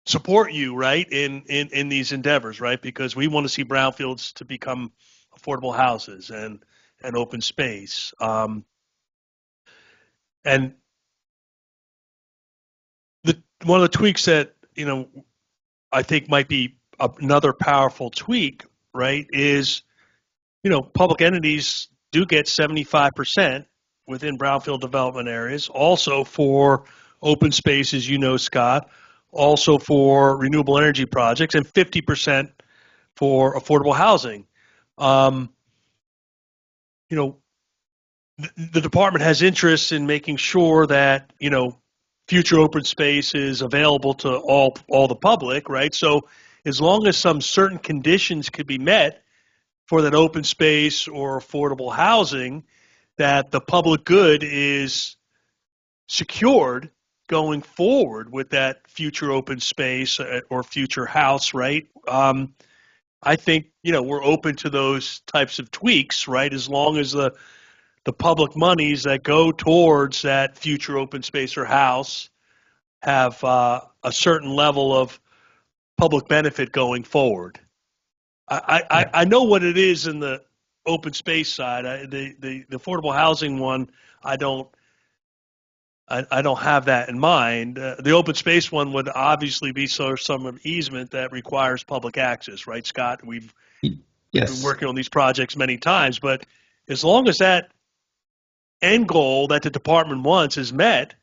support you, right, in these endeavors, right? Because we want to see brownfields to become affordable houses and open space. And one of the tweaks that, you know, I think might be another powerful tweak, right, is, you know, public entities do get 75% within brownfield development areas, also for open spaces, you know, Scott, also for renewable energy projects, and 50% for affordable housing. You know, the department has interest in making sure that, you know, future open space is available to all the public, right? So as long as some certain conditions could be met for that open space or affordable housing, that the public good is secured going forward with that future open space or future house, right? I think, you know, we're open to those types of tweaks, right? As long as the public monies that go towards that future open space or house have a certain level of public benefit going forward. I know what it is in the open space side. The affordable housing one, I don't have that in mind. The open space one would obviously be some easement that requires public access, right, Scott? We've been working on these projects many times, but as long as that end goal that the department wants is met,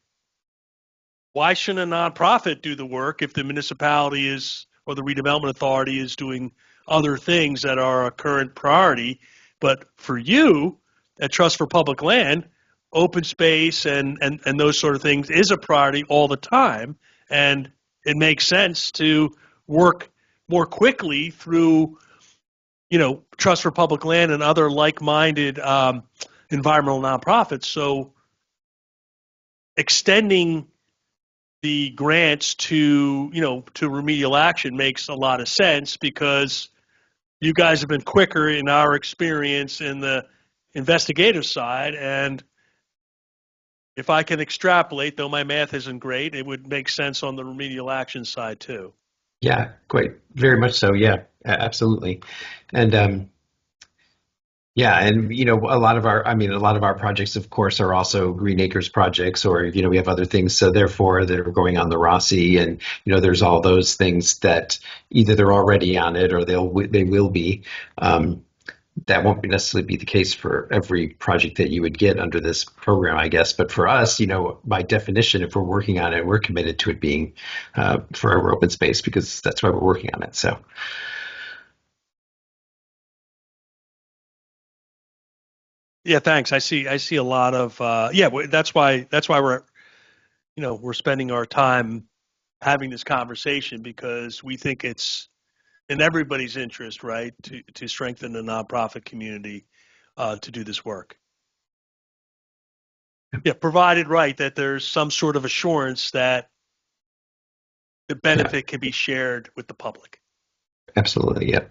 why shouldn't a nonprofit do the work if the municipality is, or the redevelopment authority is doing other things that are a current priority? But for you, at Trust for Public Land, open space and those sort of things is a priority all the time, and it makes sense to work more quickly through, you know, Trust for Public Land and other like-minded environmental nonprofits. So extending the grants to, you know, to remedial action makes a lot of sense, because you guys have been quicker in our experience in the investigative side. And if I can extrapolate, though my math isn't great, it would make sense on the remedial action side too. Yeah, quite very much so. Yeah, absolutely. And yeah, and you know, a lot of our projects, of course, are also Green Acres projects, or you know, we have other things. So therefore, they're going on the Rossi, and you know, there's all those things that either they're already on it or they will be. That won't necessarily be the case for every project that you would get under this program, I guess. But for us, you know, by definition, if we're working on it, we're committed to it being forever open space, because that's why we're working on it. So. Yeah, thanks. I see a lot of that's why we're, you know, we're spending our time having this conversation, because we think it's in everybody's interest, right, to strengthen the nonprofit community to do this work. Yeah, provided, right, that there's some sort of assurance that the benefit can be shared with the public. Absolutely, yeah.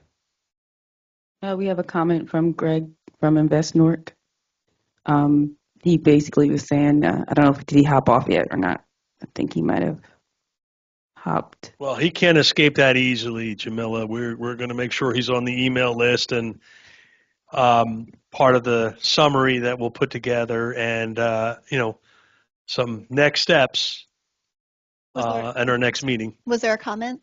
We have a comment from Greg from Invest Newark. He basically was saying, I don't know if did he hop off yet or not. I think he might have hopped. Well, he can't escape that easily, Jamila. We're going to make sure he's on the email list and part of the summary that we'll put together, and you know, some next steps at our next meeting. Was there a comment,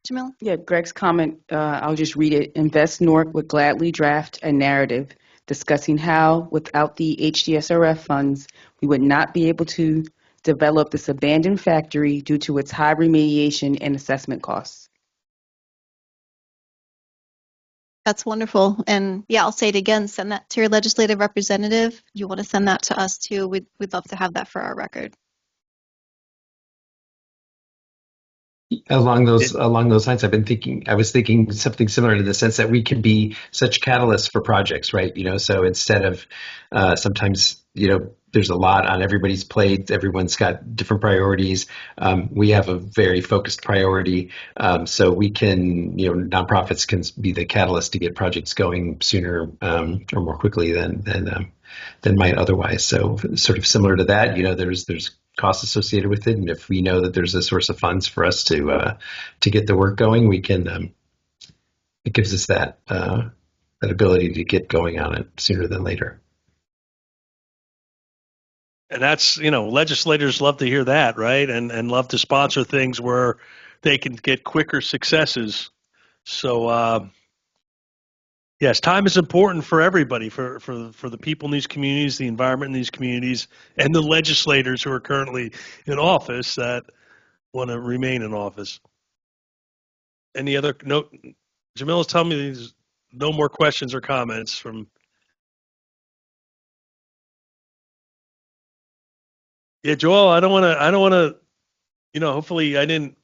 Jamila? Yeah, Greg's comment, I'll just read it. Invest Newark would gladly draft a narrative discussing how, without the HDSRF funds, we would not be able to develop this abandoned factory due to its high remediation and assessment costs. That's wonderful. And yeah, I'll say it again, send that to your legislative representative. You want to send that to us too. We'd love to have that for our record. Along those lines, I was thinking something similar in the sense that we can be such catalysts for projects, right? So instead of sometimes, there's a lot on everybody's plate. Everyone's got different priorities. We have a very focused priority, so we can, nonprofits can be the catalyst to get projects going sooner or more quickly than might otherwise. So sort of similar to that, there's costs associated with it, and if we know that there's a source of funds for us to get the work going, we can. It gives us that ability to get going on it sooner than later. And that's, legislators love to hear that, right? And love to sponsor things where they can get quicker successes. So, yes, time is important for everybody, for the people in these communities, the environment in these communities, and the legislators who are currently in office that want to remain in office. Any other note? Jamila's telling me there's no more questions or comments from. Yeah, Joel, I don't want to, hopefully I didn't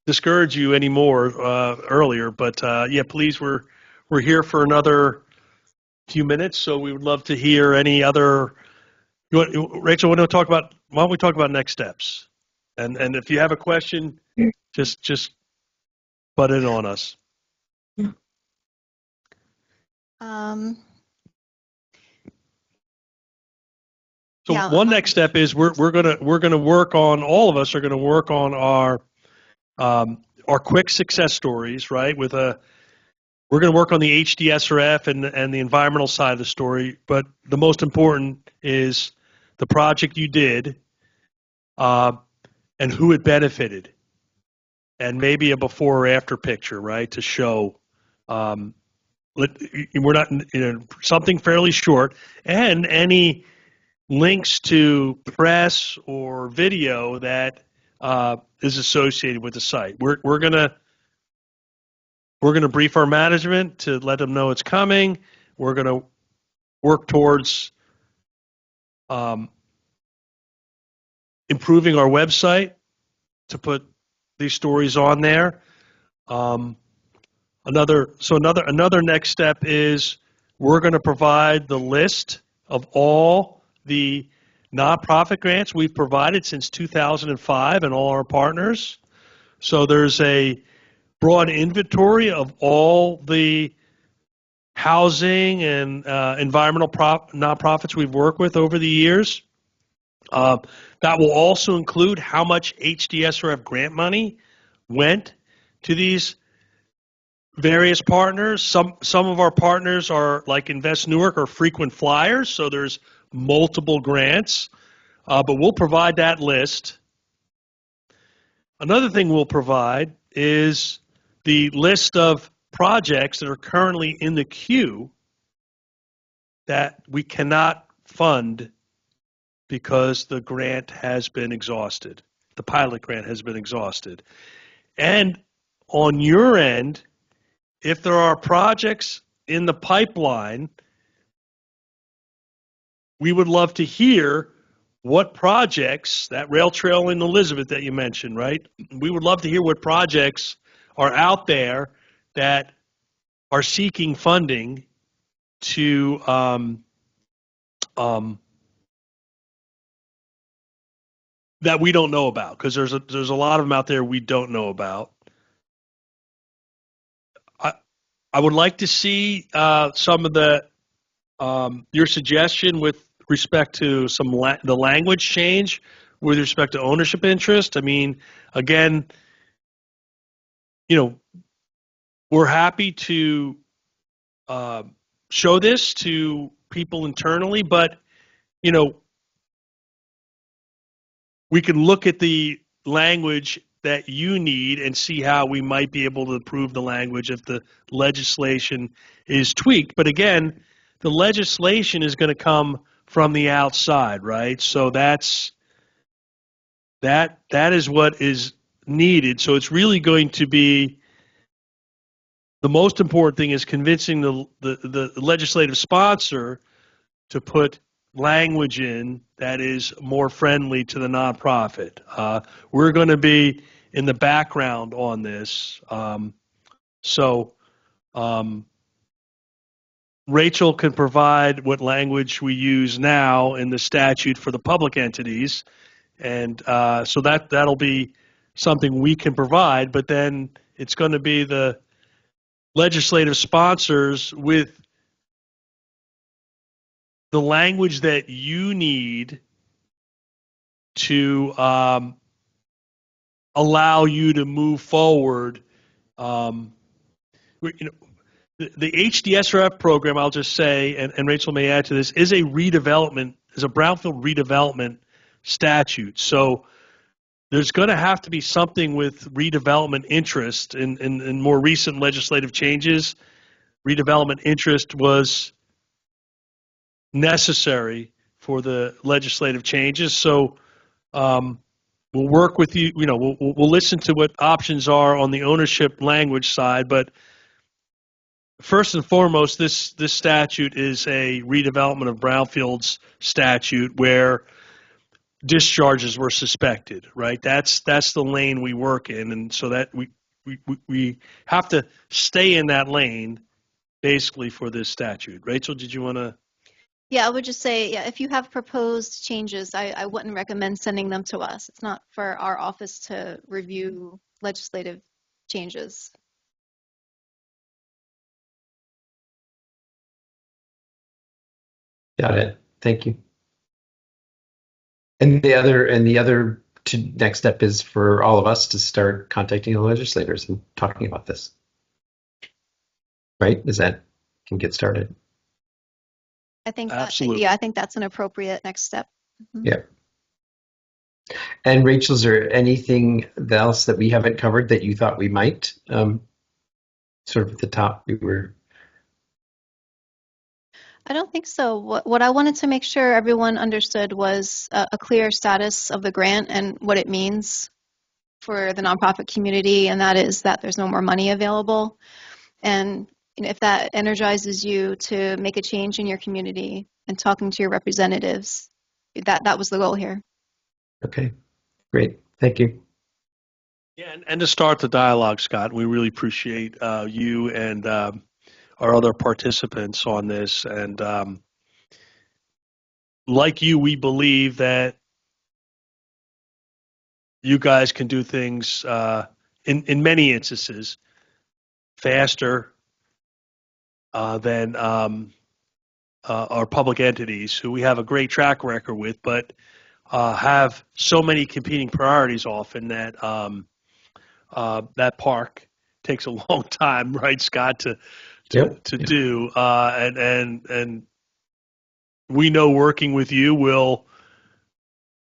discourage you anymore earlier, but yeah, please, we're here for another few minutes, so we would love to hear any other. Rachel, why don't we talk about next steps? And if you have a question, just butt in on us. So yeah, one next step is we're gonna work on, all of us are gonna work on our quick success stories, right? We're gonna work on the HDSRF and the environmental side of the story, but the most important is the project you did, and who it benefited, and maybe a before or after picture, right, to show. We're not, something fairly short, and any links to press or video that is associated with the site. We're gonna brief our management to let them know it's coming. We're gonna work towards improving our website to put these stories on there. Another next step is we're going to provide the list of all the nonprofit grants we've provided since 2005 and all our partners. So there's a broad inventory of all the housing and environmental nonprofits we've worked with over the years. That will also include how much HDSRF grant money went to these various partners. Some of our partners are like Invest Newark or frequent flyers, so there's multiple grants, but we'll provide that list. Another thing we'll provide is the list of projects that are currently in the queue that we cannot fund because the grant has been exhausted. The pilot grant has been exhausted. And on your end, if there are projects in the pipeline, we would love to hear what projects, that rail trail in Elizabeth that you mentioned, right? We would love to hear what projects are out there that are seeking funding to that we don't know about, because there's a lot of them out there we don't know about. I would like to see some of the your suggestion with respect to the language change with respect to ownership interest. I mean, again, we're happy to show this to people internally, but we can look at the language that you need and see how we might be able to improve the language if the legislation is tweaked. But again, the legislation is going to come from the outside, right? So that is what is needed. So it's really going to be, the most important thing is convincing the legislative sponsor to put language in that is more friendly to the nonprofit. We're going to be in the background on this. Rachel can provide what language we use now in the statute for the public entities, and so that'll be something we can provide, but then it's going to be the legislative sponsors with the language that you need to allow you to move forward. The HDSRF program, I'll just say, and Rachel may add to this, is a brownfield redevelopment statute. So there's going to have to be something with redevelopment interest. In more recent legislative changes, redevelopment interest was necessary for the legislative changes. So we'll work with you. We'll listen to what options are on the ownership language side, but first and foremost, this statute is a redevelopment of brownfields statute where discharges were suspected, right? That's the lane we work in, and so that we have to stay in that lane basically for this statute. Rachel, did you want to? Yeah, I would just say, yeah, if you have proposed changes, I wouldn't recommend sending them to us. It's not for our office to review legislative changes. Got it. Thank you. And the other next step is for all of us to start contacting the legislators and talking about this. Right? Is that can get started? I think absolutely. Yeah, I think that's an appropriate next step. Mm-hmm. Yeah. And Rachel, is there anything else that we haven't covered that you thought we might? Sort of at the top, we were. I don't think so. What I wanted to make sure everyone understood was a clear status of the grant and what it means for the nonprofit community, and that is that there's no more money available. And if that energizes you to make a change in your community and talking to your representatives, that was the goal here. Okay, great. Thank you. Yeah, and to start the dialogue, Scott, we really appreciate you and our other participants on this. And like you, we believe that you guys can do things in many instances faster than our public entities, who we have a great track record with, but have so many competing priorities often that that park takes a long time, right, Scott, to do. And we know working with you will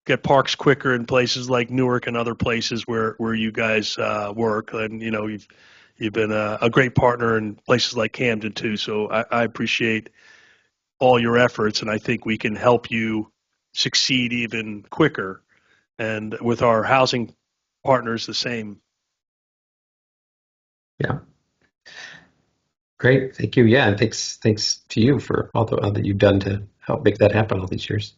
get parks quicker in places like Newark and other places where you guys work. And you've been a great partner in places like Camden too. So I appreciate all your efforts, and I think we can help you succeed even quicker. And with our housing partners, the same. Yeah. Great. Thank you. Yeah. And thanks to you for all that you've done to help make that happen all these years.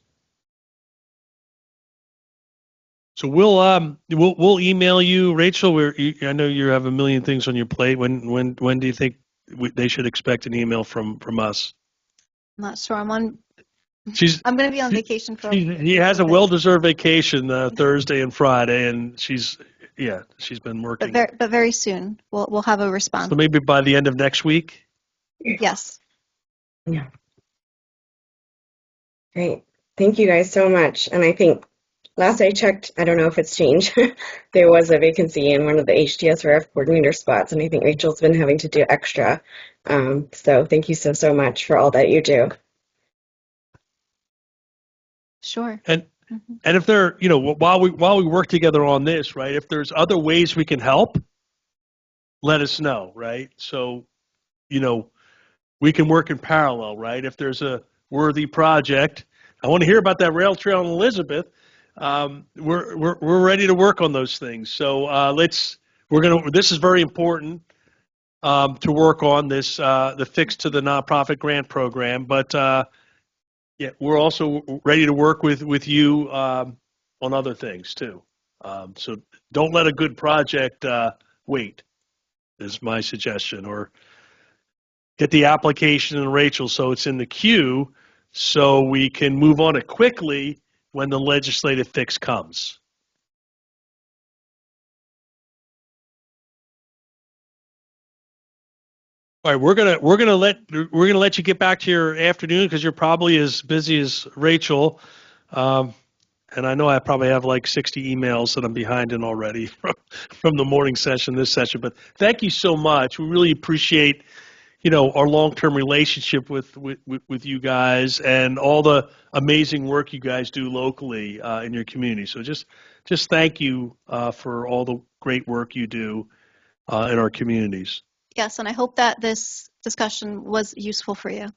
So we'll email you, Rachel. I know you have a million things on your plate. When do you think they should expect an email from us? I'm not sure. I'm going to be on vacation for. He has a well-deserved vacation Thursday and Friday, and she's been working. But very soon we'll have a response. So maybe by the end of next week. Yes. Yeah. Great. Thank you guys so much. And I think last I checked, I don't know if it's changed, there was a vacancy in one of the HDSRF coordinator spots, and I think Rachel's been having to do extra. So thank you so much for all that you do. Sure. And if there, while we work together on this, right, if there's other ways we can help, let us know, right? So, we can work in parallel, right? If there's a worthy project I want to hear about that rail trail in Elizabeth. We're ready to work on those things. So this is very important to work on this the fix to the nonprofit grant program. But yeah, we're also ready to work with you on other things too. So don't let a good project wait. Is my suggestion, or get the application in Rachel so it's in the queue so we can move on it quickly when the legislative fix comes. All right, we're gonna let you get back to your afternoon because you're probably as busy as Rachel, and I know I probably have like 60 emails that I'm behind in already from the morning session, this session. But thank you so much. We really appreciate our long-term relationship with you guys and all the amazing work you guys do locally in your community. So just thank you for all the great work you do in our communities. Yes, and I hope that this discussion was useful for you.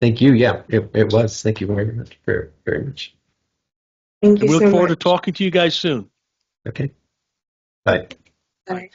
Thank you. Yeah, it was. Thank you very much. Very much. Thank And you we so look forward much. to talking to you guys soon. Okay. Bye. Bye.